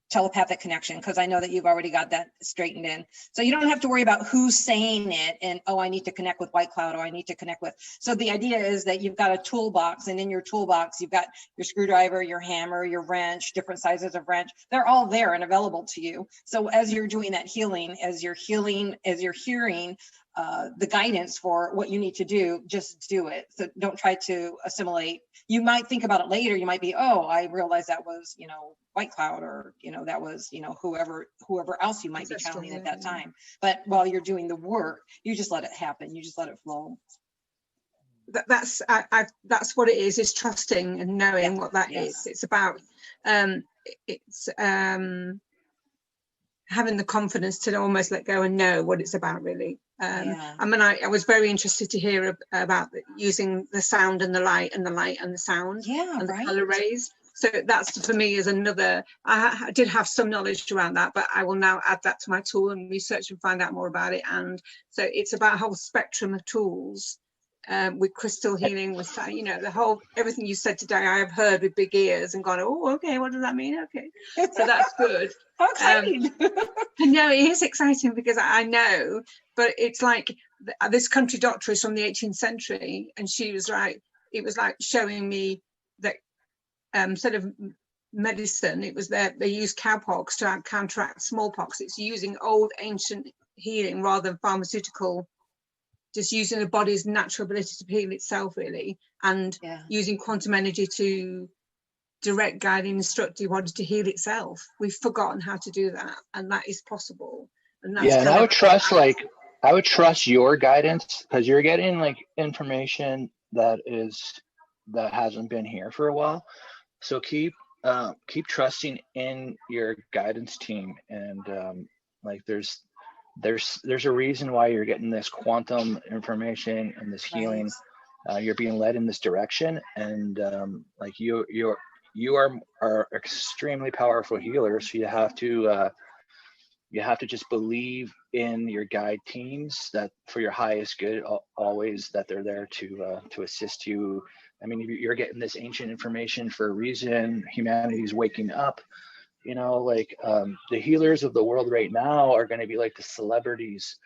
Speaker 4: telepathic connection, because I know that you've already got that straightened in. So you don't have to worry about who's saying it and, oh, I need to connect with White Cloud, or I need to connect with. So the idea is that you've got a toolbox, and in your toolbox, you've got your screwdriver, your hammer, your wrench, different sizes of wrench. They're all there and available to you. So as you're doing that healing, as you're hearing the guidance for what you need to do, just do it. So don't try to assimilate. You might think about it later. You might be, oh, I realized that was, White Cloud, or, that was, whoever else you might be channeling at that time. But while you're doing the work, you just let it happen. You just let it flow.
Speaker 10: That's what it is trusting and knowing what that is. It's about, having the confidence to almost let go and know what it's about, really. I mean, I was very interested to hear about using the sound and the light and the sound and the color rays. So that's, for me, is another, I did have some knowledge around that, but I will now add that to my tool and research and find out more about it. And so it's about a whole spectrum of tools, with crystal healing, with, the whole, everything you said today, I have heard with big ears and gone, oh, okay, what does that mean? Okay, so that's good.
Speaker 4: How exciting.
Speaker 10: No, it is exciting, because I know, but it's like this country doctor is from the 18th century, and she was right. It was like showing me that instead of medicine, it was that they used cowpox to counteract smallpox. It's using old ancient healing rather than pharmaceutical, just using the body's natural ability to heal itself, really, and using quantum energy to direct, guide, and instruct your body to heal itself. We've forgotten how to do that, and that is possible. And that's
Speaker 5: and I would trust your guidance, because you're getting information that hasn't been here for a while. So keep trusting in your guidance team, and there's a reason why you're getting this quantum information and this healing. You're being led in this direction, and you are extremely powerful healers. So you have to just believe in your guide teams, that for your highest good, always, that they're there to assist you. I mean, you're getting this ancient information for a reason. Humanity's waking up. The healers of the world right now are going to be like the celebrities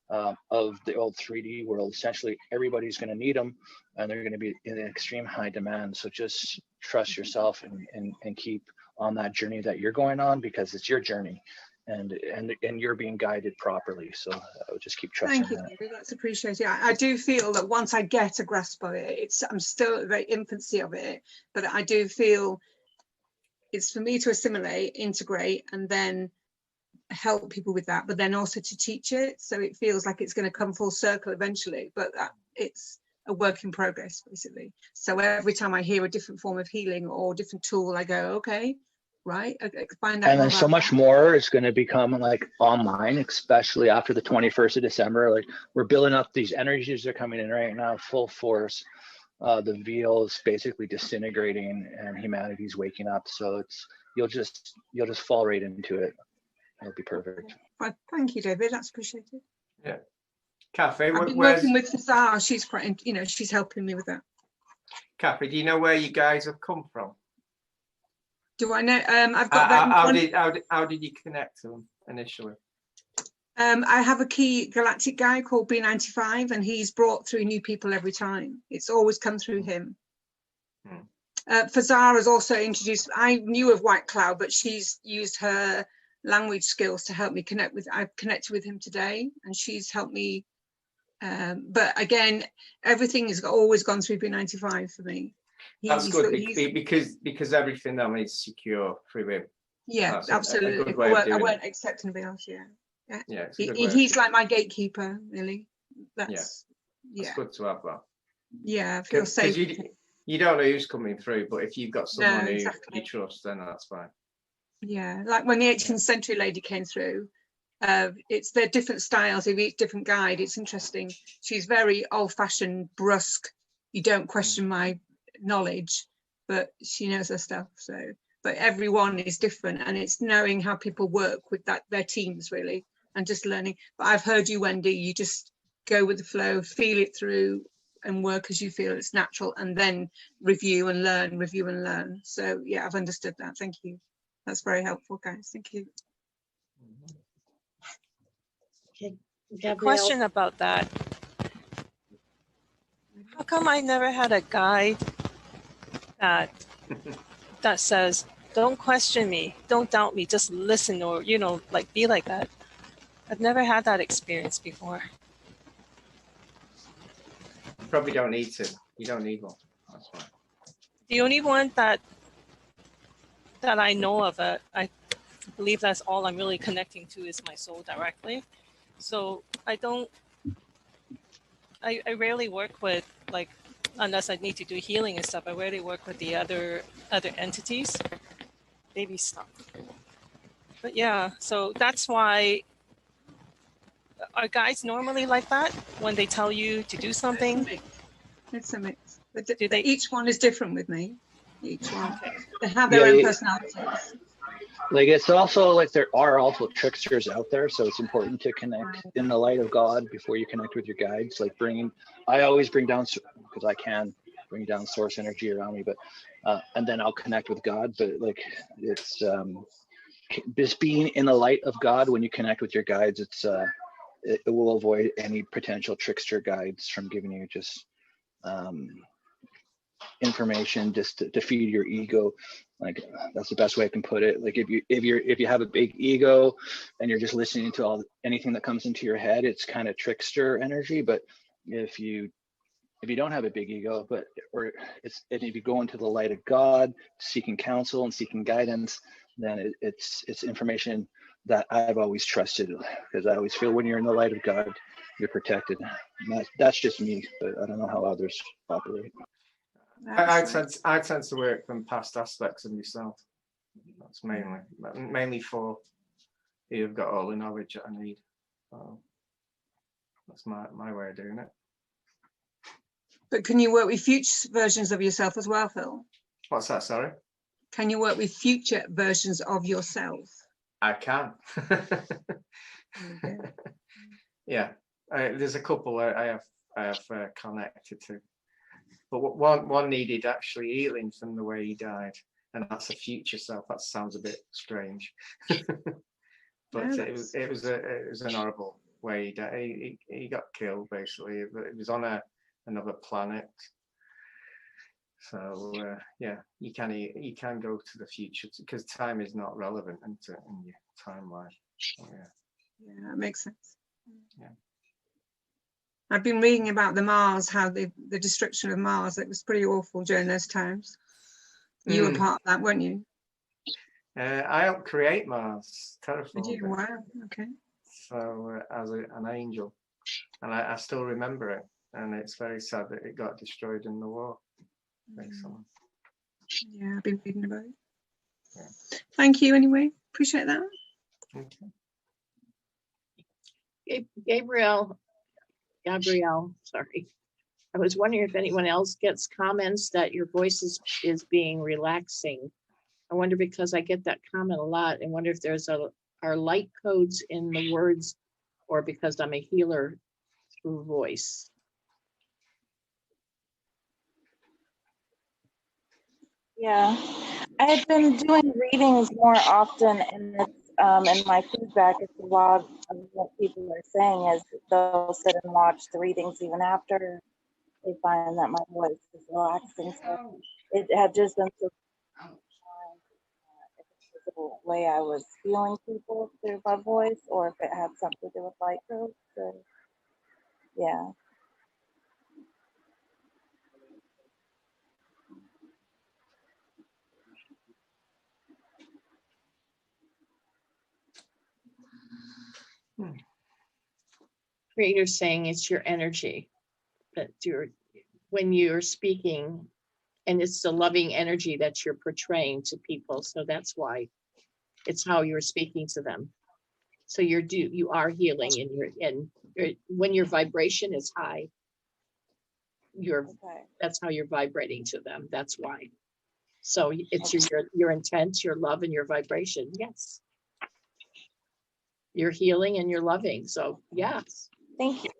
Speaker 5: of the old 3D world. Essentially, everybody's going to need them, and they're going to be in extreme high demand. So just trust yourself and keep on that journey that you're going on, because it's your journey, and you're being guided properly. So I would just keep trusting.
Speaker 10: Thank you, David. That's appreciated. I do feel that once I get a grasp of it, I'm still at the infancy of it, but I do feel it's for me to assimilate, integrate, and then help people with that, but then also to teach it. So it feels like it's going to come full circle eventually, but it's a work in progress, basically. So every time I hear a different form of healing or different tool, I go, okay, right, I find out.
Speaker 5: And then so much more is going to become online, especially after the 21st of December. We're building up, these energies are coming in right now, full force. The veil is basically disintegrating, and humanity's waking up. So you'll just fall right into it. It'll be perfect.
Speaker 10: Well, thank you, David. That's appreciated.
Speaker 2: Yeah. Kathy,
Speaker 10: I've been working with Fazar. She's quite, she's helping me with that.
Speaker 2: Kathy, do you know where you guys have come from?
Speaker 10: Do I know? I've got that.
Speaker 2: How did you connect to them initially?
Speaker 10: I have a key galactic guy called B95, and he's brought through new people every time. It's always come through him. Fazar has also introduced, I knew of White Cloud, but she's used her language skills to help me connect with, I've connected with him today, and she's helped me. But again, everything has always gone through B95 for me.
Speaker 2: That's good, because everything that is secure through him.
Speaker 10: Yeah,
Speaker 2: that's
Speaker 10: absolutely. I won't accept anybody else. Yeah. He's like my gatekeeper, really. That's
Speaker 2: good to have that.
Speaker 10: Yeah, I feel safe.
Speaker 2: You don't know who's coming through, but if you've got someone who you trust, then that's fine.
Speaker 10: Yeah, like when the 18th century lady came through, it's their different styles of each different guide. It's interesting. She's very old-fashioned, brusque. You don't question my knowledge, but she knows her stuff. So, but everyone is different, and it's knowing how people work with their teams, really, and just learning. But I've heard you, Wendy. You just go with the flow, feel it through, and work as you feel it's natural, and then review and learn. So yeah, I've understood that. Thank you. That's very helpful, guys. Thank you.
Speaker 1: Okay.
Speaker 3: A
Speaker 1: Gabrielle?
Speaker 3: question about that. How come I never had a guide that says, don't question me, don't doubt me, just listen, or, you know, like be like that? I've never had that experience before.
Speaker 2: You probably don't need to. You don't need one. That's fine.
Speaker 3: The only one that I know of, I believe that's all I'm really connecting to, is my soul directly. So I rarely work with, like, unless I need to do healing and stuff, I rarely work with the other entities. Baby, stop. But yeah, so that's why, are guides normally like that when they tell you to do something?
Speaker 10: It's a mix. But
Speaker 3: Do they?
Speaker 10: Each one is different with me. Each one.
Speaker 3: Okay.
Speaker 10: They have their own personalities.
Speaker 5: Like, it's also like there are also tricksters out there, so it's important to connect in the light of God before you connect with your guides. Like I always bring down, because I can bring down source energy around me, but and then I'll connect with God. But like, it's just being in the light of God when you connect with your guides. It's it will avoid any potential trickster guides from giving you just information just to feed your ego. Like, that's the best way I can put it. Like, if you have a big ego and you're just listening to anything that comes into your head, it's kind of trickster energy. But if you don't have a big ego, if you go into the light of God, seeking counsel and seeking guidance, then it's information that I've always trusted, because I always feel when you're in the light of God, you're protected. That's just me, but I don't know how others operate.
Speaker 2: I tend to work from past aspects of myself. That's mainly for you've got all the knowledge that I need. So that's my way of doing it.
Speaker 10: But can you work with future versions of yourself as well, Phil?
Speaker 2: What's that? Sorry.
Speaker 10: Can you work with future versions of yourself?
Speaker 2: I can. Yeah, there's a couple I have connected to. But one needed actually healing from the way he died, and that's a future self. That sounds a bit strange, but
Speaker 10: Yeah,
Speaker 2: it was an horrible way he died. He got killed basically. It was on another planet. So yeah, you can go to the future, because time is not relevant in your timeline. So,
Speaker 10: yeah, that makes sense.
Speaker 2: Yeah.
Speaker 10: I've been reading about the Mars, how the destruction of Mars. It was pretty awful during those times. You were part of that, weren't you?
Speaker 2: I helped create Mars, terraformed it.
Speaker 10: Wow. Okay.
Speaker 2: So as an angel, and I still remember it, and it's very sad that it got destroyed in the war.
Speaker 10: Yeah, I've been reading about it.
Speaker 2: Yeah.
Speaker 10: Thank you anyway. Appreciate that.
Speaker 1: Okay. Gabrielle, sorry. I was wondering if anyone else gets comments that your voice is being relaxing. I wonder, because I get that comment a lot, and wonder if are light codes in the words, or because I'm a healer through voice.
Speaker 16: Yeah, I had been doing readings more often, and my feedback is a lot of what people are saying is they'll sit and watch the readings even after they find that my voice is relaxing. So it had just been so the way I was feeling people through my voice, or if it had something to do with light codes. So yeah.
Speaker 1: Creator's saying it's your energy that when you're speaking, and it's the loving energy that you're portraying to people. So that's why it's how you're speaking to them. So you are healing, and when your vibration is high, that's how you're vibrating to them. That's why. So it's your intent, your love, and your vibration. Yes. You're healing and you're loving. So yes.
Speaker 16: Thank you.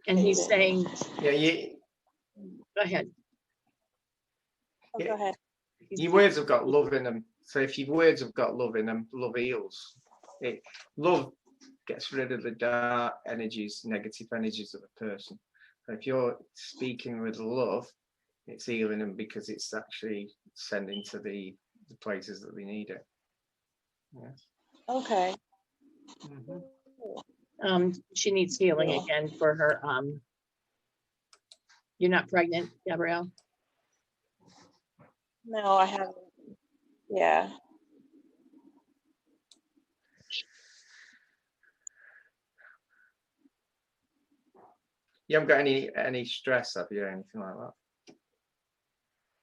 Speaker 1: And he's saying,
Speaker 2: yeah,
Speaker 1: go ahead.
Speaker 16: Oh, go ahead.
Speaker 2: Your words have got love in them. So if your words have got love in them, love heals. Love gets rid of the dark energies, negative energies of a person. So if you're speaking with love, it's healing them because it's actually sending to the places that they need it. Yeah.
Speaker 16: Okay.
Speaker 1: She needs healing again for her. You're not pregnant, Gabrielle?
Speaker 16: No, I haven't. Yeah.
Speaker 2: You haven't got any stress, have you? Anything like that?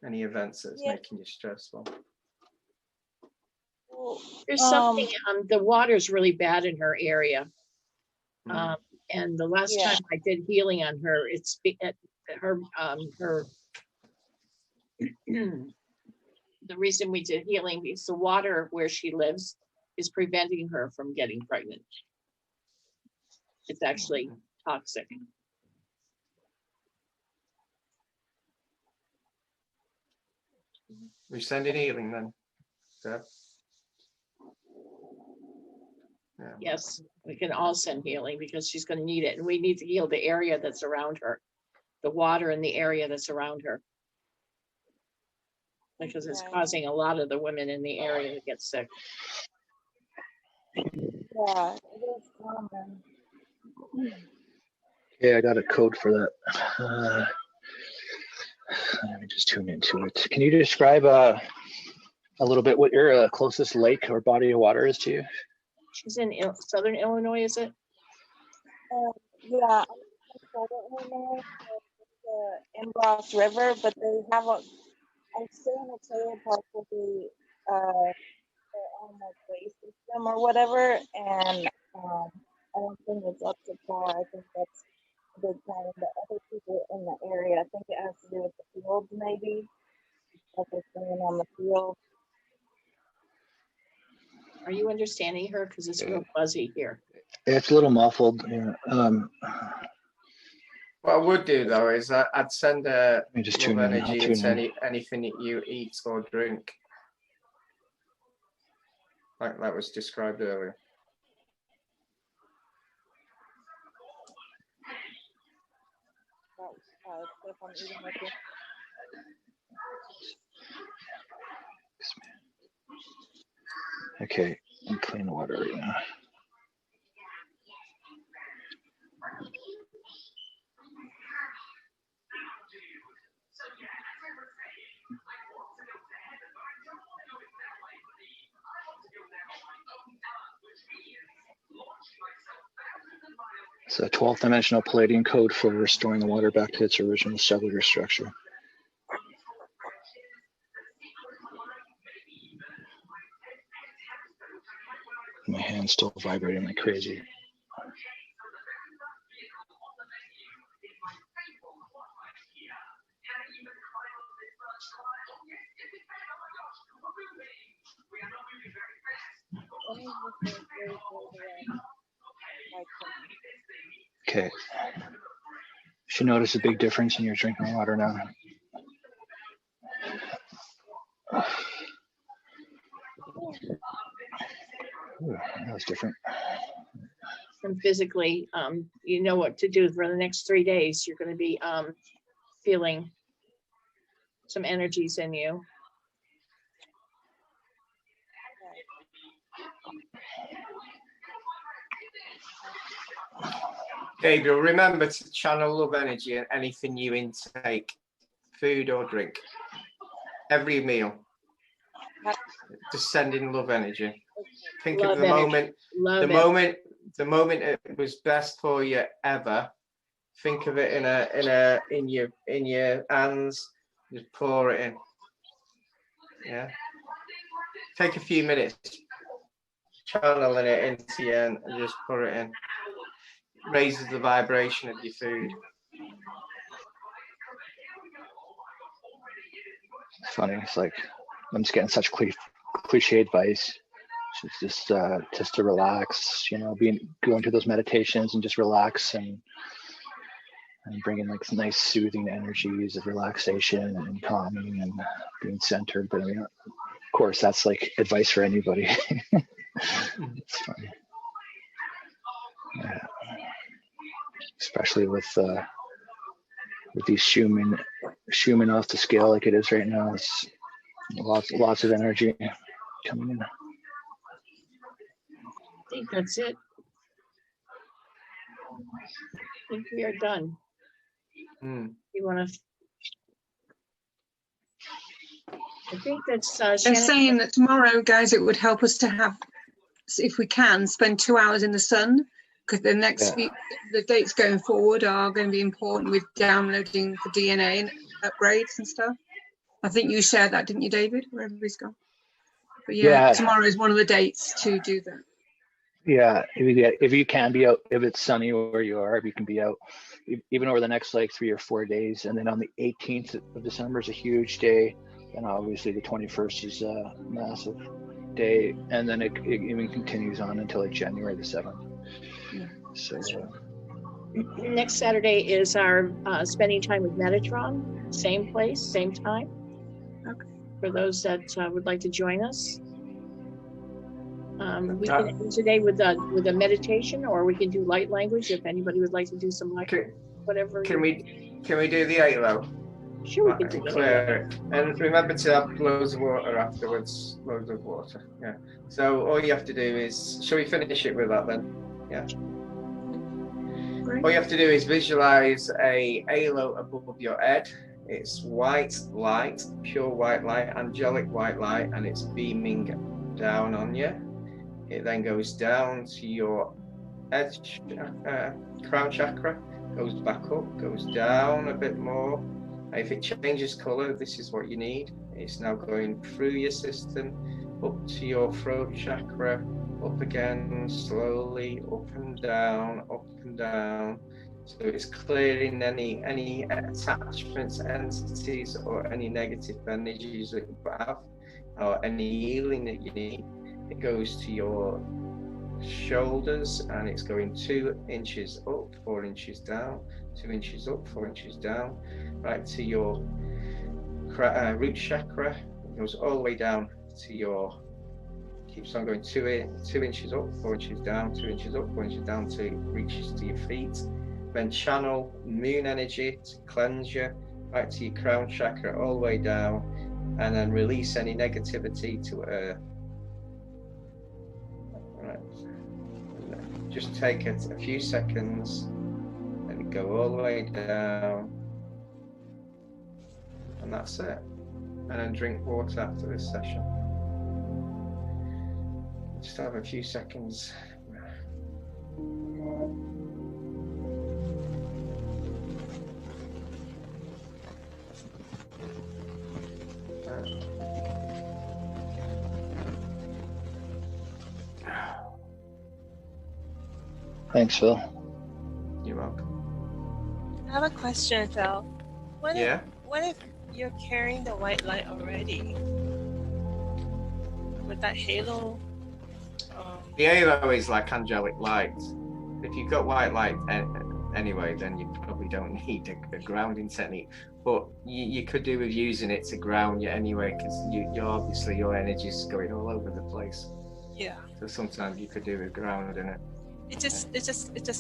Speaker 2: Any events that's making you stressful?
Speaker 1: There's something. The water's really bad in her area. And the last time I did healing on her, it's her the reason we did healing is the water where she lives is preventing her from getting pregnant. It's actually toxic.
Speaker 2: We sending healing then, Deb? Yeah.
Speaker 1: Yes, we can all send healing because she's going to need it, and we need to heal the area that's around her, the water in the area that's around her, because it's causing a lot of the women in the area to get sick.
Speaker 16: Yeah, it is common.
Speaker 5: Yeah, I got a code for that. Let me just tune into it. Can you describe a little bit what your closest lake or body of water is to you?
Speaker 1: She's in Southern Illinois, is it?
Speaker 16: Yeah, I'm in Southern Illinois, the Embrace River, but they have I stay in a trailer park with the way system or whatever, and I don't think it's up to par. I think that's a big problem. The other people in the area, I think it has to do with the fields, maybe. Like they're staying on the field.
Speaker 1: Are you understanding her? Because it's real fuzzy here.
Speaker 5: It's a little muffled. Yeah.
Speaker 2: What I would do though is I'd send love energy into anything that you eat or drink, like that was described earlier.
Speaker 5: Okay, I'm clean water right now. It's a 12th dimensional Palladian code for restoring the water back to its original cellular structure. My hand's still vibrating like crazy. Okay. Should notice a big difference in your drinking water now. Ooh, that was different.
Speaker 1: And physically, you know what to do for the next 3 days. You're going to be feeling some energies in you.
Speaker 2: Gabriel, remember to channel love energy in anything you intake, food or drink. Every meal. Just send in love energy. Think of the moment, the moment it was best for you ever. Think of it in your hands. Just pour it in. Yeah. Take a few minutes, channeling it into you and just pour it in. Raises the vibration of your food.
Speaker 5: It's funny. It's like I'm just getting such cliche advice. It's just to relax, you know, going through those meditations and just relax and and bringing like some nice soothing energies of relaxation and calming and being centered. But I mean, of course, that's like advice for anybody. It's funny. Yeah. Especially with these Schumann off the scale like it is right now. It's lots of energy coming in.
Speaker 1: I think that's it. I think we are done. You want to? I think that's
Speaker 10: They're
Speaker 1: Shannon.
Speaker 10: saying that tomorrow, guys, it would help us to have, if we can, spend 2 hours in the sun, because the next few, the dates going forward are going to be important with downloading the DNA and upgrades and stuff. I think you shared that, didn't you, David? Wherever he's gone. But yeah, tomorrow is one of the dates to do that.
Speaker 5: Yeah, if you can be out, if it's sunny where you are, if you can be out, even over the next like 3 or 4 days, and then on the 18th of December is a huge day, and obviously the 21st is a massive day, and then it even continues on until like January the 7th.
Speaker 1: Yeah.
Speaker 5: So
Speaker 1: next Saturday is our spending time with Metatron, same place, same time.
Speaker 10: Okay.
Speaker 1: For those that would like to join us. We can end today with a meditation, or we can do light language if anybody would like to do some light, whatever.
Speaker 2: Can we do the halo?
Speaker 1: Sure, we can do the
Speaker 2: clear it. And remember to have loads of water afterwards. Loads of water. Yeah. So all you have to do is, shall we finish it with that then? Yeah. Great. All you have to do is visualize a halo above your head. It's white light, pure white light, angelic white light, and it's beaming down on you. It then goes down to your edge, crown chakra, goes back up, goes down a bit more. If it changes color, this is what you need. It's now going through your system, up to your throat chakra, up again, slowly, up and down, up and down. So it's clearing any attachments, entities, or any negative energies that you have, or any healing that you need. It goes to your shoulders, and it's going 2 inches up, 4 inches down, 2 inches up, 4 inches down, right to your root chakra. It goes all the way down to your, keeps on going 2 inches up, 4 inches down, 2 inches up, 4 inches down, till it reaches to your feet. Then channel moon energy to cleanse you, right to your crown chakra, all the way down, and then release any negativity to earth. Just take it a few seconds, let it go all the way down, and that's it. And then drink water after this session. Just have a few seconds.
Speaker 5: thanks, Phil.
Speaker 2: You're welcome.
Speaker 3: I have a question, Phil. What
Speaker 2: Yeah.
Speaker 3: if you're carrying the white light already? With that halo?
Speaker 2: The halo is like angelic light. If you've got white light anyway, then you probably don't need a grounding technique. But you could do with using it to ground you anyway, because you're obviously, your energy is going all over the place.
Speaker 3: Yeah.
Speaker 2: So sometimes you could do with grounding it.
Speaker 3: It just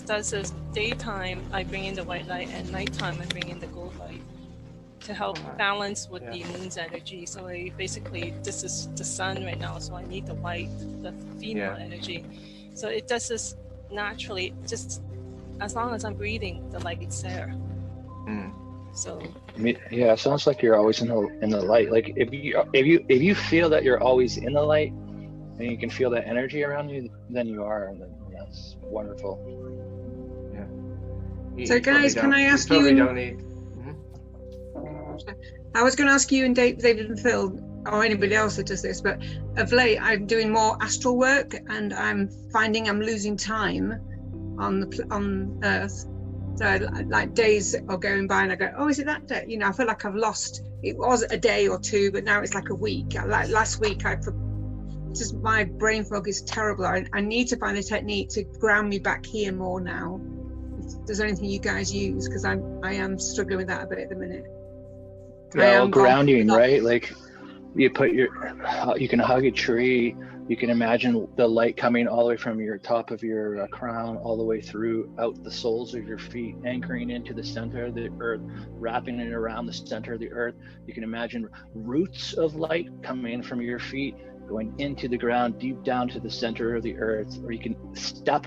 Speaker 3: does this. Daytime I bring in the white light, and nighttime I bring in the gold light to help balance with the moon's energy. So basically, this is the sun right now, so I need the white, the female energy. So it does this naturally, just as long as I'm breathing, the light's there. So
Speaker 5: yeah, it sounds like you're always in the light. Like if you feel that you're always in the light, and you can feel that energy around you, then you are, and that's wonderful.
Speaker 2: Yeah.
Speaker 10: So guys, can I ask you? I was going to ask you and David and Phil, or anybody else that does this, but of late I'm doing more astral work, and I'm finding I'm losing time on Earth. So like days are going by, and I go, oh, is it that day? You know, I feel like I've lost. It was a day or two, but now it's like a week. Like last week, just my brain fog is terrible. I need to find a technique to ground me back here more now. there's anything you guys use, because I am struggling with that a bit at the minute. I
Speaker 5: Yeah, well,
Speaker 10: am gone
Speaker 5: grounding,
Speaker 10: without-
Speaker 5: right? Like you can hug a tree. You can imagine the light coming all the way from your top of your crown all the way through out the soles of your feet, anchoring into the center of the earth, wrapping it around the center of the earth. You can imagine roots of light coming from your feet, going into the ground, deep down to the center of the earth. Or you can step,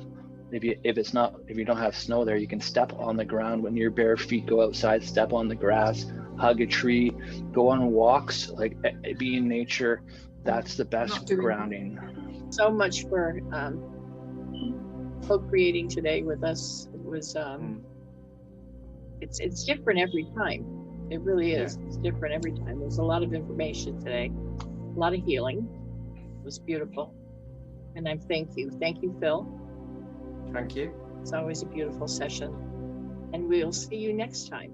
Speaker 5: if you don't have snow there, you can step on the ground when your bare feet, go outside, step on the grass, hug a tree, go on walks, like be in nature. That's the best grounding.
Speaker 1: So much for co-creating today with us. It was it's different every time. It really is. It's different every time. There's a lot of information today, a lot of healing. It was beautiful. And I thank you. Thank you, Phil.
Speaker 2: Thank you.
Speaker 1: It's always a beautiful session. And we'll see you next time.